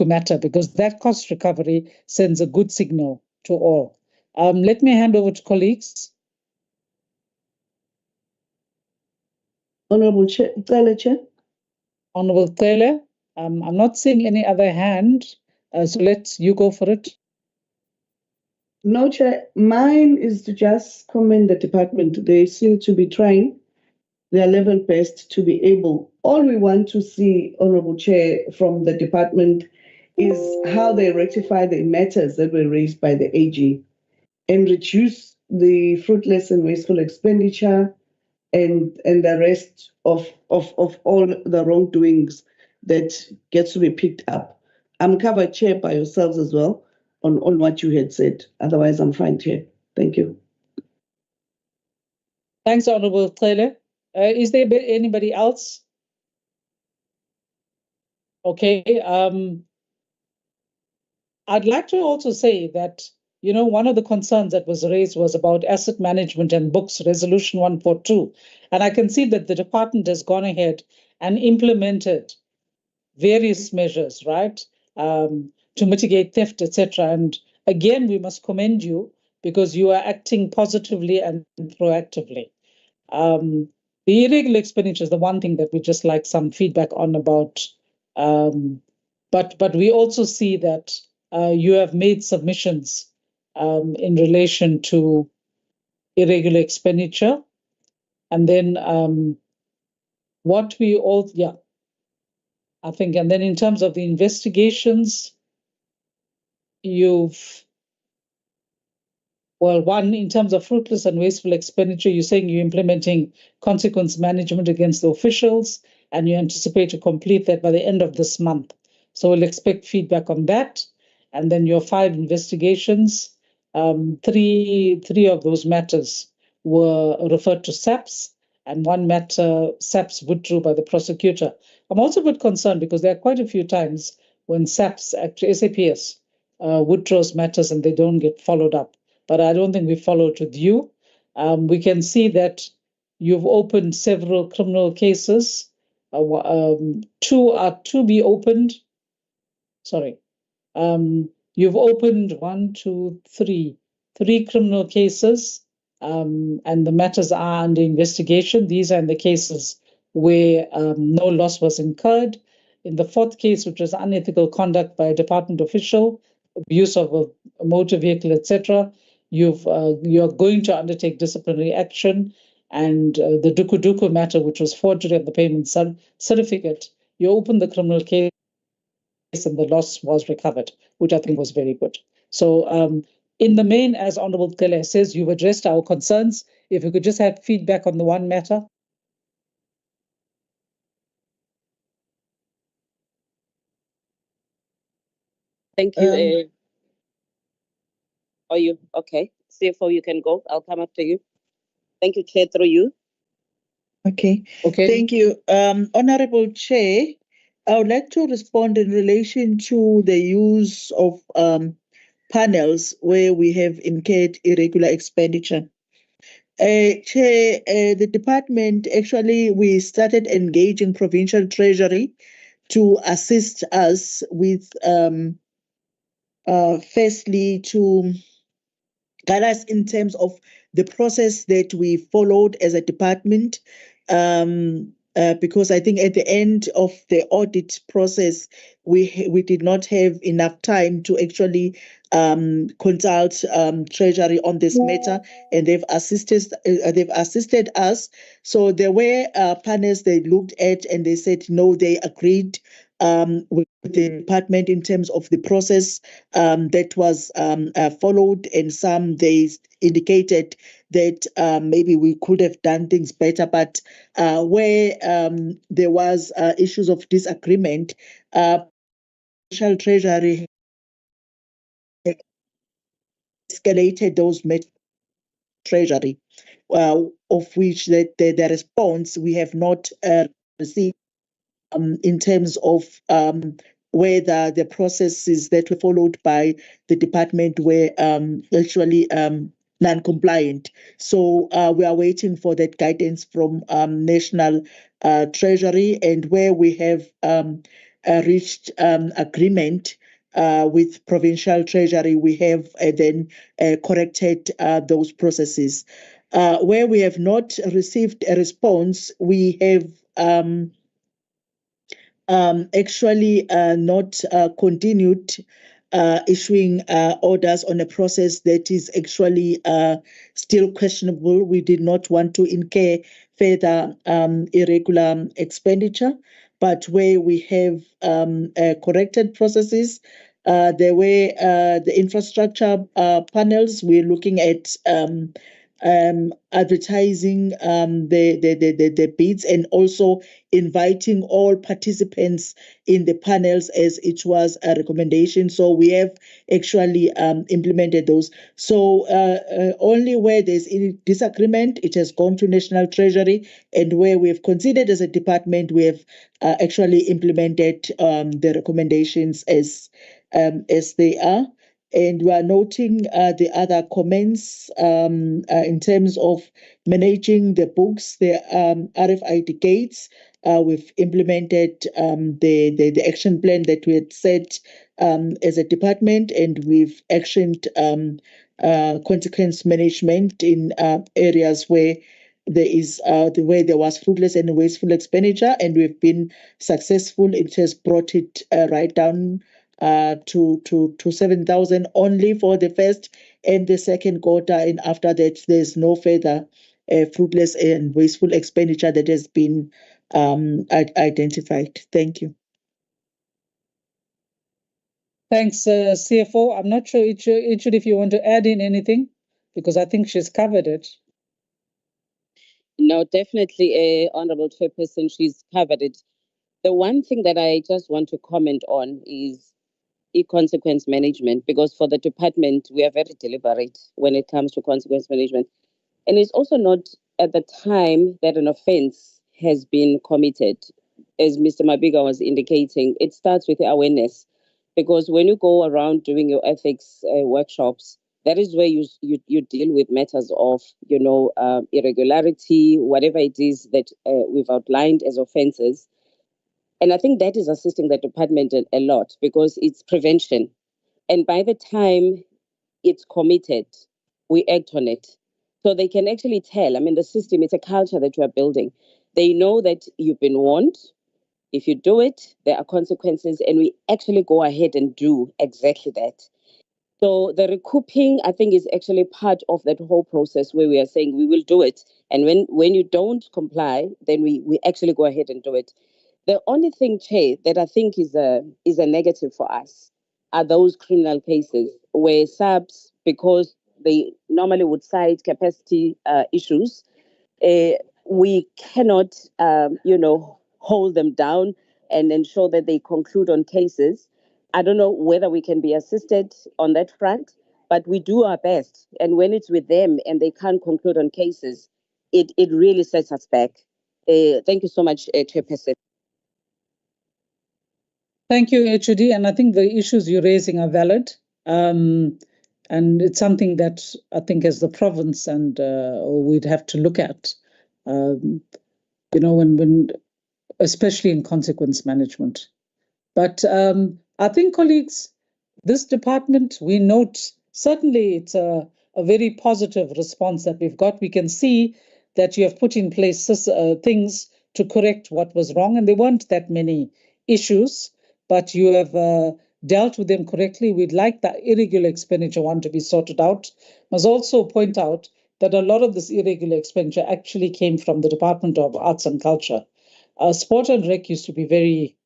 matter, because that cost recovery sends a good signal to all. Let me hand over to colleagues. Honorable Chair. Honorable Taylor, I'm not seeing any other hand, so you go for it. No, Chair. Mine is to just commend the department. They seem to be trying their level best to be able. All we want to see, Honorable Chair, from the department is how they rectify the matters that were raised by the AG and reduce the fruitless and wasteful expenditure and the rest of all the wrongdoings that gets to be picked up. I'm covered, Chair, by yourselves as well on what you had said. Otherwise, I'm fine, Chair. Thank you. Thanks, Honourable Cele. Is there anybody else? Okay. I'd like to also say that, you know, one of the concerns that was raised was about asset management and books, Resolution 142. And I can see that the department has gone ahead and implemented various measures, right, to mitigate theft, etc. And again, we must commend you because you are acting positively and proactively. The irregular expenditure is the one thing that we just like some feedback on about. But we also see that you have made submissions in relation to irregular expenditure. And then what we all, yeah, I think, and then in terms of the investigations, one, in terms of fruitless and wasteful expenditure, you're saying you're implementing consequence management against the officials, and you anticipate to complete that by the end of this month. So we'll expect feedback on that. And then your 5 investigations, 3 of those matters were referred to SAPS, and 1 matter SAPS withdrew by the prosecutor. I'm also a bit concerned because there are quite a few times when SAPS, actually SAPS, withdraws matters and they don't get followed up. But I don't think we followed with you. We can see that you've opened several criminal cases. 2 are to be opened. Sorry. You've opened 3 criminal cases, and the matters are under investigation. These are in the cases where no loss was incurred. In the 4th case, which was unethical conduct by a department official, abuse of a motor vehicle, etc., you're going to undertake disciplinary action. And the Duku matter, which was forgery of the payment certificate, you opened the criminal case and the loss was recovered, which I think was very good. So in the main, as Honourable Kele says, you've addressed our concerns. If you could just have feedback on the 1 matter. Thank you. Are you okay? CFO, you can go. I'll come after you. Thank you, Chair, through you. Okay. Thank you. Honorable Chair, I would like to respond in relation to the use of panels where we have incurred irregular expenditure. Chair, the department, actually, we started engaging Provincial Treasury to assist us with, firstly, to guide us in terms of the process that we followed as a department, because I think at the end of the audit process, we did not have enough time to actually consult Treasury on this matter, and they've assisted us. So there were panels they looked at, and they said no, they agreed with the department in terms of the process that was followed, and some they indicated that maybe we could have done things better, but where there was issues of disagreement, Treasury escalated those Treasury, of which the response we have not received in terms of whether the processes that were followed by the department were actually non-compliant. So we are waiting for that guidance from National Treasury, and where we have reached agreement with Provincial Treasury, we have then corrected those processes. Where we have not received a response, we have actually not continued issuing orders on a process that is actually still questionable. We did not want to incur further irregular expenditure. but where we have corrected processes. There were the infrastructure panels. We're looking at advertising the bids and also inviting all participants in the panels as it was a recommendation. So we have actually implemented those. So only where there's any disagreement, it has gone to National Treasury, and where we have considered as a department, we have actually implemented the recommendations as they are. And we are noting the other comments in terms of managing the books, the RFID gates. We've implemented the action plan that we had set as a department, and we've actioned consequence management in areas where where there was fruitless and wasteful expenditure, and we've been successful. It has brought it right down to 7,000 only for the first and the second quarter, and after that there's no further fruitless and wasteful expenditure that has been identified. Thank you. Thanks, CFO. I'm not sure, Ichud, if you want to add in anything, because I think she's covered it. No, definitely, Honorable Chairperson, she's covered it. The one thing that I just want to comment on is consequence management, because for the department, we are very deliberate when it comes to consequence management. And it's also not at the time that an offense has been committed. As Mr. Mabiga was indicating, it starts with awareness, because when you go around doing your ethics workshops, that is where you deal with matters of, irregularity, whatever it is that we've outlined as offenses. And I think that is assisting the department a lot, because it's prevention. And by the time it's committed, we act on it. So they can actually tell, the system, it's a culture that we're building. They know that you've been warned. If you do it, there are consequences, and we actually go ahead and do exactly that. So the recouping, I think, is actually part of that whole process where we are saying we will do it. And when you don't comply, then we actually go ahead and do it. The only thing, Chair, that I think is a negative for us are those criminal cases where subs, because they normally would cite capacity issues, we cannot, hold them down and ensure that they conclude on cases. I don't know whether we can be assisted on that front, but we do our best. And when it's with them and they can't conclude on cases, it really sets us back. Thank you so much, Chairperson. Thank you, HOD. And I think the issues you're raising are valid. And it's something that I think as the province and we'd have to look at, when especially in consequence management. But I think, colleagues, this department, we note, certainly it's a very positive response that we've got. We can see that you have put in place things to correct what was wrong, and there weren't that many issues, but you have dealt with them correctly. We'd like the irregular expenditure one to be sorted out. Must also point out that a lot of this irregular expenditure actually came from the Department of Arts and Culture. Sport and Rec used to be very,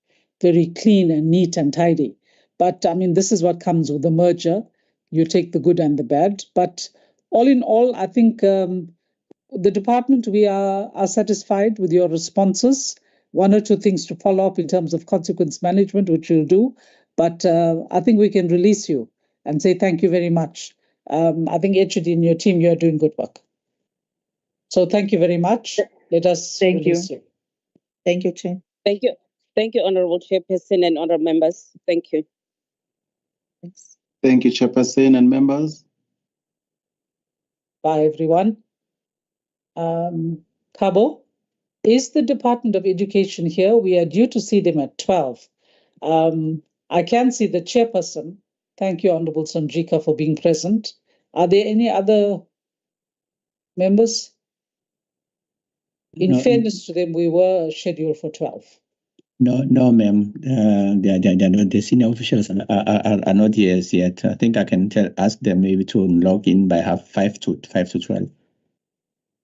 very clean and neat and tidy. But this is what comes with the merger. You take the good and the bad. But all in all, I think the department, we are satisfied with your responses. One or two things to follow up in terms of consequence management, which we'll do. But I think we can release you and say thank you very much. I think HOD and your team, you are doing good work. So thank you very much. Let us release you. Thank you, Chair. Thank you. Thank you, Honorable Chairperson and honorable members. Thank you. Thanks. Thank you, Chairperson and members. Bye, everyone. Kabo, is the Department of Education here? We are due to see them at 12. I can see the chairperson. Thank you, Honorable Sanjika, for being present. Are there any other members? In fairness to them, we were scheduled for 12. No, ma'am. The senior officials are not here as yet. I think I can ask them maybe to log in by 5 to 12.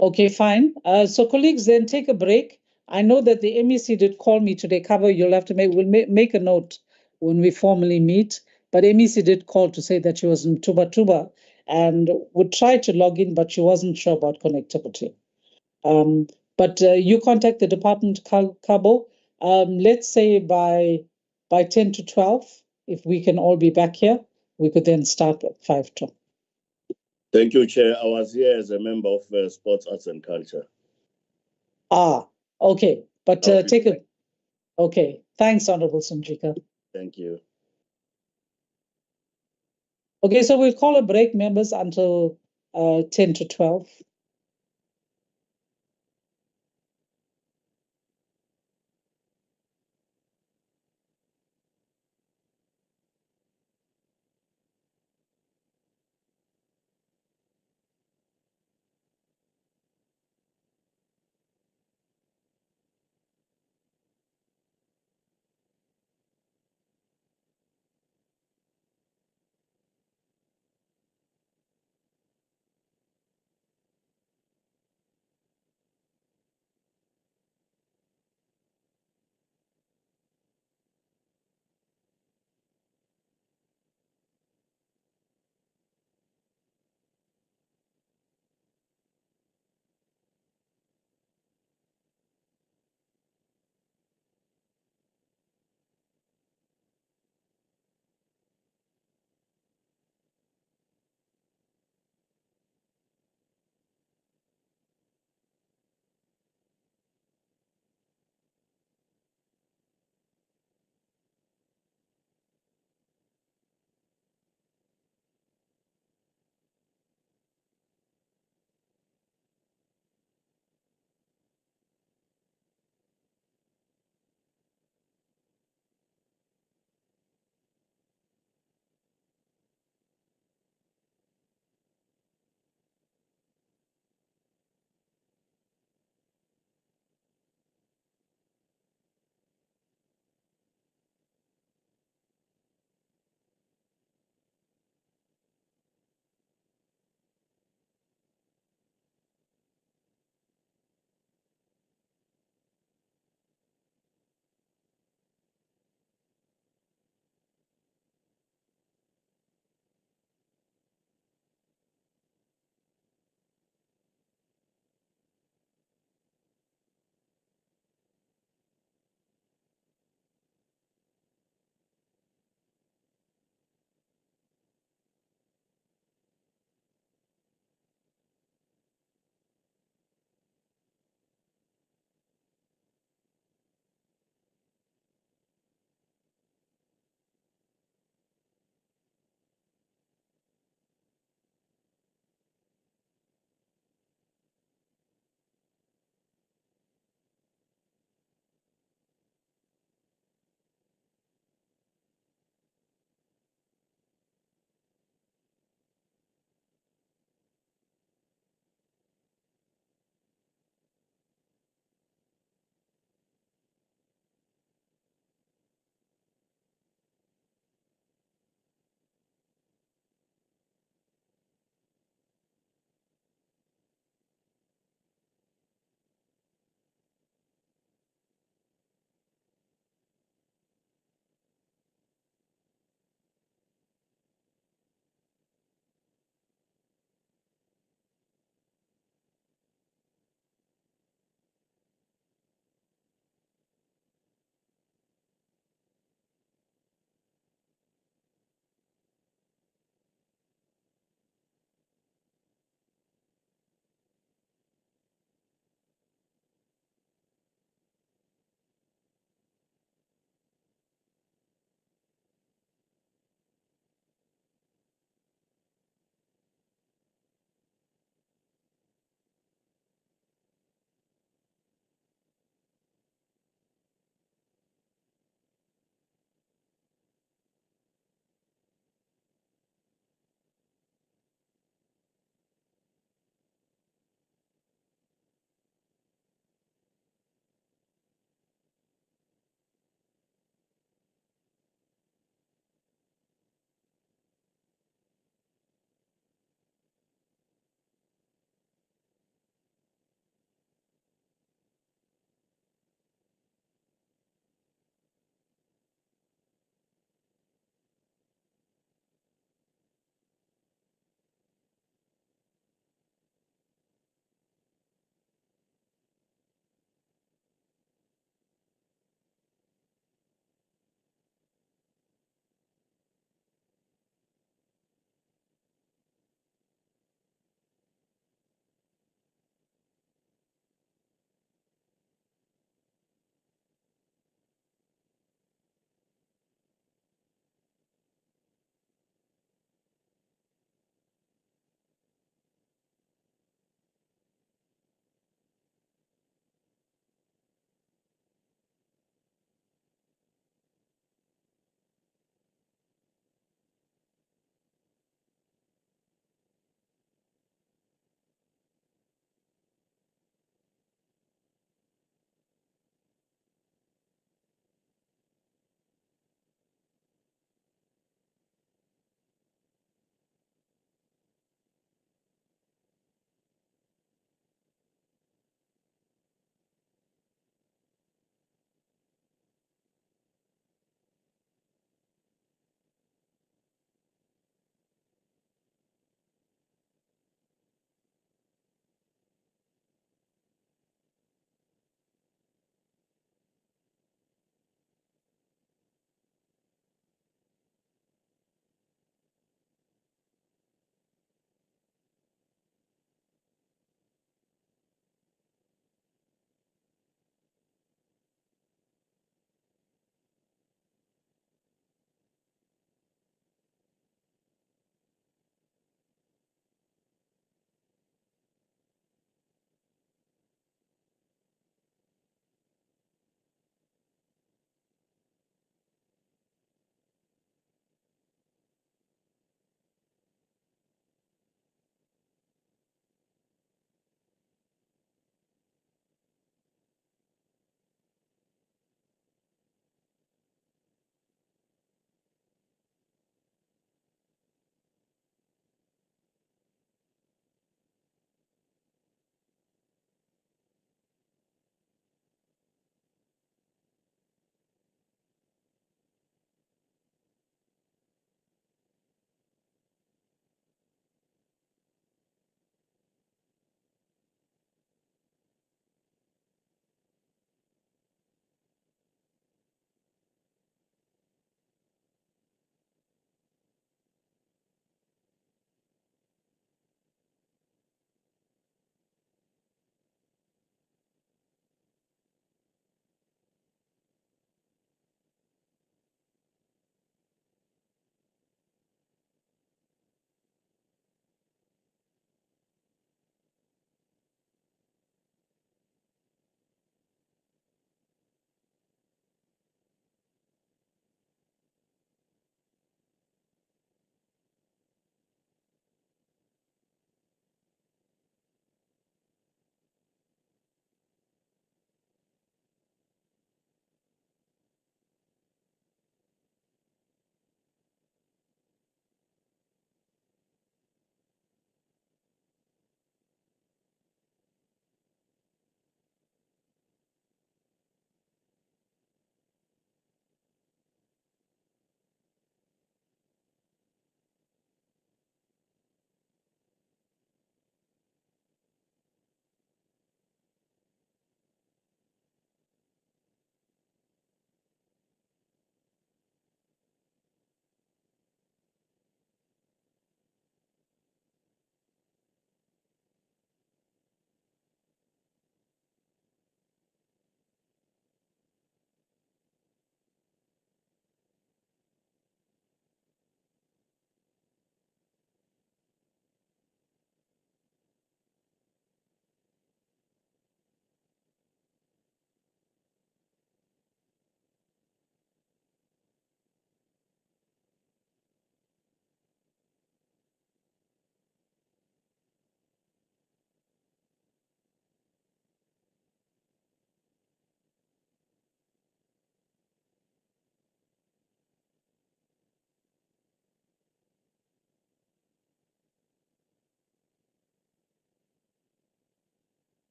Okay, fine. So colleagues, then take a break I know that the MEC did call me today. Cover, you'll have to make a note when we formally meet. But MEC did call to say that she was in Tuba and would try to log in, but she wasn't sure about connectivity. But you contact the department, Cabo. Let's say by 10 to 12, if we can all be back here, we could then start at 5 to. Thank you, Chair. I was here as a member of Sports, Arts and Culture. Okay. But Okay. take it. Okay. Thanks, Honorable Sunjika. Thank you. Okay, so we'll call a break, members, until 10 to 12.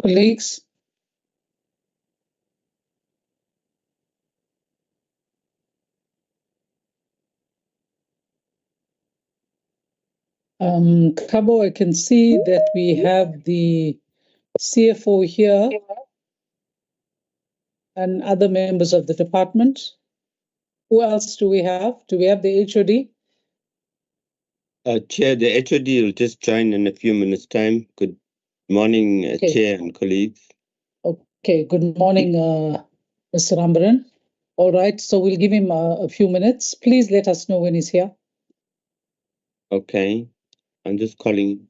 Colleagues, Kabo, I can see that we have the CFO here and other members of the department. Who else do we have? Do we have the HOD? Chair, the HOD will just join in a few minutes' time. Good morning, Okay. Chair and colleagues. Okay, good morning, Mr. Rambaran. All right, so we'll give him a few minutes. Please let us know when he's here. Okay, I'm just calling.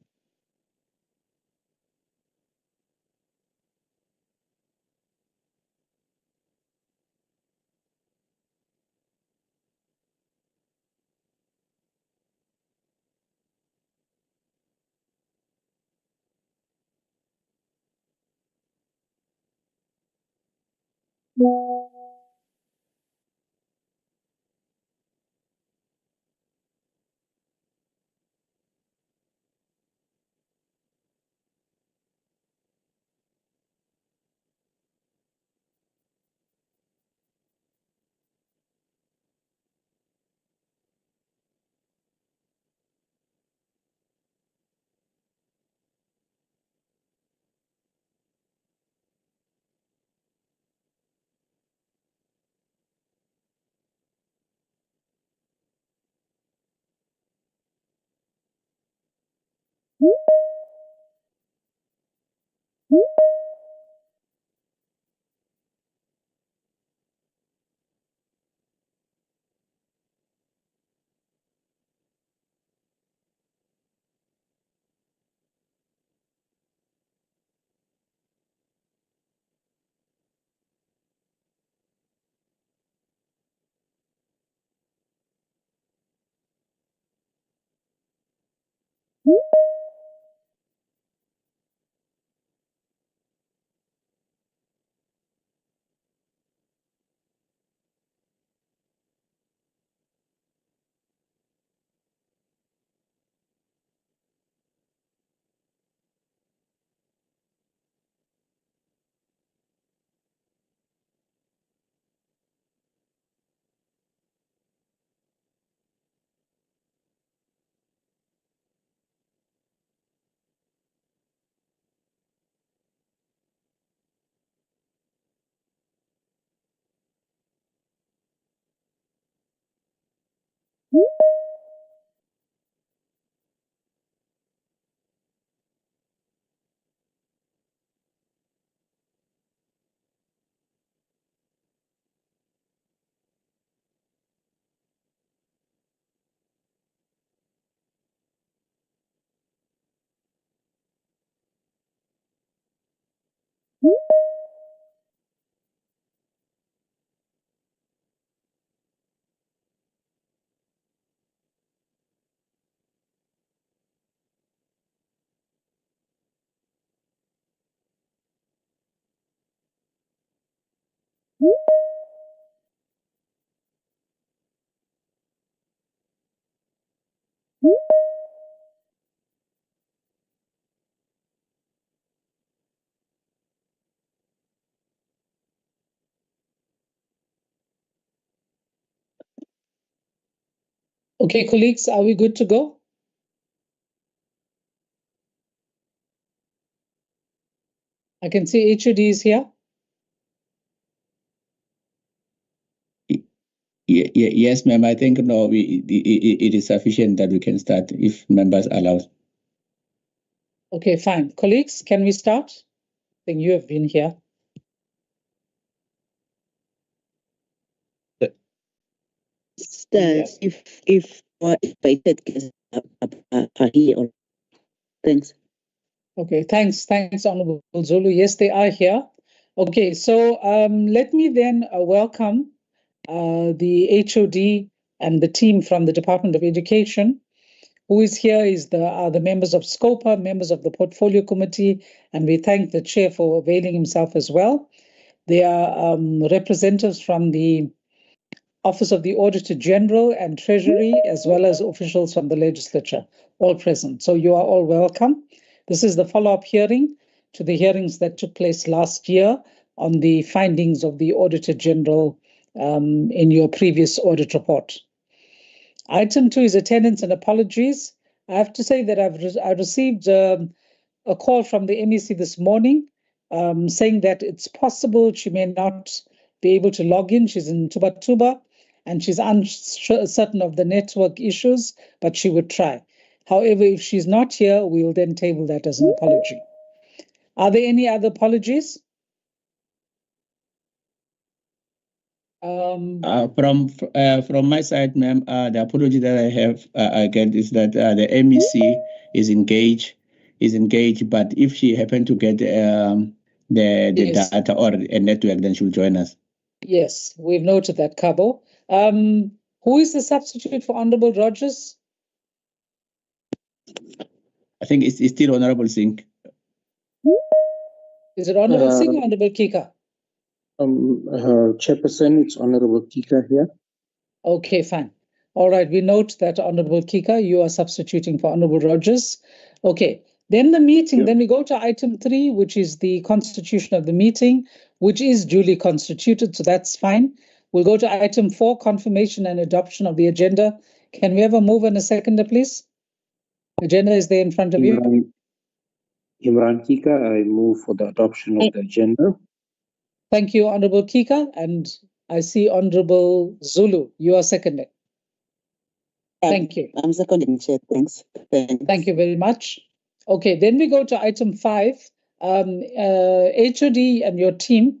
Okay, colleagues, are we good to go? I can see HOD is here. Yes, ma'am. I think no, it is sufficient that we can start if members allow. Okay, fine. Colleagues, can we start? I think you have been here. Start if invited guests are here. Thanks. Okay, thanks, Honorable Zulu. Yes, they are here. Okay, so let me then welcome the HOD and the team from the Department of Education. Who is here is the members of SCOPA, members of the Portfolio Committee, and we thank the chair for availing himself as well. There are representatives from the Office of the Auditor General and Treasury, as well as officials from the Legislature, all present. So you are all welcome. This is the follow-up hearing to the hearings that took place last year on the findings of the Auditor General in your previous audit report. Item 2 is attendance and apologies. I have to say that I received a call from the MEC this morning saying that it's possible she may not be able to log in. She's in Tuba, and she's uncertain of the network issues, but she would try. However, if she's not here, we will then table that as an apology. Are there any other apologies? From my side, ma'am, the apology that I have again is that the MEC is engaged, but if she happened to get the Yes. data or a network, then she'll join us. Yes, we've noted that, Cabo. Who is the substitute for Honorable Rogers? I think it's still Honorable Singh. Is it Honorable Singh or Honorable Kika? Chairperson, it's Honorable Kika here. Okay, fine. All right, we note that Honorable Kika, you are substituting for Honorable Rogers. Okay, then the meeting, then we go to item 3, which is the constitution of the meeting, which is duly constituted, so that's fine. We'll go to item 4, confirmation and adoption of the agenda. Can we have a move and a seconder, please? Agenda is there in front of you. Imran Kika, I move for the adoption of the agenda. Thank you, Honorable Kika, and I see Honorable Zulu. You are seconding. Thank you. I'm seconding, Chair. Thanks. Thank you very much. Okay, then we go to item 5. HOD and your team,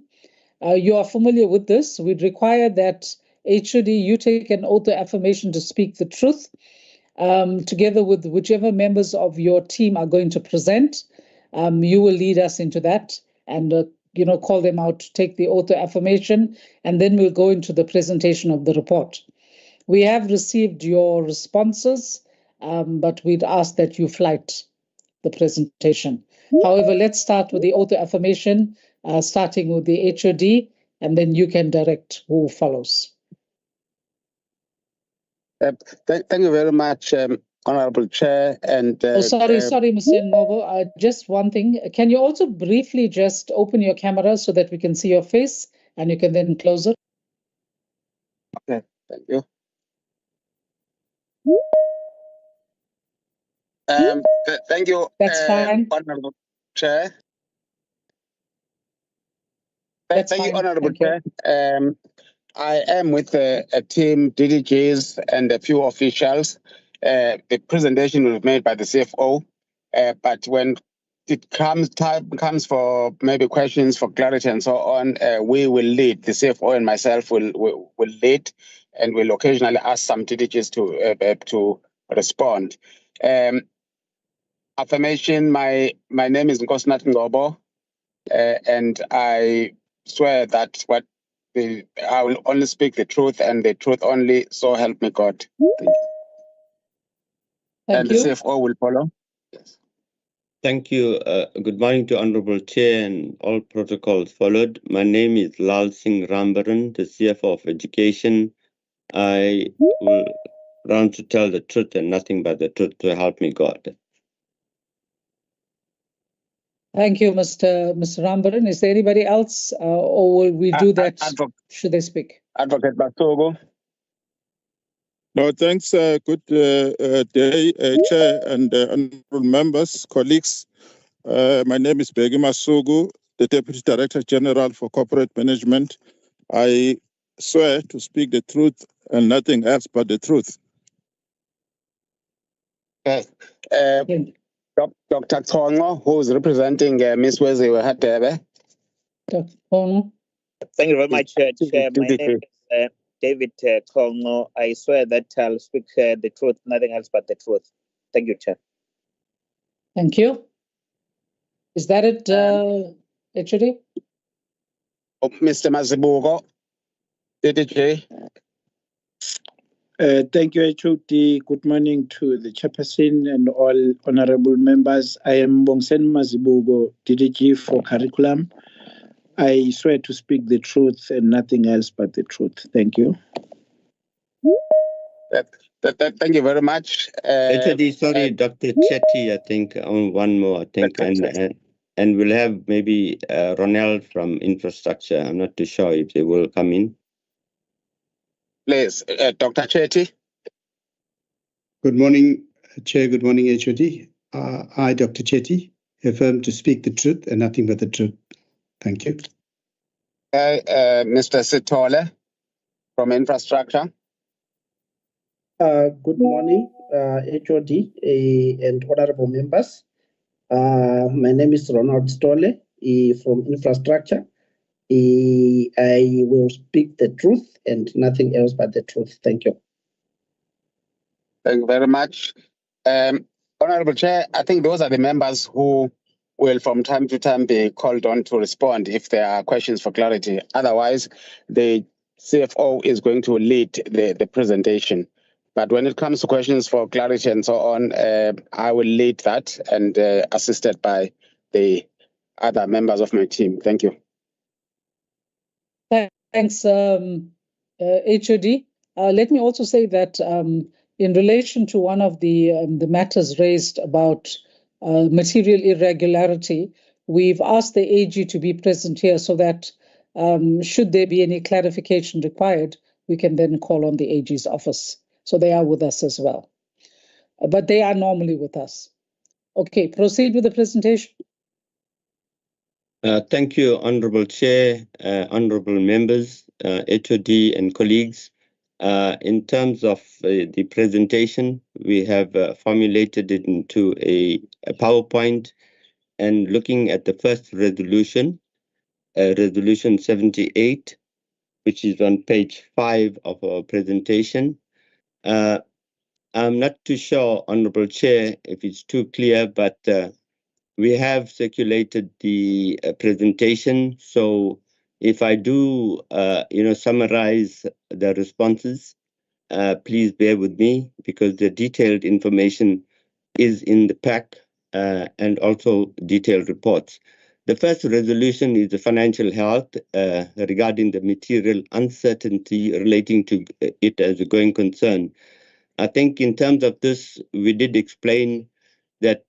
you are familiar with this. We'd require that HOD, you take an oath of affirmation to speak the truth, together with whichever members of your team are going to present. You will lead us into that and call them out to take the oath of affirmation, and then we'll go into the presentation of the report. We have received your responses, but we'd ask that you flight the presentation. However, let's start with the oath of affirmation, starting with the HOD, and then you can direct who follows. Thank you very much, Honorable Chair. And sorry, Mr. Ngobo. Just one thing. Can you also briefly just open your camera so that we can see your face, and you can then close it? Okay, thank you. Thank you. That's fine. Honorable Chair. That's thank fine. you, Honorable Thank Chair. I am with a team, DDGs, and a few officials. The presentation was made by the CFO, but when time comes for maybe questions for clarity and so on, we will lead. The CFO and myself will lead, and will occasionally ask some DDGs to respond. Affirmation. My name is Nkosinathi Ngobo. and I swear that I will only speak the truth and the truth only, so help me God. Thank you. Thank and you. the CFO will follow. Yes. Thank you. Good morning to Honorable Chair and all protocols followed. My name is Lal Singh Rambaran, the CFO of Education. I will run to tell the truth and nothing but the truth, to help me God. Thank you, Mr. Rambaran. Is there anybody else, or will we do that? Should they speak? Advocate Batogo. No, thanks. Good day, Chair and honorable members, colleagues. My name is Begi Masugu, the Deputy Director General for Corporate Management. I swear to speak the truth and nothing else but the truth. Dr. Tongo, who is representing Ms. Weziwe Hatebe. Dr. Tongo. Thank you very much, Chair. My name is David Kongo. I swear that I'll speak the truth, nothing else but the truth. Thank you, Chair. Thank you. Is that it, HOD? Mr. Mazibugo, DDJ. Thank you, HOD. Good morning to the chairperson and all honorable members. I am Bongsen Mazibugo, DDG for Curriculum. I swear to speak the truth and nothing else but the truth. Thank you. Thank you very much. Actually, sorry, Dr. Chetty, I think, on one more, I think, and we'll have maybe Ronel from Infrastructure. I'm not too sure if they will come in. Please, Dr. Chetty. Good morning, Chair. Good morning, HOD. I, Dr. Chetty, affirm to speak the truth and nothing but the truth. Thank you. Mr. Sitole from Infrastructure. Good morning, HOD and honorable members. My name is Ronald Stolle from Infrastructure. I will speak the truth and nothing else but the truth. Thank you. Thank you very much. Honorable Chair, I think those are the members who will from time to time be called on to respond if there are questions for clarity. Otherwise, the CFO is going to lead the presentation. But when it comes to questions for clarity and so on, I will lead that and assisted by the other members of my team. Thank you. Thanks, HOD. Let me also say that in relation to one of the matters raised about material irregularity, we've asked the AG to be present here so that should there be any clarification required, we can then call on the AG's office. So they are with us as well. But they are normally with us. Okay, proceed with the presentation. Thank you, Honorable Chair, honorable members, HOD and colleagues. In terms of the presentation, we have formulated it into a PowerPoint, and looking at the first resolution, Resolution 78, which is on page 5 of our presentation. I'm not too sure, Honorable Chair, if it's too clear, but we have circulated the presentation. So if I do, summarize the responses, please bear with me because the detailed information is in the pack and also detailed reports. The first resolution is the financial health regarding the material uncertainty relating to it as a going concern. I think in terms of this, we did explain that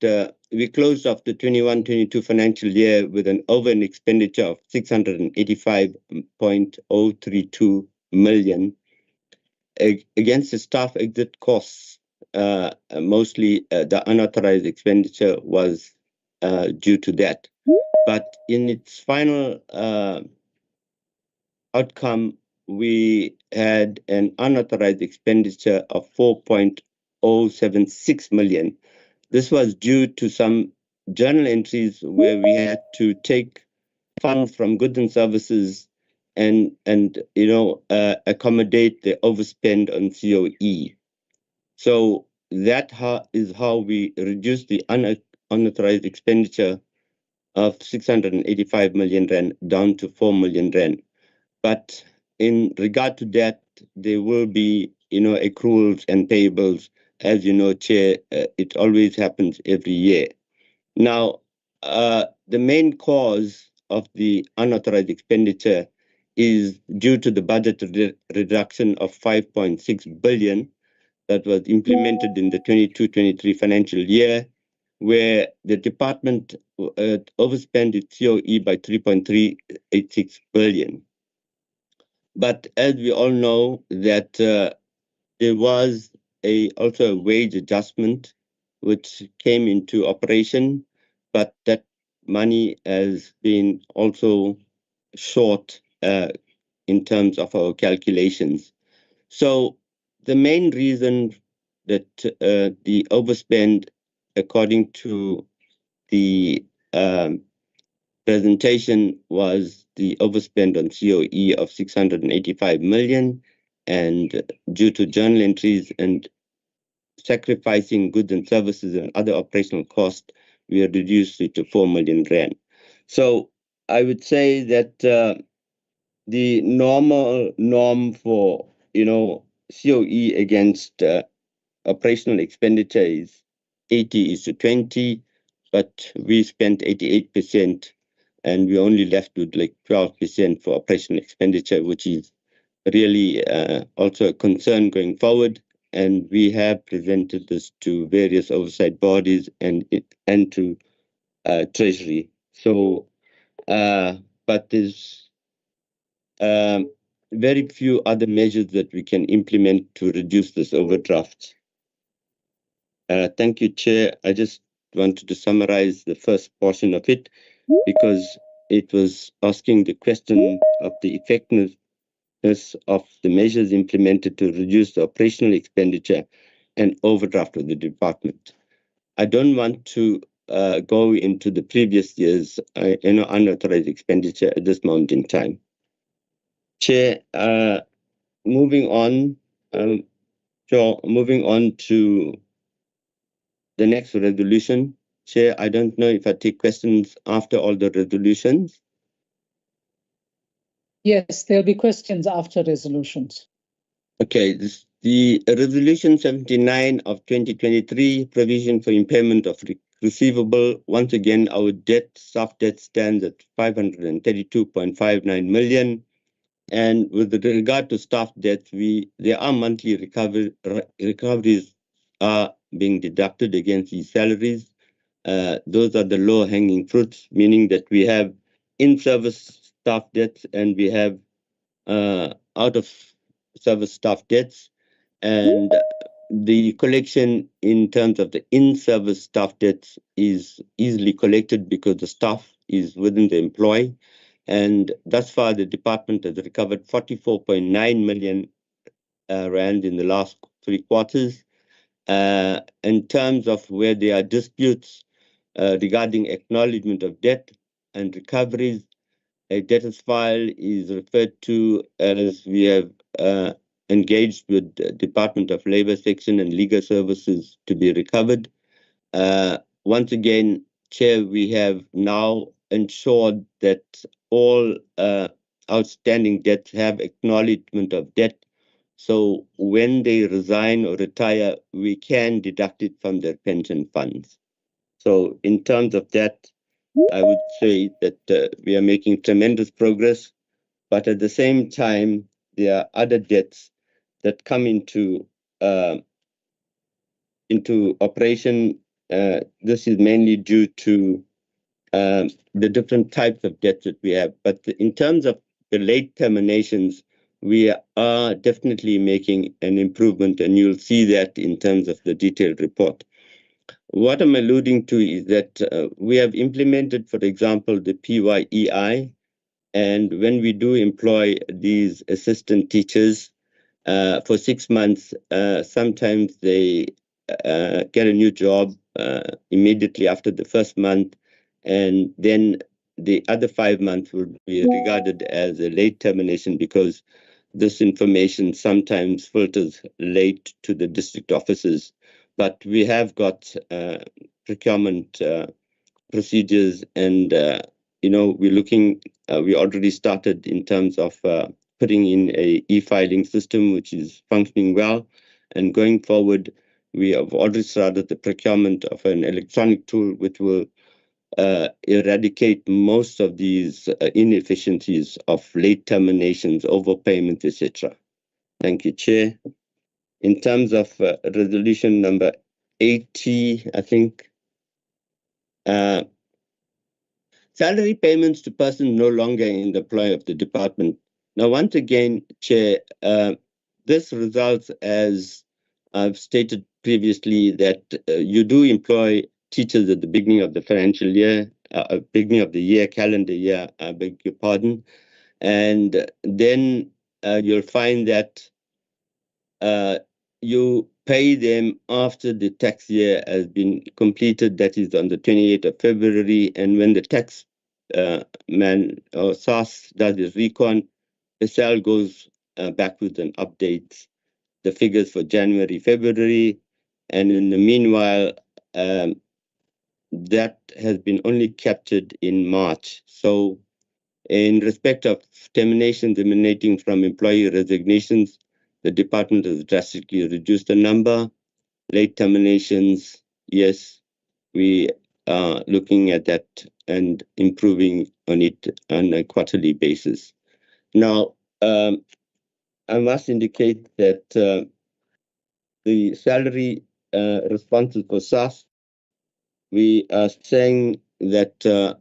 we closed off the 21-22 financial year with an over an expenditure of 685.032 million against the staff exit costs. Mostly the unauthorized expenditure was due to that. But in its final outcome, we had an unauthorized expenditure of 4.076 million. This was due to some journal entries where we had to take funds from goods and services and accommodate the overspend on COE. So that is how we reduced the unauthorized expenditure of 685 million rand down to 4 million rand. But in regard to that, there will be, accruals and payables. As you know, Chair, it always happens every year. Now, the main cause of the unauthorized expenditure is due to the budget reduction of 5.6 billion that was implemented in the 22-23 financial year, where the department overspent its COE by 3.386 billion. But as we all know, that there was also a wage adjustment which came into operation, but that money has been also short in terms of our calculations. So the main reason that the overspend, according to the presentation, was the overspend on COE of 685 million, and due to journal entries and sacrificing goods and services and other operational costs, we have reduced it to 4 million rand. So I would say that the norm for, COE against operational expenditure is 80:20, but we spent 88%, and we only left with like 12% for operational expenditure, which is really also a concern going forward. And we have presented this to various oversight bodies and to Treasury. So, but there's very few other measures that we can implement to reduce this overdraft. Thank you, Chair. I just wanted to summarize the first portion of it because it was asking the question of the effectiveness of the measures implemented to reduce the operational expenditure and overdraft of the department. I don't want to go into the previous year's unauthorized expenditure at this moment in time. Chair, moving on to the next resolution. Chair, I don't know if I take questions after all the resolutions. Yes, there'll be questions after resolutions. Okay, the resolution 79 of 2023, provision for impairment of receivable. Once again, our staff debt stands at 532.59 million. And with regard to staff debt, there are monthly recoveries are being deducted against these salaries. Those are the low-hanging fruits, meaning that we have in-service staff debts and we have out-of-service staff debts. And the collection in terms of the in-service staff debts is easily collected because the staff is within the employ. And thus far, the department has recovered 44.9 million rand in the last 3 quarters. In terms of where there are disputes regarding acknowledgement of debt and recoveries, a debtors file is referred to as we have engaged with the Department of Labour Section and Legal Services to be recovered. Once again, Chair, we have now ensured that all outstanding debts have acknowledgement of debt. So when they resign or retire, we can deduct it from their pension funds. So in terms of that, I would say that we are making tremendous progress, but at the same time, there are other debts that come into operation. This is mainly due to the different types of debts that we have. But in terms of the late terminations, we are definitely making an improvement, and you'll see that in terms of the detailed report. What I'm alluding to is that we have implemented, for example, the PYEI, and when we do employ these assistant teachers for 6 months, sometimes they get a new job immediately after the first month, and then the other 5 months will be regarded as a late termination because this information sometimes filters late to the district offices. But we have got procurement procedures, and we're looking. We already started in terms of putting in a e-filing system, which is functioning well, and going forward, we have already started the procurement of an electronic tool, which will eradicate most of these inefficiencies of late terminations, overpayments, etc. Thank you, Chair. In terms of resolution number 80, I think, salary payments to persons no longer in the employ of the department. Now, once again, Chair, this results, as I've stated previously, that you do employ teachers at the beginning of the financial year, beginning of the year, calendar year, I beg your pardon, and then you'll find that you pay them after the tax year has been completed, that is on the 28th of February, and when the tax man or SAS does his recon, the cell goes backwards and updates the figures for January, February, and in the meanwhile, that has been only captured in March. So in respect of terminations emanating from employee resignations, the department has drastically reduced the number. Late terminations, yes, we are looking at that and improving on it on a quarterly basis. Now, I must indicate that the salary responses for SAS, we are saying that,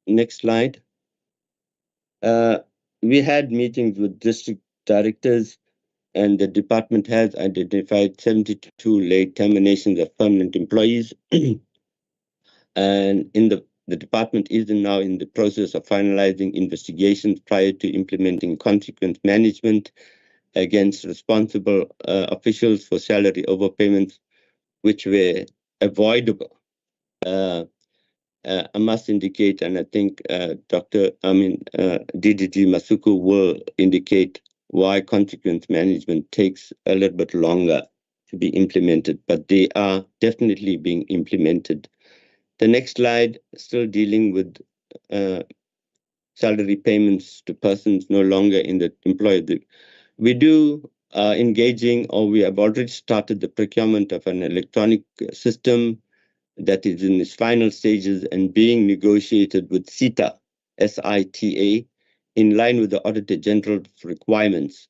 next slide, we had meetings with district directors, and the department has identified 72 late terminations of permanent employees. And the department is now in the process of finalizing investigations prior to implementing consequence management against responsible officials for salary overpayments, which were avoidable. I must indicate, and I think DDG Masuku will indicate why consequence management takes a little bit longer to be implemented, but they are definitely being implemented. The next slide, still dealing with salary payments to persons no longer in the employ. We do engaging, or we have already started the procurement of an electronic system that is in its final stages and being negotiated with SITA, S-I-T-A, in line with the Auditor General's requirements.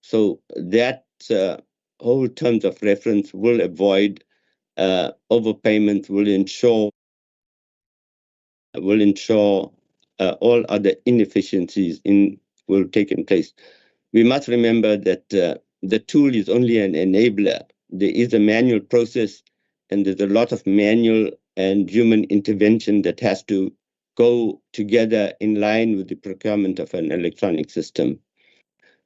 So that whole terms of reference will avoid overpayments, will ensure all other inefficiencies will take in place. We must remember that the tool is only an enabler. There is a manual process, and there's a lot of manual and human intervention that has to go together in line with the procurement of an electronic system.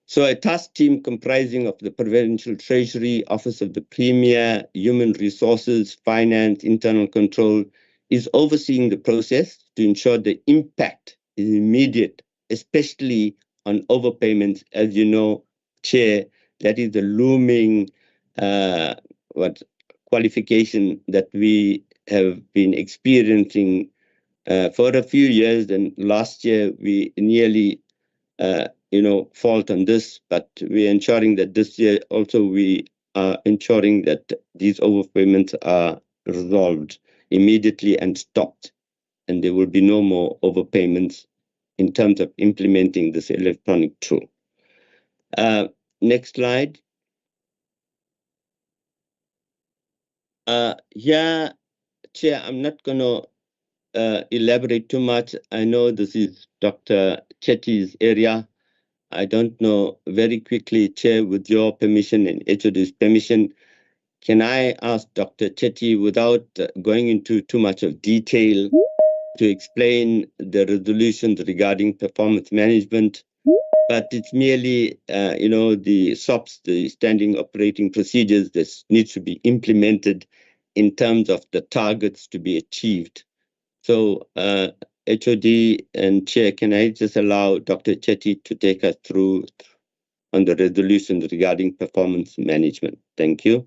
So a task team comprising of the Provincial Treasury, Office of the Premier, Human Resources, Finance, Internal Control is overseeing the process to ensure the impact is immediate, especially on overpayments. As you know, Chair, that is the looming qualification that we have been experiencing for a few years, and last year we nearly fault on this, but we're ensuring that this year also we are ensuring that these overpayments are resolved immediately and stopped, and there will be no more overpayments in terms of implementing this electronic tool. Next slide. Here, Chair, I'm not going to elaborate too much. I know this is Dr. Chetty's area. I don't know, very quickly, Chair, with your permission and HOD's permission, can I ask Dr. Chetty, without going into too much of detail, to explain the resolutions regarding performance management? But it's merely, the SOPs, the standing operating procedures, that needs to be implemented in terms of the targets to be achieved. So, HOD and Chair, can I just allow Dr. Chetty to take us through on the resolutions regarding performance management? Thank you.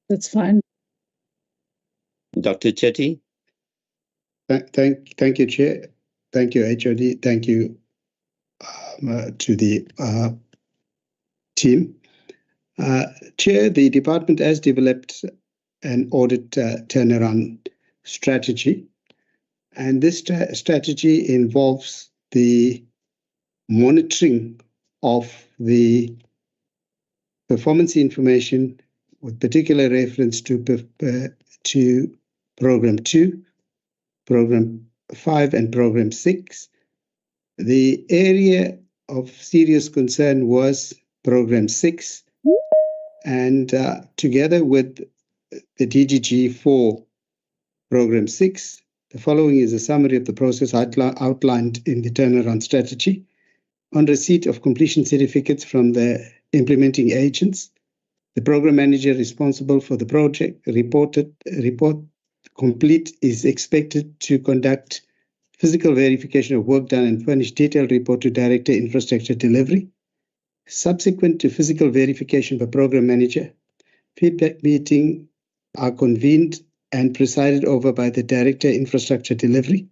That's fine. Dr. Chetty? Thank you, Chair. Thank you, HOD. Thank you to the team. Chair, the department has developed an audit turnaround strategy, and this strategy involves the monitoring of the performance information with particular reference to Program 2, Program 5, and Program 6. The area of serious concern was Program 6, and together with the DGG for Program 6, the following is a summary of the process outlined in the turnaround strategy. On receipt of completion certificates from the implementing agents, the program manager responsible for the project report complete is expected to conduct physical verification of work done and furnish detailed report to Director Infrastructure Delivery. Subsequent to physical verification by program manager, feedback meetings are convened and presided over by the Director Infrastructure Delivery.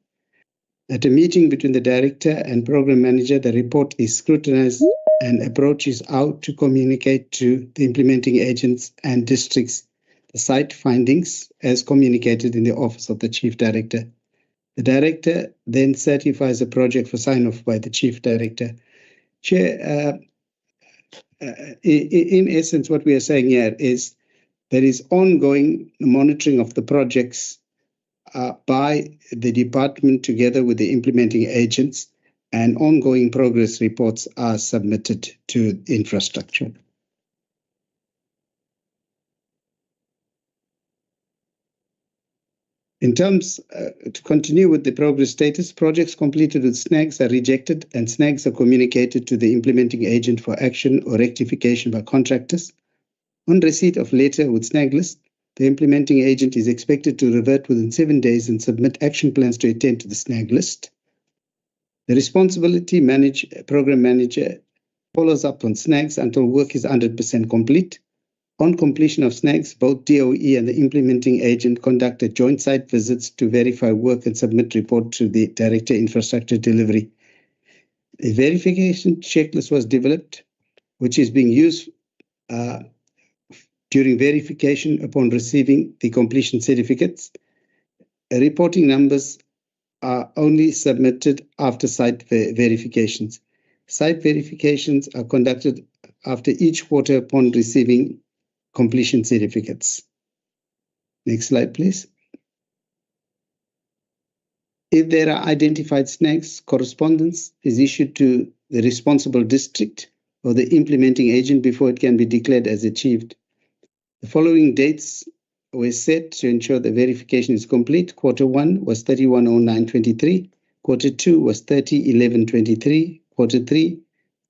At a meeting between the Director and Program Manager, the report is scrutinized and approach is out to communicate to the implementing agents and districts the site findings as communicated in the Office of the Chief Director. The Director then certifies a project for sign-off by the Chief Director. Chair, in essence, what we are saying here is there is ongoing monitoring of the projects by the department together with the implementing agents, and ongoing progress reports are submitted to infrastructure. In terms, to continue with the progress status, projects completed with snags are rejected and snags are communicated to the implementing agent for action or rectification by contractors. On receipt of letter with snag list, the implementing agent is expected to revert within 7 days and submit action plans to attend to the snag list. The responsibility program manager follows up on snags until work is 100% complete. On completion of snags, both DOE and the implementing agent conducted joint site visits to verify work and submit report to the Director Infrastructure Delivery. A verification checklist was developed, which is being used during verification upon receiving the completion certificates. Reporting numbers are only submitted after site verifications. Site verifications are conducted after each quarter upon receiving completion certificates. Next slide, please. If there are identified snags, correspondence is issued to the responsible district or the implementing agent before it can be declared as achieved. The following dates were set to ensure the verification is complete. Quarter 1 was 31/09/23, Quarter 2 was 30/11/23, Quarter 3,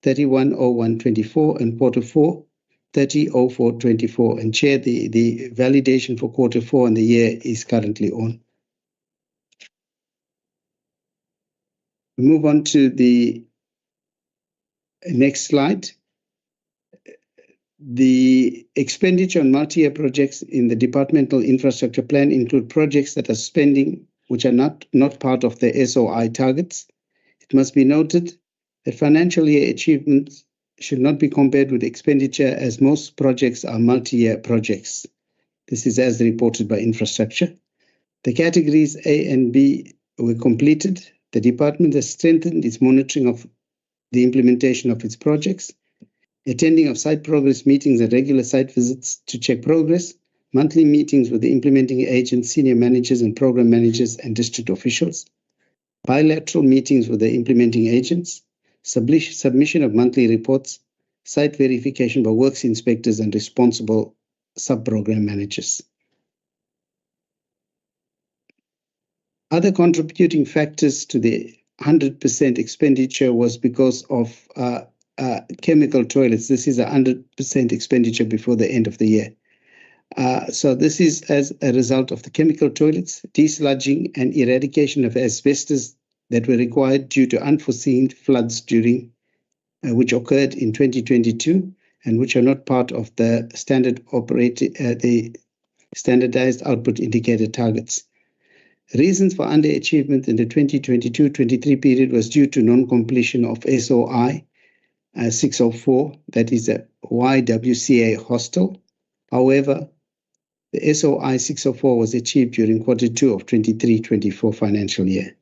31/01/24, and Quarter 4, 30/04/24. And Chair, the validation for Quarter 4 and the year is currently on. We move on to the next slide. The expenditure on multi-year projects in the departmental infrastructure plan include projects that are spending which are not part of the SOI targets. It must be noted that financial year achievements should not be compared with expenditure, as most projects are multi-year projects. This is as reported by infrastructure. The categories A and B were completed. The department has strengthened its monitoring of the implementation of its projects, attending of site progress meetings and regular site visits to check progress, monthly meetings with the implementing agents, senior managers and program managers and district officials, bilateral meetings with the implementing agents, submission of monthly reports, site verification by works inspectors and responsible sub-program managers. Other contributing factors to the 100% expenditure was because of chemical toilets. This is 100% expenditure before the end of the year. So this is as a result of the chemical toilets, desludging and eradication of asbestos that were required due to unforeseen floods during which occurred in 2022 and which are not part of the standardized output indicator targets. Reasons for underachievement in the 2022-23 period was due to non-completion of SOI 604, that is a YWCA hostel. However, the SOI 604 was achieved during Q2 of 23-24 financial year.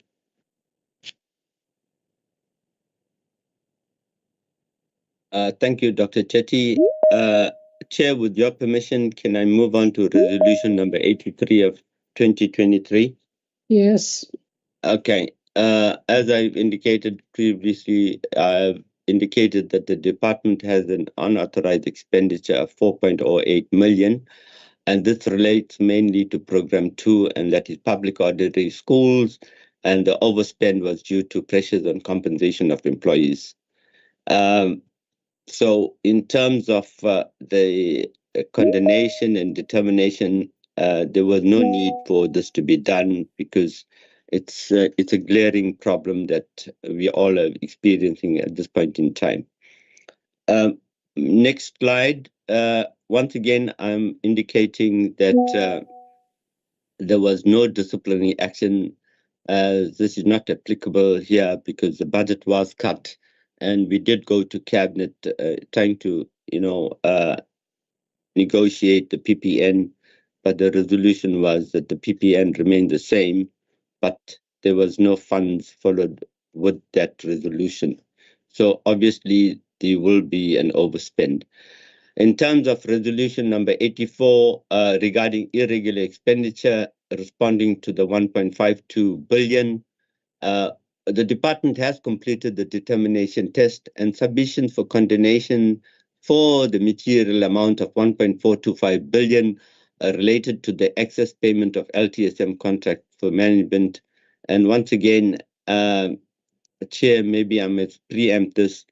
Thank you, Dr. Chetty. Chair, with your permission, can I move on to resolution number 83 of 2023? Yes. Okay. As I've indicated previously, I've indicated that the department has an unauthorized expenditure of 4.08 million, and this relates mainly to Program 2, and that is public ordinary schools, and the overspend was due to pressures on compensation of employees. So in terms of the condemnation and determination, there was no need for this to be done because it's a glaring problem that we all are experiencing at this point in time. Next slide. Once again, I'm indicating that there was no disciplinary action. This is not applicable here because the budget was cut. And we did go to cabinet trying to, negotiate the PPN, but the resolution was that the PPN remained the same, but there was no funds followed with that resolution. So obviously there will be an overspend. In terms of resolution number 84 regarding irregular expenditure, responding to the 1.52 billion, the department has completed the determination test and submissions for condemnation for the material amount of 1.425 billion related to the excess payment of LTSM contract for management. And once again, Chair, maybe I must preempt this.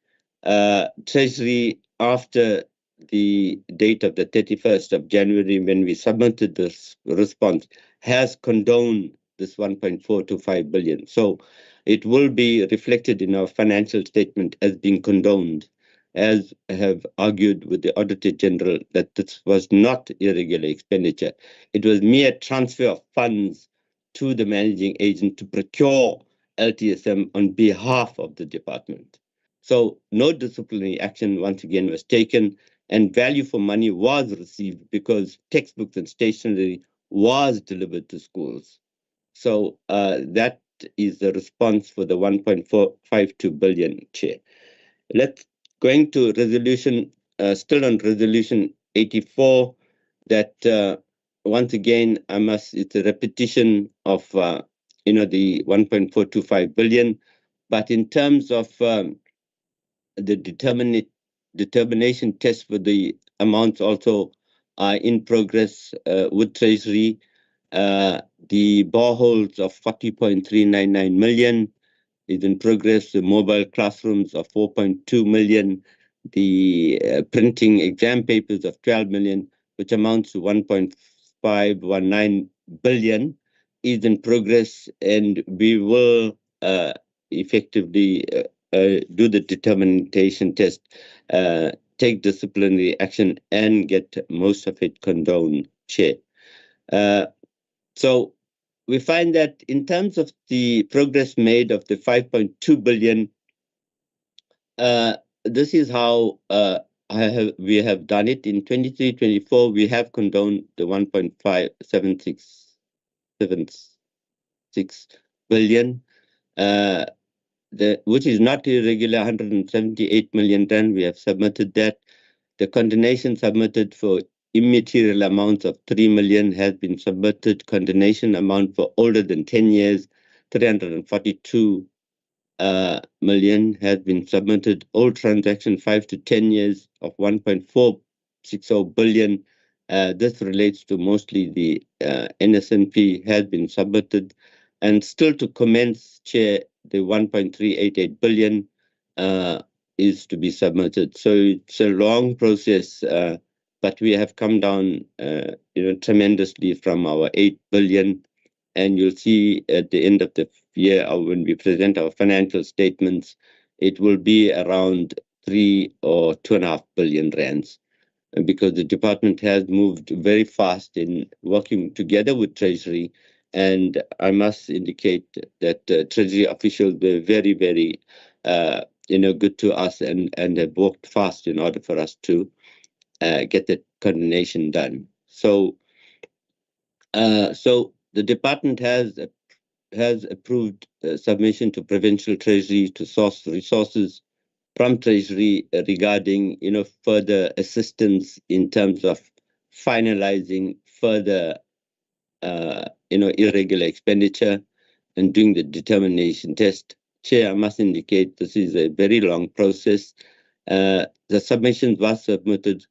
Treasury, after the date of the 31st of January, when we submitted this response, has condoned this 1.425 billion. So it will be reflected in our financial statement as being condoned, as I have argued with the Auditor General that this was not irregular expenditure. It was mere transfer of funds to the managing agent to procure LTSM on behalf of the department. So no disciplinary action once again was taken, and value for money was received because textbooks and stationery was delivered to schools. So that is the response for the 1.452 billion, Chair. Let's going to resolution, still on resolution 84, that once again, it's a repetition of, the 1.425 billion, but in terms of the determination test for the amounts also are in progress with Treasury. The boreholes of 40.399 million is in progress. The mobile classrooms of 4.2 million. The printing exam papers of 12 million, which amounts to 1.519 billion, is in progress, and we will effectively do the determination test, take disciplinary action, and get most of it condoned, Chair. So we find that in terms of the progress made of the 5.2 billion, this is how we have done it. In 23-24, we have condoned the 1.5766 billion, which is not irregular, 178 million rand. We have submitted that. The condemnation submitted for immaterial amounts of 3 million has been submitted. Condemnation amount for older than 10 years, 342 million has been submitted. All transaction 5 to 10 years of 1.460 billion. This relates to mostly the NSNP has been submitted. And still to commence, Chair, the 1.388 billion is to be submitted. So it's a long process, but we have come down, tremendously from our 8 billion. And you'll see at the end of the year, when we present our financial statements, it will be around 3 or 2.5 billion rands, because the department has moved very fast in working together with Treasury And I must indicate that Treasury officials were very, very, good to us and have worked fast in order for us to get the coordination done. So the department has approved submission to Provincial Treasury to source resources from Treasury regarding, further assistance in terms of finalizing further, irregular expenditure and doing the determination test. Chair, I must indicate this is a very long process. The submissions were submitted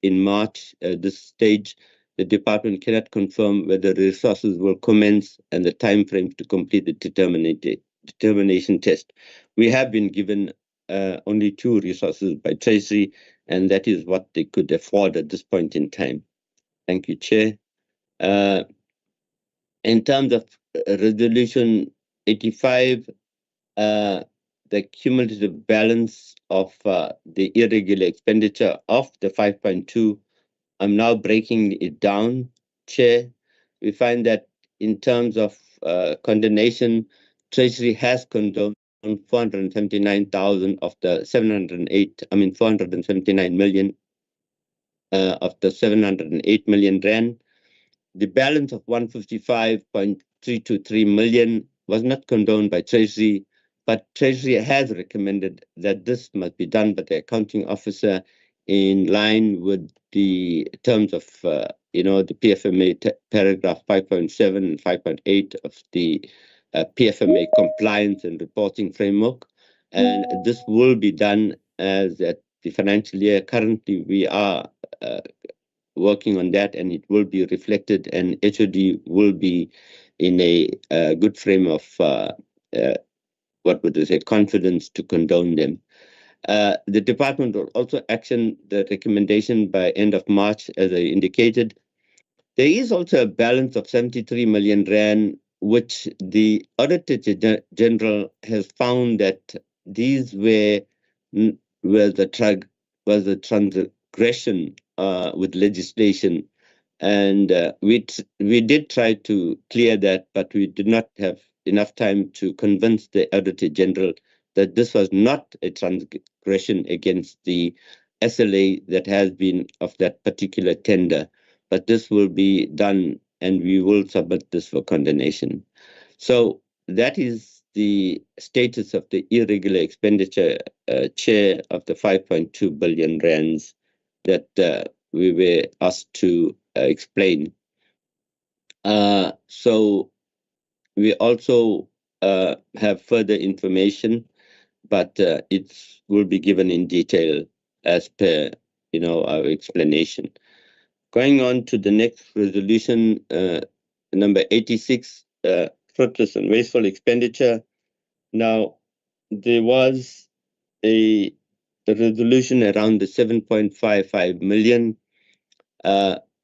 in March. At this stage, the department cannot confirm whether resources will commence and the time frame to complete the determination test. We have been given only 2 resources by Treasury, and that is what they could afford at this point in time. Thank you, Chair. In terms of Resolution 85, the cumulative balance of the irregular expenditure of the 5.2, I'm now breaking it down, Chair. We find that in terms of condonation, Treasury has condoned 479,000 of the 479 million of the 708 million rand. The balance of 155.323 million was not condoned by Treasury, but Treasury has recommended that this must be done by the accounting officer in line with the terms of, the PFMA paragraph 5.7 and 5.8 of the PFMA compliance and reporting framework. And this will be done as at the financial year. Currently, we are working on that, and it will be reflected, and HOD will be in a good frame of confidence to condone them. The department will also action the recommendation by end of March, as I indicated. There is also a balance of 73 million rand, which the Auditor General has found that these were the transgression with legislation, and we did try to clear that, but we did not have enough time to convince the Auditor General that this was not a transgression against the SLA that has been of that particular tender, but this will be done, and we will submit this for condonation. So that is the status of the irregular expenditure, Chair, of the 5.2 billion rands that we were asked to explain. So we also have further information, but it will be given in detail as per our explanation. Going on to the next resolution, number 86, fruitless and wasteful expenditure. Now, there was a resolution around the 7.55 million.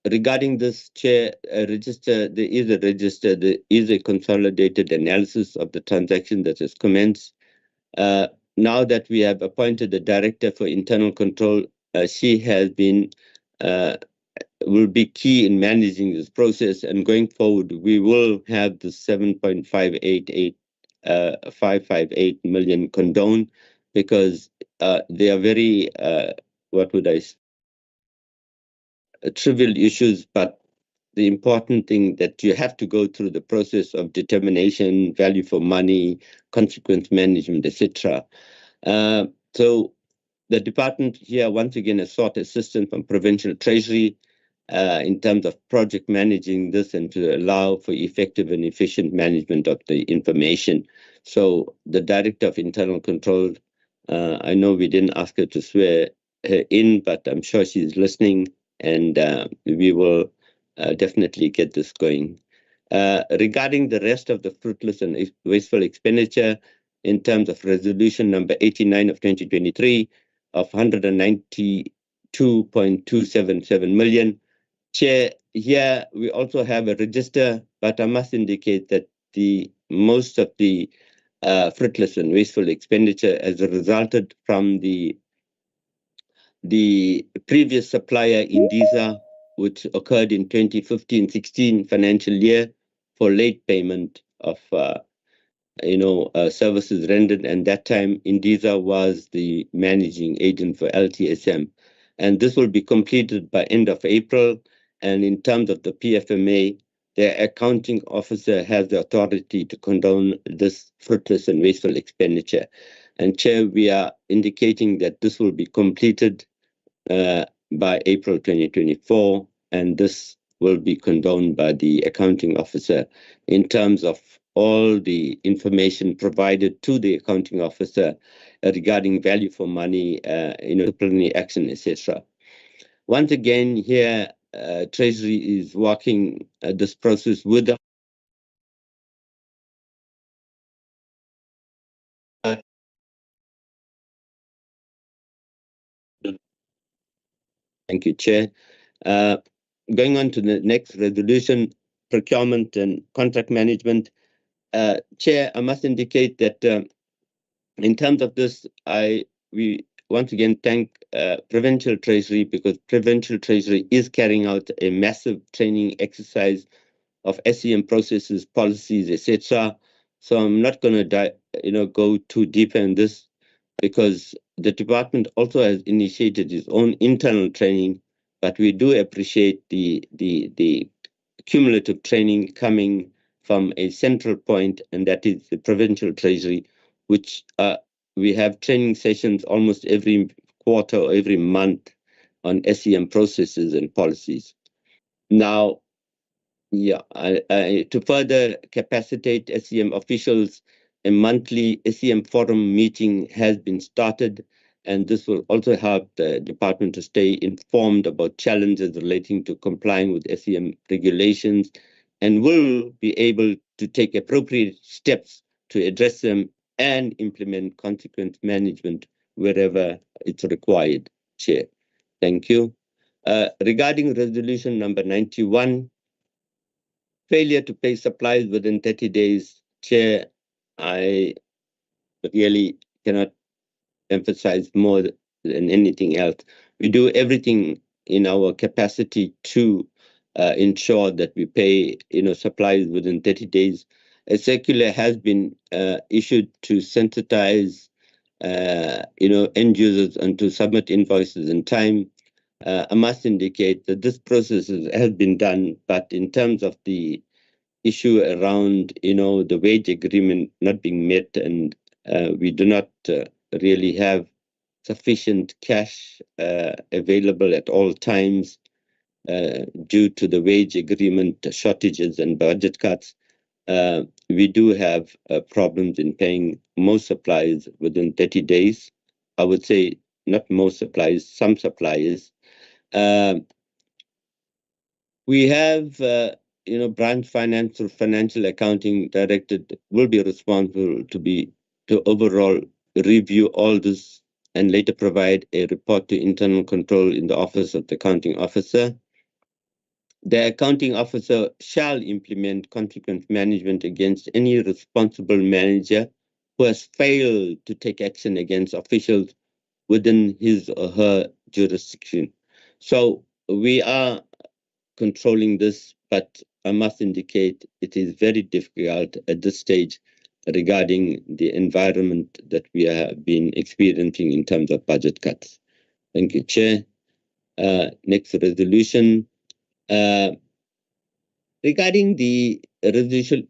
Regarding this, Chair, there is a consolidated analysis of the transaction that has commenced. Now that we have appointed the Director for Internal Control, she has been will be key in managing this process, and going forward, we will have the 7.558 million condoned, because they are very, trivial issues, but the important thing that you have to go through the process of determination, value for money, consequence management, etc. So the department here once again has sought assistance from Provincial Treasury in terms of project managing this and to allow for effective and efficient management of the information. So the Director of Internal Control, I know we didn't ask her to swear her in, but I'm sure she's listening, and we will definitely get this going. Regarding the rest of the fruitless and wasteful expenditure, in terms of resolution number 89 of 2023 of 192.277 million. Chair, here we also have a register, but I must indicate that most of the fruitless and wasteful expenditure has resulted from the previous supplier Indiza, which occurred in 2015-16 financial year, for late payment of services rendered, and that time Indiza was the managing agent for LTSM. And this will be completed by end of April. And in terms of the PFMA, the accounting officer has the authority to condone this fruitless and wasteful expenditure. And Chair, we are indicating that this will be completed by April 2024, and this will be condoned by the accounting officer in terms of all the information provided to the accounting officer regarding value for money, disciplinary action, etc. Once again, here, Treasury is working this process with the Thank you, Chair. Going on to the next resolution, procurement and contract management. Chair, I must indicate that in terms of this, we once again thank Provincial Treasury, because Provincial Treasury is carrying out a massive training exercise of SEM processes, policies, etc. So I'm not going to go too deep in this, because the department also has initiated its own internal training, but we do appreciate the cumulative training coming from a central point, and that is the Provincial Treasury, which we have training sessions almost every quarter or every month on SEM processes and policies. Now, to further capacitate SEM officials, a monthly SEM forum meeting has been started, and this will also help the department to stay informed about challenges relating to complying with SEM regulations, and will be able to take appropriate steps to address them and implement consequent management wherever it's required. Chair, thank you. Regarding resolution number 91, failure to pay supplies within 30 days, Chair, I really cannot emphasize more than anything else. We do everything in our capacity to ensure that we pay, supplies within 30 days. A circular has been issued to sensitize, end users and to submit invoices in time. I must indicate that this process has been done, but in terms of the issue around, the wage agreement not being met, and we do not really have sufficient cash available at all times due to the wage agreement shortages and budget cuts. We do have problems in paying most suppliers within 30 days. I would say not most suppliers, some suppliers. We have, branch finance or financial accounting directed will be responsible to overall review all this and later provide a report to internal control in the office of the accounting officer. The accounting officer shall implement consequent management against any responsible manager who has failed to take action against officials within his or her jurisdiction. So we are controlling this, but I must indicate it is very difficult at this stage regarding the environment that we have been experiencing in terms of budget cuts. Thank you, Chair. Next resolution. Regarding the resolution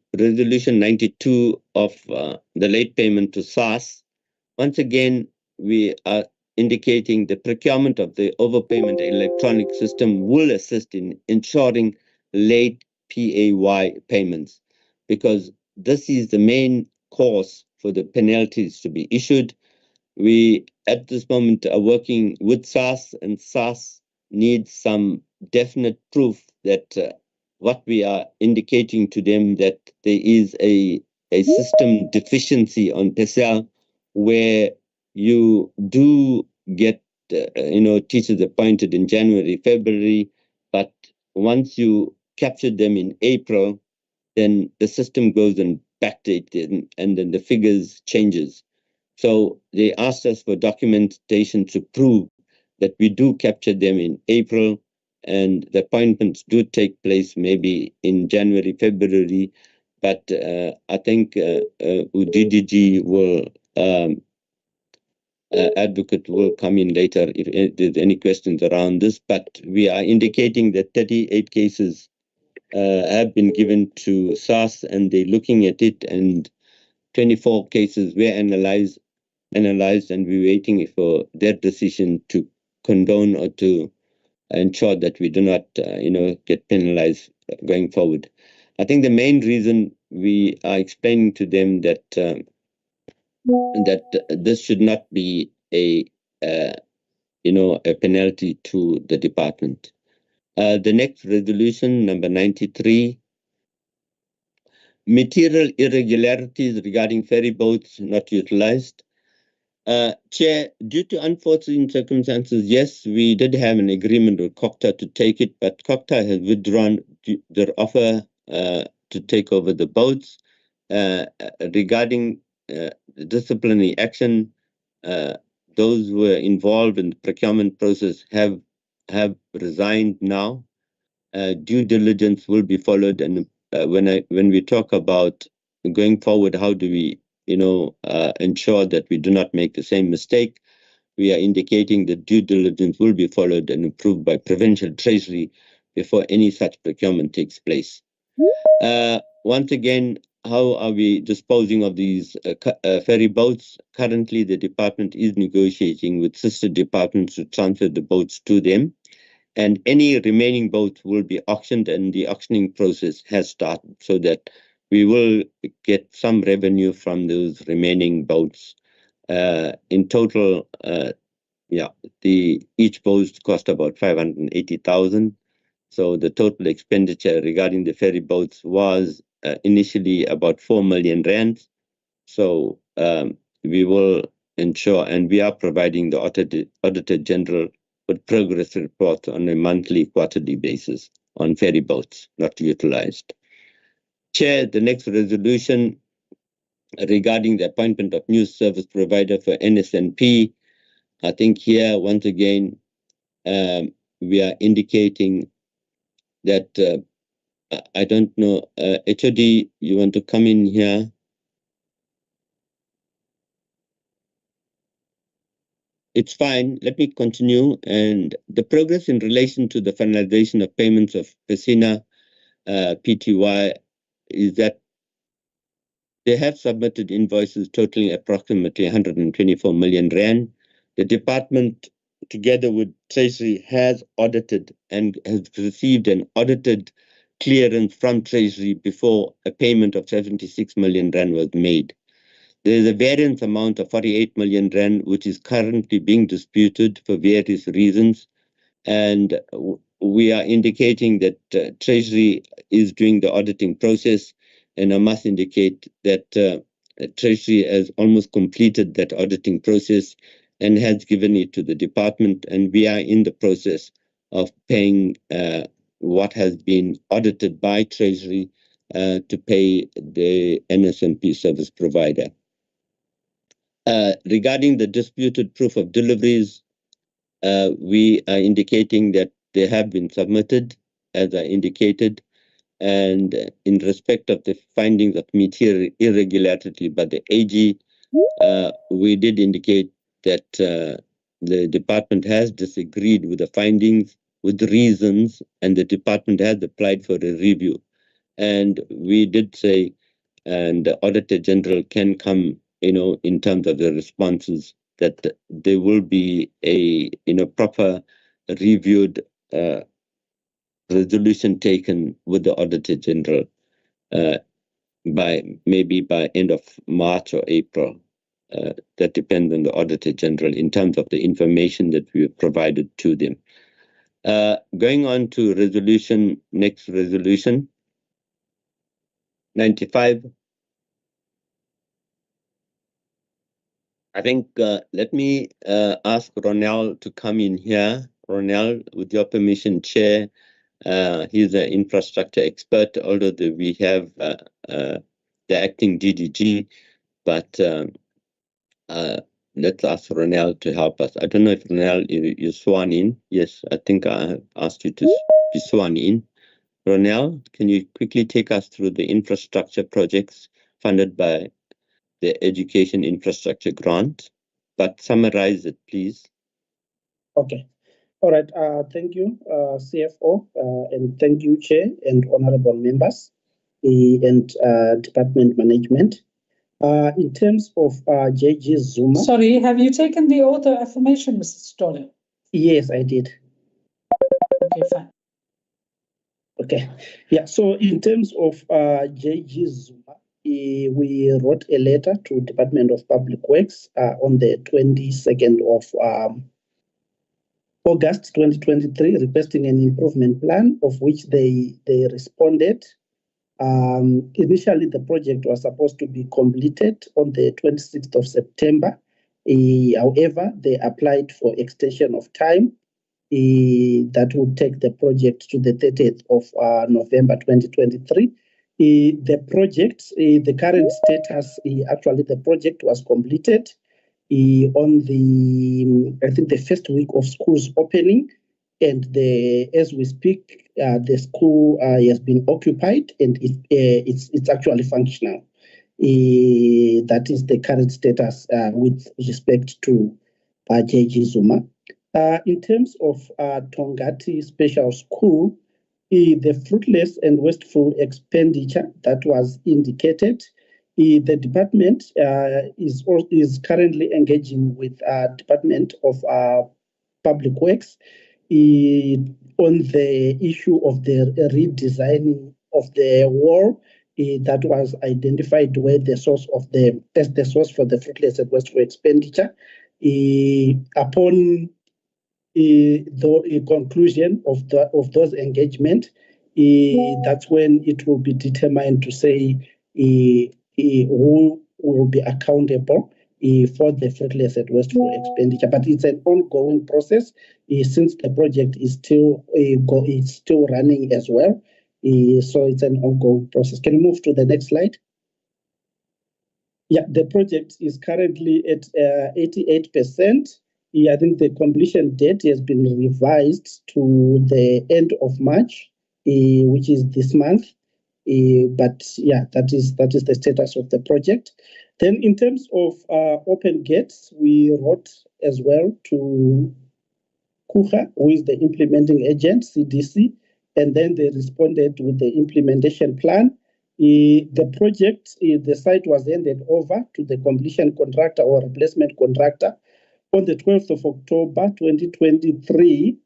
92 of the late payment to SARS, once again, we are indicating the procurement of the overpayment electronic system will assist in ensuring late PAY payments, because this is the main cause for the penalties to be issued. We, at this moment, are working with SARS, and SARS needs some definite proof that what we are indicating to them, that there is a system deficiency on PESEL where you do get, teachers appointed in January, February, but once you capture them in April, then the system goes and backdates, and then the figures changes. So they asked us for documentation to prove that we do capture them in April, and the appointments do take place maybe in January, February, but I think DDG will advocate will come in later if there's any questions around this, but we are indicating that 38 cases have been given to SARS and they're looking at it, and 24 cases were analyzed and we're waiting for their decision to condone or to ensure that we do not get penalized going forward. I think the main reason we are explaining to them that this should not be a penalty to the department. The next resolution, number 93, material irregularities regarding ferry boats not utilized. Chair, due to unforeseen circumstances, yes, we did have an agreement with COCTA to take it, but COCTA has withdrawn their offer to take over the boats. Regarding disciplinary action, those who were involved in the procurement process have resigned now. Due diligence will be followed, and when we talk about going forward, how do we ensure that we do not make the same mistake, we are indicating that due diligence will be followed and approved by Provincial Treasury before any such procurement takes place. Once again, how are we disposing of these ferry boats? Currently, the department is negotiating with sister departments to transfer the boats to them, and any remaining boats will be auctioned, and the auctioning process has started so that we will get some revenue from those remaining boats. In total, each boat cost about 580,000. So the total expenditure regarding the ferry boats was initially about 4 million rand. So we will ensure, and we are providing the Auditor General with progress reports on a monthly, quarterly basis on ferry boats not utilized. Chair, the next resolution regarding the appointment of new service provider for NSNP. I think here, once again, we are indicating that, I don't know, HOD, you want to come in here? It's fine. Let me continue. And the progress in relation to the finalization of payments of Pesina PTY is that they have submitted invoices totaling approximately 124 million rand. The department, together with Treasury, has audited and has received an audited clearance from Treasury before a payment of 76 million rand was made. There is a variance amount of 48 million rand, which is currently being disputed for various reasons. And we are indicating that Treasury is doing the auditing process. And I must indicate that Treasury has almost completed that auditing process and has given it to the department. And we are in the process of paying what has been audited by Treasury to pay the NSNP service provider. Regarding the disputed proof of deliveries, we are indicating that they have been submitted, as I indicated, and in respect of the findings of material irregularity by the AG, we did indicate that the department has disagreed with the findings, with the reasons, and the department has applied for a review. And we did say, and the Auditor General can come, in terms of the responses, that there will be a proper reviewed resolution taken with the Auditor General by end of March or April. That depends on the Auditor General in terms of the information that we have provided to them. Going on to next resolution, 95. I think let me ask Ronel to come in here. Ronel, with your permission, Chair. He's an infrastructure expert, although we have the acting DDG, but let's ask Ronel to help us. I don't know if Ronel, you sworn in. Yes, I think I asked you to be sworn in. Ronel, can you quickly take us through the infrastructure projects funded by the Education Infrastructure Grant? But summarize it, please. Okay. All right. Thank you, CFO, and thank you, Chair and honorable members and department management. In terms of JG Zuma. Sorry, have you taken the oath of affirmation, Mr. Stoller? Yes, I did. Okay, fine. Okay. Yeah. So in terms of JG Zuma, we wrote a letter to Department of Public Works on the 22nd of August 2023, requesting an improvement plan, of which they responded. Initially, the project was supposed to be completed on the 26th of September. However, they applied for extension of time that would take the project to the 30th of November 2023. The project, the current status, actually the project was completed on the, I think, the first week of school's opening, and as we speak, the school has been occupied and it's actually functional. That is the current status with respect to JG Zuma. In terms of Tongati Special School, the fruitless and wasteful expenditure that was indicated, the department is currently engaging with Department of Public Works on the issue of the redesigning of the wall that was identified where the source of as the source for the fruitless and wasteful expenditure. Upon the conclusion of those engagement, that's when it will be determined to say who will be accountable for the fruitless and wasteful expenditure. But it's an ongoing process since the project is still running as well. So it's an ongoing process. Can you move to the next slide? Yeah, the project is currently at 88%. I think the completion date has been revised to the end of March, which is this month. But yeah, that is the status of the project. Then in terms of open gates, we wrote as well to KUHA, who is the implementing agent, CDC, and then they responded with the implementation plan. The project, the site was handed over to the completion contractor or replacement contractor on the 12th of October 2023.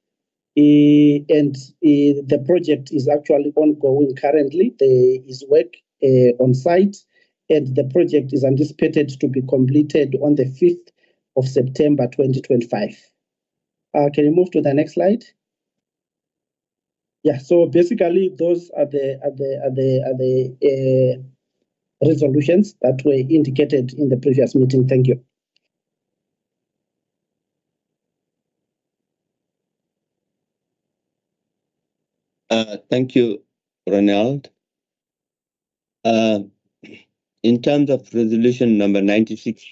And the project is actually ongoing currently. There is work on site, and the project is anticipated to be completed on the 5th of September 2025. Can you move to the next slide? Yeah, so basically those are the resolutions that were indicated in the previous meeting. Thank you. Thank you, Ronald. In terms of resolution number 96,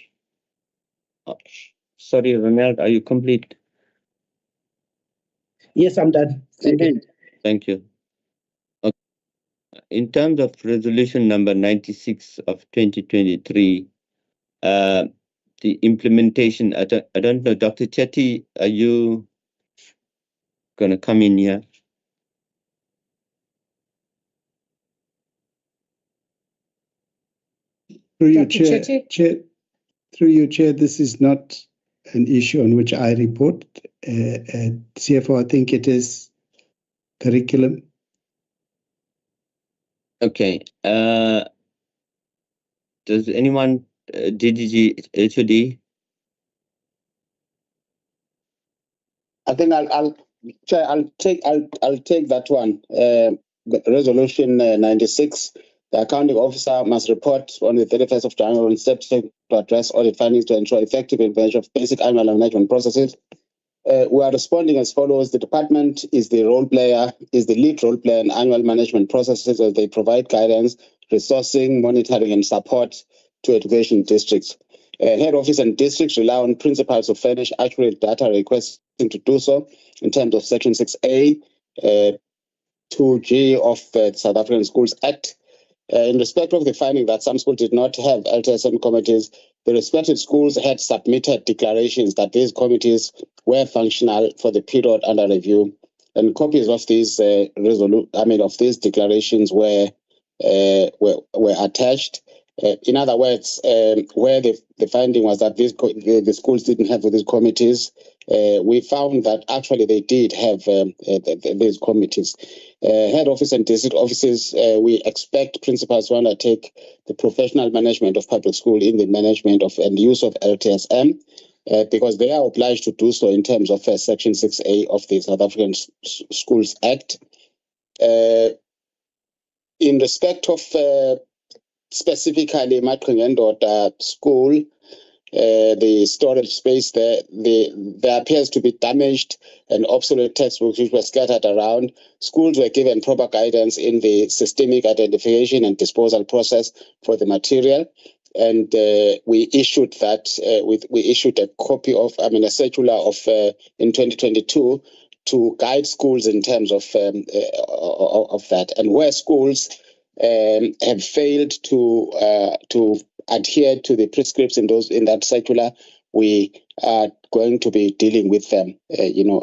sorry, Ronald, are you complete? Yes, I'm done. Thank you. Okay. In terms of resolution number 96 of 2023, the implementation, I don't know, Dr. Chetty, are you going to come in here? Through you, Through you, Chair, this is not an issue on which I report. CFO, I think it is curriculum. Okay. Does anyone, DDG, HOD? I think I'll take that one. Resolution 96. The accounting officer must report on the 31st of January on steps to address audit findings to ensure effective implementation of basic annual management processes. We are responding as follows. The department is the lead role player in annual management processes as they provide guidance, resourcing, monitoring, and support to education districts. Head office and districts rely on principals to furnish accurate data requesting to do so in terms of Section 6A, 2G of the South African Schools Act. In respect of the finding that some schools did not have LTSM committees, the respective schools had submitted declarations that these committees were functional for the period under review, and copies of these of these declarations were attached. In other words, where the finding was that the schools didn't have these committees, we found that actually they did have these committees. Head office and district offices, we expect principals to undertake the professional management of public school in the management of and use of LTSM, because they are obliged to do so in terms of Section 6A of the South African Schools Act. In respect of specifically Matringendoda School, the storage space there appears to be damaged and obsolete textbooks which were scattered around. Schools were given proper guidance in the systemic identification and disposal process for the material, and we issued that. We issued a copy of, a circular of in 2022 to guide schools in terms of that, and where schools have failed to adhere to the prescripts in that circular, we are going to be dealing with them,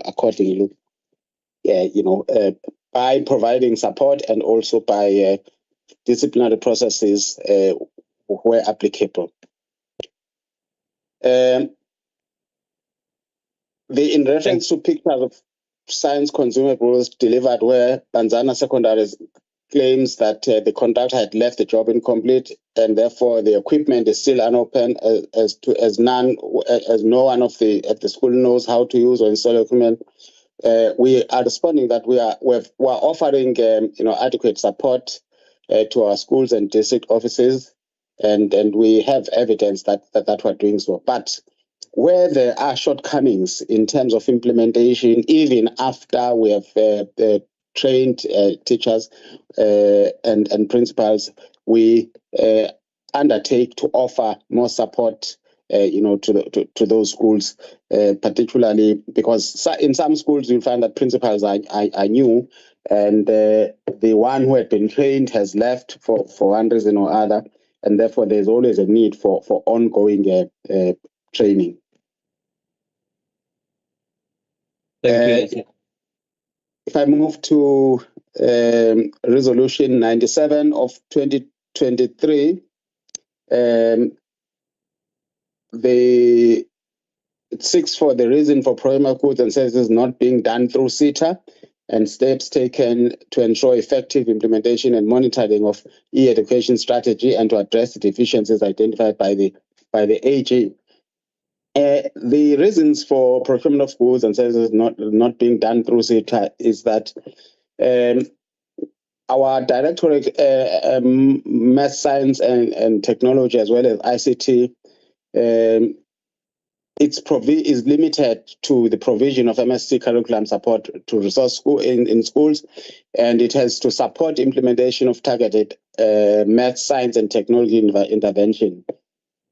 accordingly, by providing support and also by disciplinary processes where applicable. In reference to pictures of science consumables delivered where Banzana Secondary claims that the contractor had left the job incomplete and therefore the equipment is still unopened, as no one at the school knows how to use or install equipment. We are responding that we're offering adequate support to our schools and district offices, and we have evidence that we're doing so. But where there are shortcomings in terms of implementation, even after we have trained teachers and principals, we undertake to offer more support to those schools, particularly because in some schools you'll find that principals are new, and the one who had been trained has left for one reason or other, and therefore there's always a need for ongoing training. Thank you. If I move to Resolution 97 of 2023, it seeks for the reason for primary goods and services not being done through SETA and steps taken to ensure effective implementation and monitoring of e-education strategy and to address the deficiencies identified by the AG. The reasons for procurement of goods and services not being done through SETA is that our Directorate Math Science and Technology, as well as ICT, is limited to the provision of MSc curriculum support to resource in schools, and it has to support implementation of targeted math, science, and technology intervention.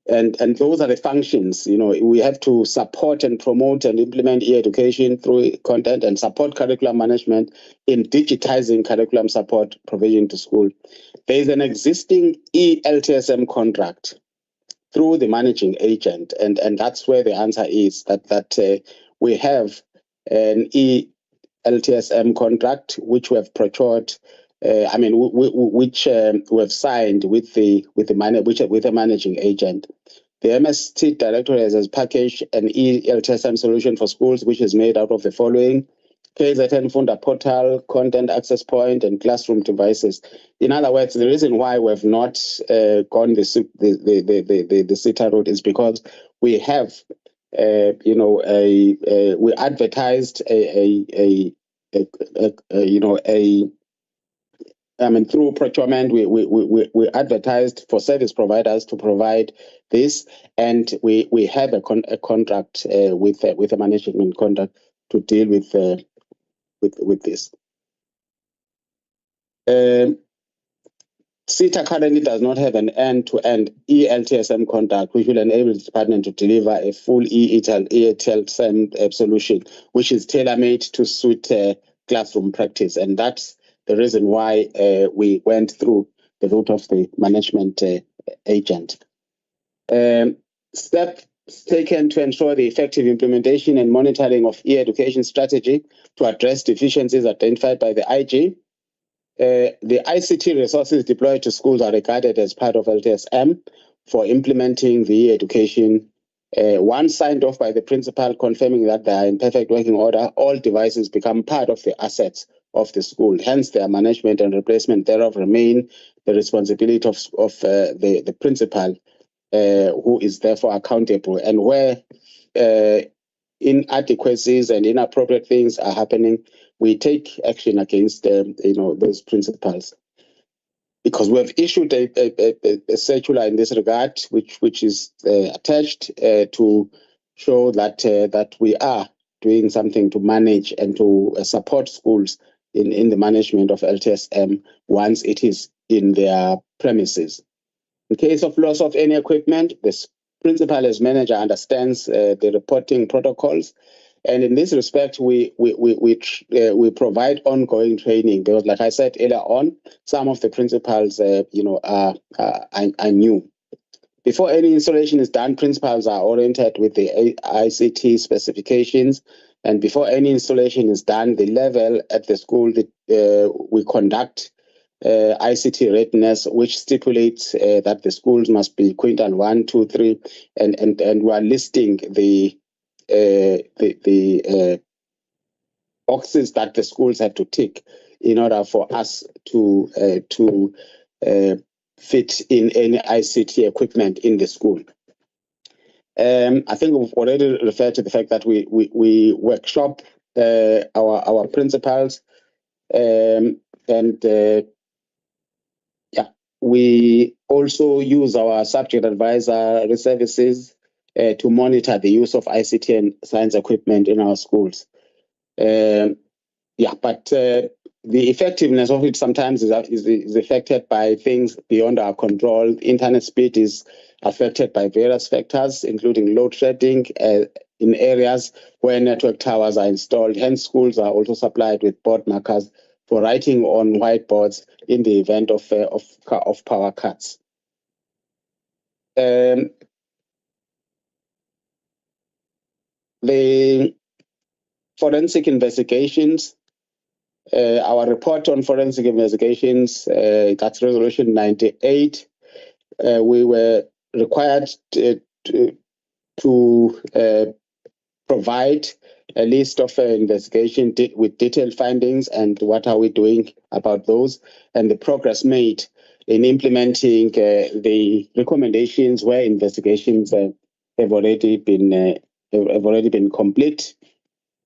And those are the functions. We have to support and promote and implement e-education through content and support curriculum management in digitizing curriculum support provision to school. There is an existing e-LTSM contract through the managing agent, and that's where the answer is that we have an e-LTSM contract which we have procured. Which we have signed with the managing agent. The MST Directorate has packaged an e-LTSM solution for schools, which is made out of the following: KZN Funda Portal, Content Access Point, and classroom devices. In other words, the reason why we have not gone the SETA route is because we have, we advertised through procurement, we advertised for service providers to provide this, and we have a contract with a management contract to deal with this. SETA currently does not have an end-to-end ELTSM contract, which will enable the department to deliver a full ELTSM solution, which is tailor-made to suit classroom practice. And that's the reason why we went through the route of the management agent. Steps taken to ensure the effective implementation and monitoring of e-education strategy to address deficiencies identified by the IG. The ICT resources deployed to schools are regarded as part of LTSM for implementing the e-education. Once signed off by the principal confirming that they are in perfect working order, all devices become part of the assets of the school. Hence, their management and replacement thereof remain the responsibility of the principal, who is therefore accountable. And where inadequacies and inappropriate things are happening, we take action against those principals. Because we have issued a circular in this regard, which is attached to show that we are doing something to manage and to support schools in the management of LTSM once it is in their premises. In case of loss of any equipment, the principal as manager understands the reporting protocols. And in this respect, we provide ongoing training because, like I said earlier on, some of the principals, are new. Before any installation is done, principals are oriented with the ICT specifications, and before any installation is done, the level at the school we conduct ICT readiness, which stipulates that the schools must be quintile 1, 2, 3, and we are listing the boxes that the schools have to tick in order for us to fit in any ICT equipment in the school. I think we've already referred to the fact that we workshop our principals, we also use our subject advisory services to monitor the use of ICT and science equipment in our schools. But the effectiveness of it sometimes is affected by things beyond our control. Internet speed is affected by various factors, including load shedding in areas where network towers are installed. Hence, schools are also supplied with board markers for writing on whiteboards in the event of power cuts. The forensic investigations, our report on forensic investigations, that's Resolution 98. We were required to provide a list of investigation with detailed findings and what are we doing about those, and the progress made in implementing the recommendations where investigations have already been complete.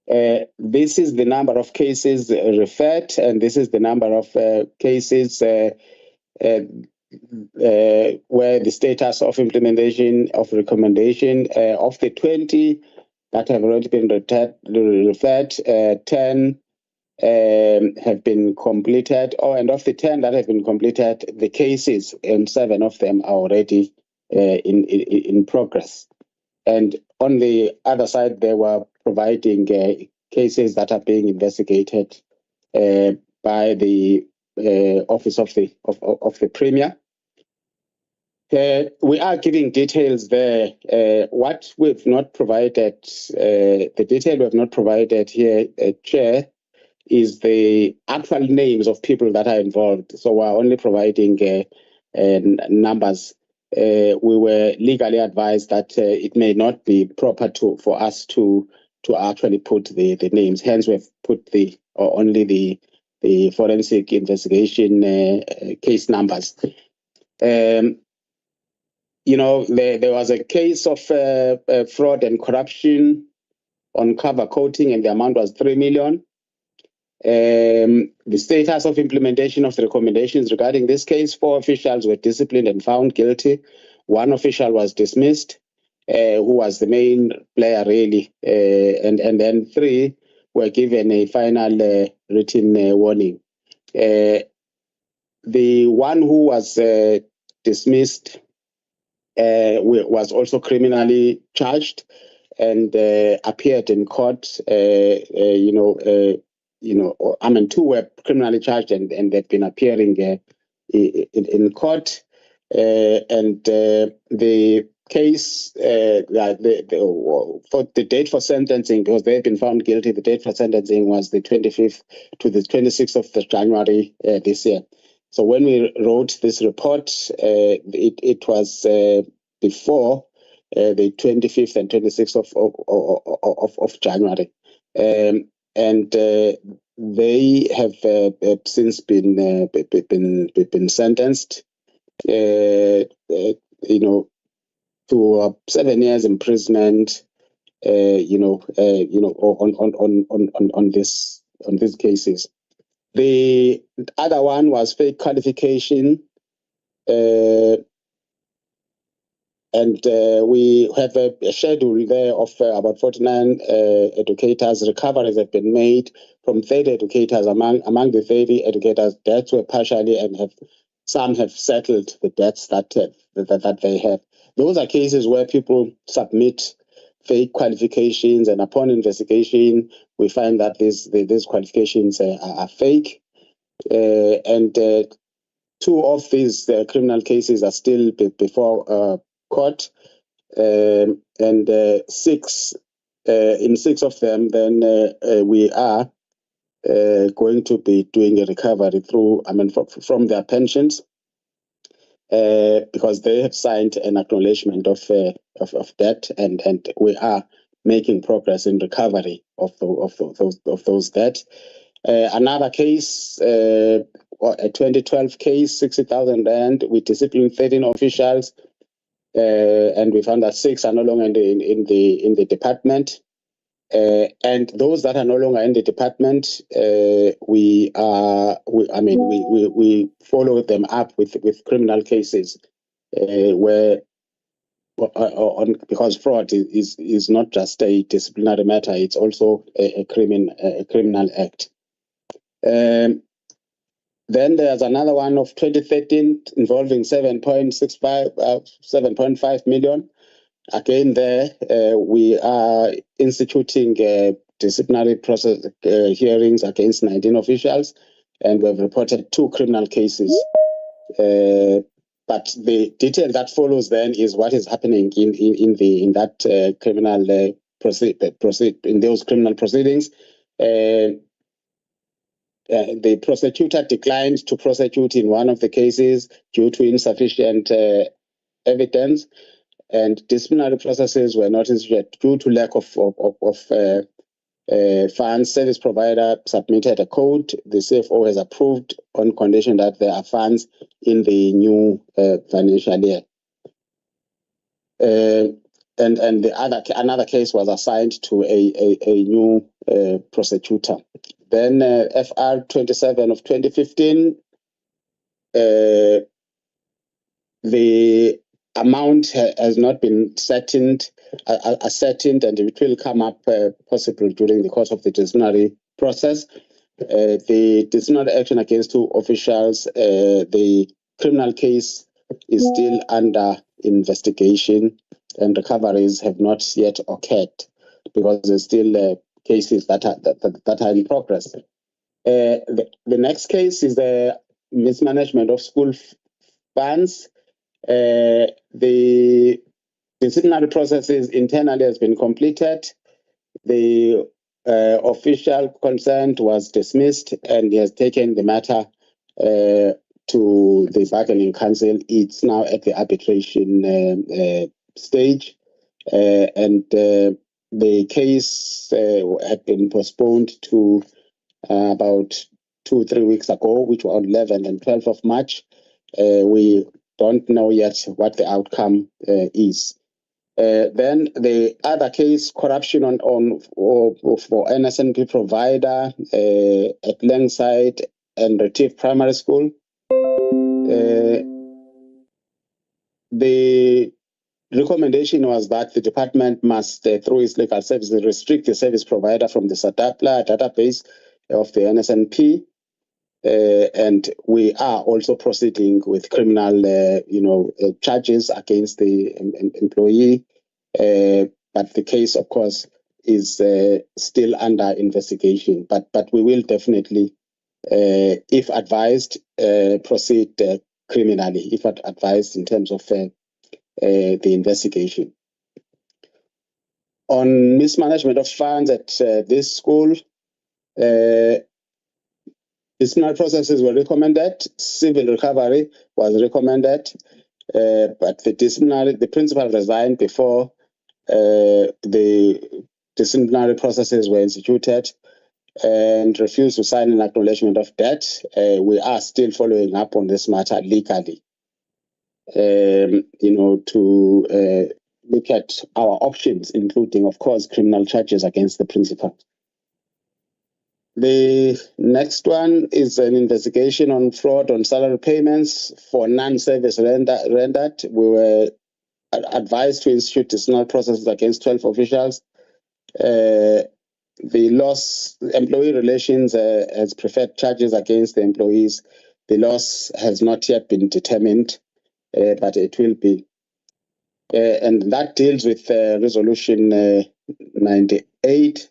This is the number of cases referred, and this is the number of cases where the status of implementation of recommendation of the 20 that have already been referred, 10 have been completed, and of the 10 that have been completed, the cases, and 7 of them are already in progress. And on the other side, they were providing cases that are being investigated by the Office of the Premier. We are giving details there. What we've not provided, the detail we have not provided here, Chair, is the actual names of people that are involved. So we're only providing numbers. We were legally advised that it may not be proper for us to actually put the names. Hence, we've put only the forensic investigation case numbers. There was a case of fraud and corruption on cover coating, and the amount was 3 million. The status of implementation of the recommendations regarding this case: 4 officials were disciplined and found guilty. 1 official was dismissed, who was the main player really, and then 3 were given a final written warning. The one who was dismissed was also criminally charged and appeared in court. Two were criminally charged and they've been appearing in court. The case, for the date for sentencing, because they've been found guilty, the date for sentencing was the 25th to the 26th of January this year. So when we wrote this report, it was before the 25th and 26th of January. They have since been sentenced, to 7 years imprisonment, on these cases. The other one was fake qualification, we have a schedule there of about 49 educators. Recoveries have been made from 30 educators. Among the 30 educators, debts were partially and some have settled the debts that they have. Those are cases where people submit fake qualifications, and upon investigation, we find that these qualifications are fake. Two of these criminal cases are still before court, and in 6 of them, then we are going to be doing a recovery through, from their pensions, because they have signed an acknowledgement of debt, and we are making progress in recovery of those debt. Another case, a 2012 case, 60,000 rand. We disciplined 13 officials, and we found that 6 are no longer in the department. And those that are no longer in the department, we follow them up with criminal cases, because fraud is not just a disciplinary matter; it's also a criminal act. Then there's another one of 2013 involving 7.5 million. Again, there we are instituting disciplinary process hearings against 19 officials, and we've reported 2 criminal cases. But the detail that follows then is what is happening in that criminal in those criminal proceedings. The prosecutor declined to prosecute in one of the cases due to insufficient evidence, and disciplinary processes were not instituted due to lack of funds. Service provider submitted a code. The CFO has approved on condition that there are funds in the new financial year. And another case was assigned to a new prosecutor. Then FR 27 of 2015, the amount has not been ascertained, and it will come up possibly during the course of the disciplinary process. The disciplinary action against 2 officials, the criminal case is still under investigation, and recoveries have not yet occurred because there's still cases that are in progress. The next case is the mismanagement of school funds. The disciplinary processes internally has been completed. The official concerned was dismissed, and he has taken the matter to the bargaining council. It's now at the arbitration stage, and the case had been postponed to about 2-3 weeks ago, which were on 11th and 12th of March. We don't know yet what the outcome is. Then the other case, corruption for NSNP provider at Langside and Retief Primary School. The recommendation was that the department must, through its legal services, restrict the service provider from the SADAPLA database of the NSNP. and we are also proceeding with criminal, charges against the employee. But the case, of course, is still under investigation. But we will definitely, if advised, proceed criminally, if advised in terms of the investigation. On mismanagement of funds at this school, disciplinary processes were recommended, civil recovery was recommended, but the principal resigned before the disciplinary processes were instituted and refused to sign an acknowledgement of debt. We are still following up on this matter legally, to look at our options, including, of course, criminal charges against the principal. The next one is an investigation on fraud on salary payments for non-service rendered. We were advised to institute disciplinary processes against 12 officials. The loss, employee relations has preferred charges against the employees. The loss has not yet been determined, but it will be. And that deals with resolution 98.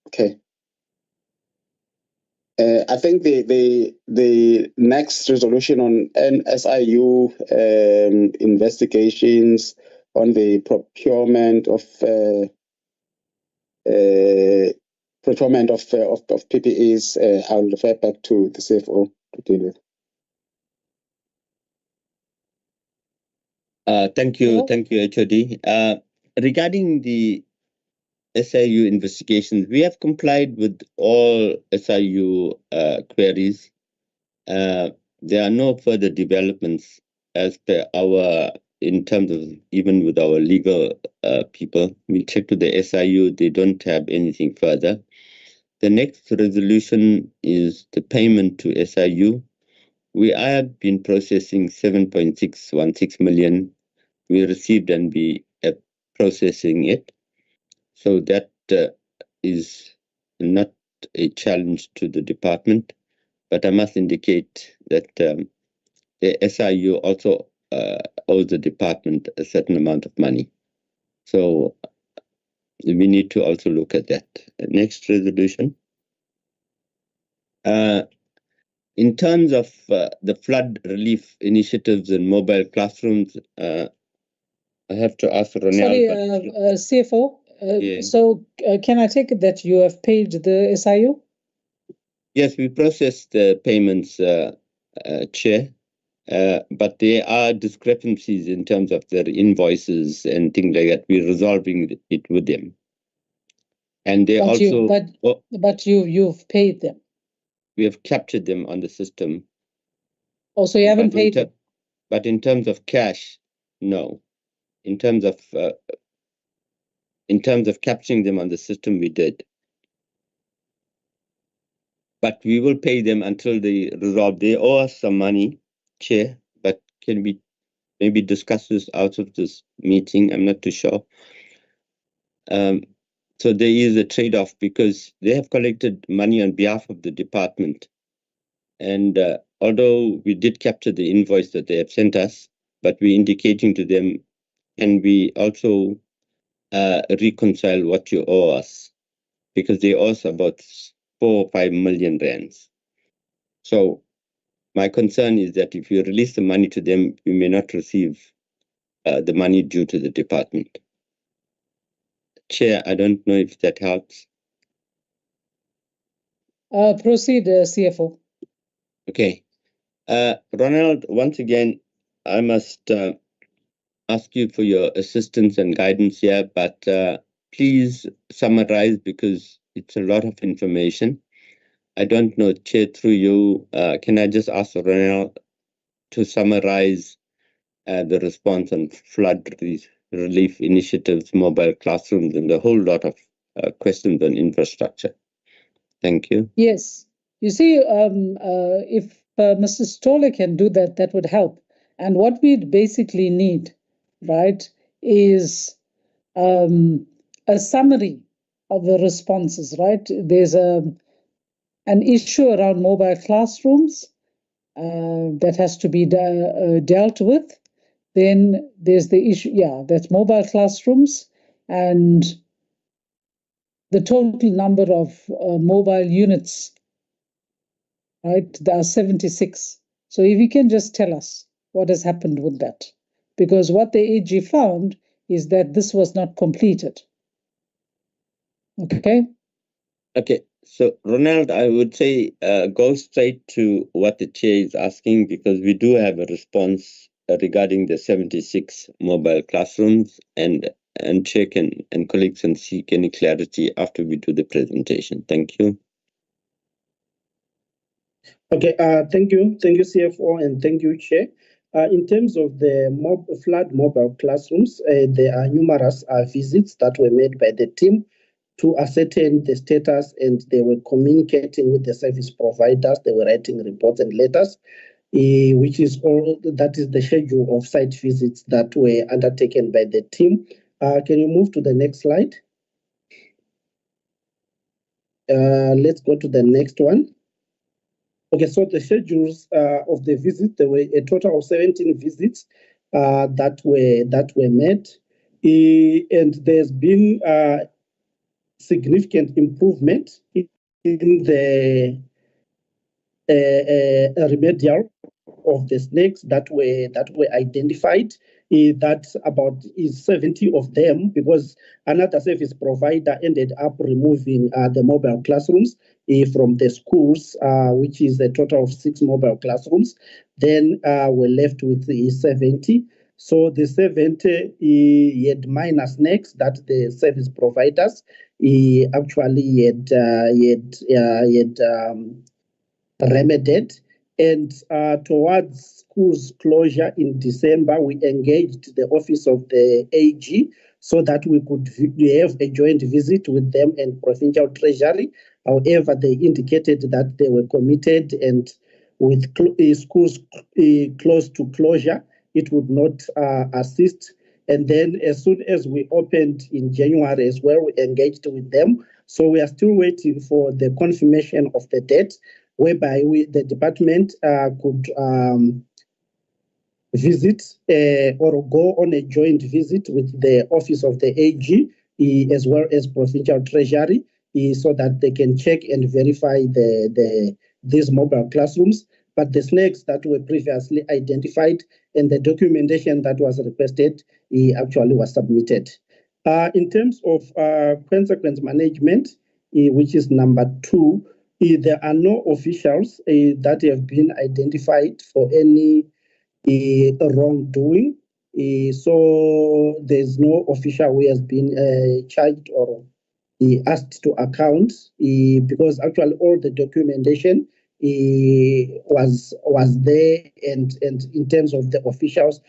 Okay. I think the next resolution on NSIU investigations on the procurement of PPEs, I'll refer back to the CFO to deal with. Thank you, HOD. Regarding the SIU investigations, we have complied with all SIU queries. There are no further developments as per in terms of even with our legal people. We checked with the SIU, they don't have anything further. The next resolution is the payment to SIU. We have been processing 7.616 million. We received and we are processing it. So that is not a challenge to the department, but I must indicate that the SIU also owes the department a certain amount of money. So we need to also look at that. Next resolution. In terms of the flood relief initiatives and mobile classrooms, I have to ask Ronel. Sorry, CFO. Yeah. So can I take it that you have paid the SIU? Yes, we processed the payments, Chair, but there are discrepancies in terms of their invoices and things like that. We're resolving it with them. And they but you've paid them. We have captured them on the system. Also, you haven't paid them. But in terms of cash, no. In terms of capturing them on the system, we did. But we will pay them until they resolve. They owe us some money, Chair, but can we maybe discuss this out of this meeting? I'm not too sure. So there is a trade-off because they have collected money on behalf of the department. And although we did capture the invoice that they have sent us, but we're indicating to them, and we also reconcile what you owe us, because they owe us about 4 or 5 million rands. So my concern is that if you release the money to them, we may not receive the money due to the department. Chair, I don't know if that helps. Proceed, CFO. Okay. Ronald, once again, I must ask you for your assistance and guidance here, but please summarize because it's a lot of information. I don't know, Chair, through you, can I just ask Ronald to summarize the response on flood relief initiatives, mobile classrooms, and a whole lot of questions on infrastructure? Thank you. Yes. You see, if Mr. Stoller can do that, that would help. And what we basically need, right, is a summary of the responses, right? There's an issue around mobile classrooms that has to be dealt with. Then there's the issue, that's mobile classrooms, and the total number of mobile units, right? There are 76. So if you can just tell us what has happened with that. Because what the AG found is that this was not completed. Okay? Okay. So, Ronald, I would say go straight to what the chair is asking, because we do have a response regarding the 76 mobile classrooms, and chair and colleagues can seek any clarity after we do the presentation. Thank you. Okay, thank you, CFO, and thank you, Chair. In terms of the flood mobile classrooms, there are numerous visits that were made by the team to ascertain the status, and they were communicating with the service providers. They were writing reports and letters, which is that is the schedule of site visits that were undertaken by the team. Can you move to the next slide? Let's go to the next one. Okay, so the schedules of the visit, there were a total of 17 visits that were made, and there's been significant improvement in the remedial of the snakes that were identified. That's about 70 of them, because another service provider ended up removing the mobile classrooms from the schools, which is a total of 6 mobile classrooms. Then we're left with the 70. So the 70 had minor snakes that the service providers actually had remedied. And towards schools closure in December, we engaged the office of the AG so that we could have a joint visit with them and Provincial Treasury. However, they indicated that they were committed, and with schools close to closure, it would not assist. And then as soon as we opened in January as well, we engaged with them. So we are still waiting for the confirmation of the date, whereby the department could visit or go on a joint visit with the office of the AG as well as Provincial Treasury, so that they can check and verify these mobile classrooms. But the snakes that were previously identified and the documentation that was requested actually was submitted. In terms of consequence management, which is number 2, there are no officials that have been identified for any wrongdoing. So there's no official who has been charged or asked to account, because actually all the documentation was there, and in terms of the officials,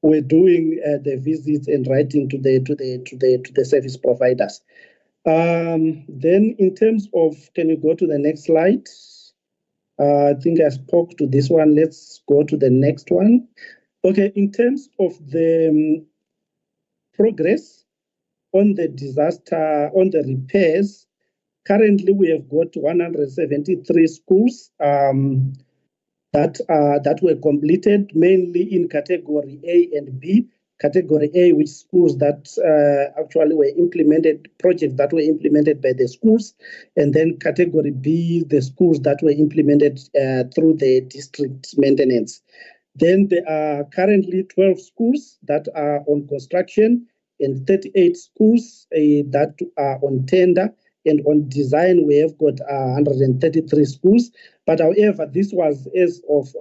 we're doing the visits and writing to the service providers. Then in terms of, can you go to the next slide? I think I spoke to this one. Let's go to the next one. Okay, in terms of the progress on the disaster, on the repairs, currently we have got 173 schools that were completed, mainly in category A and B. Category A, which schools that actually were implemented, projects that were implemented by the schools, and then category B, the schools that were implemented through the district maintenance. Then there are currently 12 schools that are on construction and 38 schools that are on tender. And on design, we have got 133 schools. But however, this was as of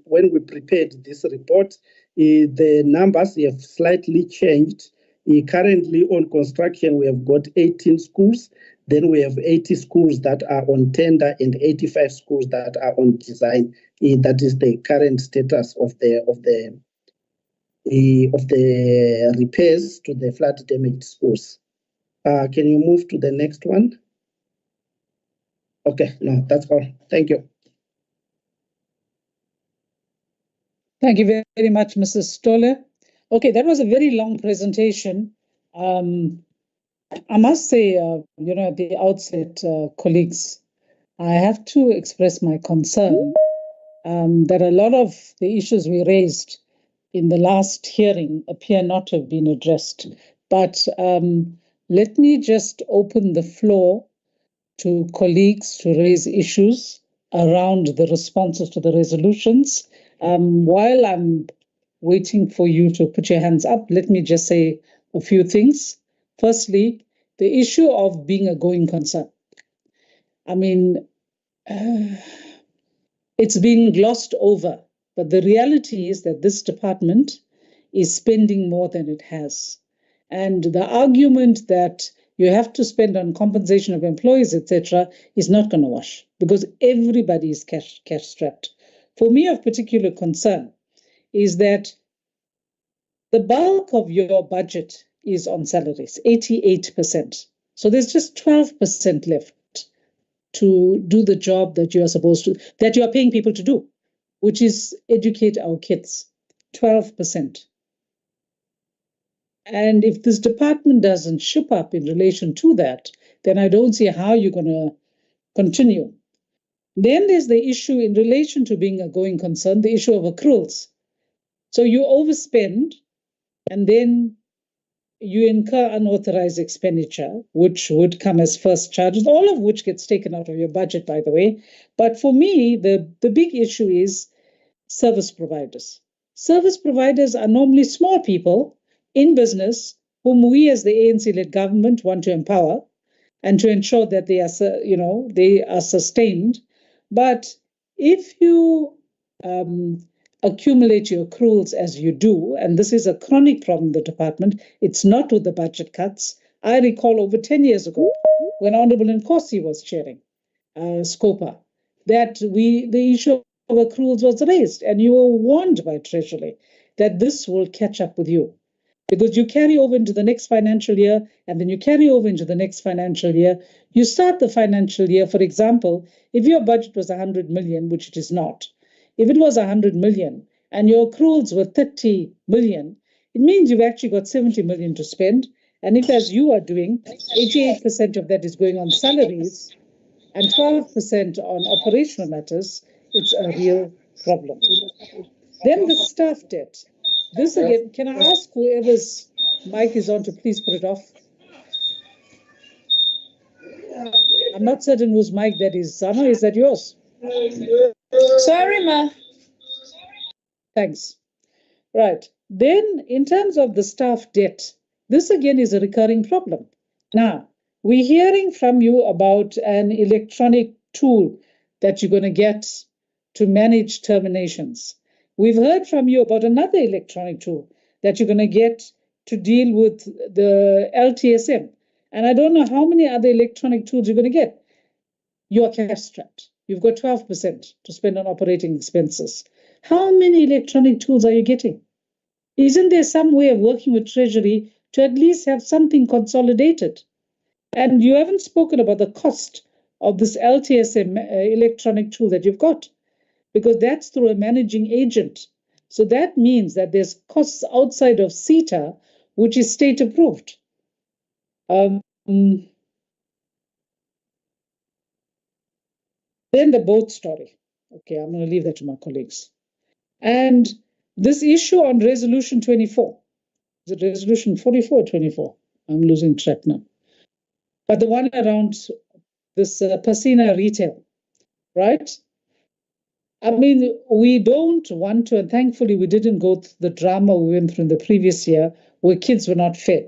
when we prepared this report, the numbers have slightly changed. Currently on construction, we have got 18 schools. Then we have 80 schools that are on tender and 85 schools that are on design. That is the current status of the repairs to the flood damaged schools. Can you move to the next one? Okay, no, that's all. Thank you. Thank you very much, Mrs. Stoller. Okay, that was a very long presentation. I must say, at the outset, colleagues, I have to express my concern that a lot of the issues we raised in the last hearing appear not to have been addressed. But let me just open the floor to colleagues to raise issues around the responses to the resolutions. While I'm waiting for you to put your hands up, let me just say a few things. Firstly, the issue of being a going concern. I mean, it's been glossed over, but the reality is that this department is spending more than it has. And the argument that you have to spend on compensation of employees, etc., is not going to wash because everybody is cash strapped. For me, of particular concern is that the bulk of your budget is on salaries, 88%. So there's just 12% left to do the job that you are supposed to, that you are paying people to do, which is educate our kids, 12%. And if this department doesn't ship up in relation to that, then I don't see how you're going to continue. Then there's the issue in relation to being a going concern, the issue of accruals. So you overspend and then you incur unauthorized expenditure, which would come as first charges, all of which gets taken out of your budget, by the way. But for me, the big issue is service providers. Service providers are normally small people in business whom we as the ANC-led government want to empower and to ensure that they are sustained. But if you accumulate your accruals as you do, and this is a chronic problem in the department, it's not with the budget cuts. I recall over 10 years ago, when Honorable Nkosi was chairing SCOPA, that the issue of accruals was raised, and you were warned by Treasury that this will catch up with you. Because you carry over into the next financial year, and then you carry over into the next financial year. You start the financial year, for example, if your budget was 100 million, which it is not, if it was 100 million and your accruals were 30 million, it means you've actually got 70 million to spend. And if, as you are doing, 88% of that is going on salaries and 12% on operational matters, it's a real problem. Then the staff debt. This again, can I ask whoever's mic is on to please put it off? I'm not certain whose mic that is. Sana, is that yours? Sorry, ma. Thanks. Right. Then, in terms of the staff debt, this again is a recurring problem. Now, we're hearing from you about an electronic tool that you're going to get to manage terminations. We've heard from you about another electronic tool that you're going to get to deal with the LTSM. And I don't know how many other electronic tools you're going to get. You are cash strapped. You've got 12% to spend on operating expenses. How many electronic tools are you getting? Isn't there some way of working with Treasury to at least have something consolidated? And you haven't spoken about the cost of this LTSM electronic tool that you've got, because that's through a managing agent. So that means that there's costs outside of CETA, which is state approved. Then the boat story. Okay, I'm going to leave that to my colleagues. And this issue on resolution 24. Is it resolution 44 or 24? I'm losing track now. But the one around this Pasina retail, right? I mean, we don't want to, and thankfully we didn't go through the drama we went through in the previous year where kids were not fed.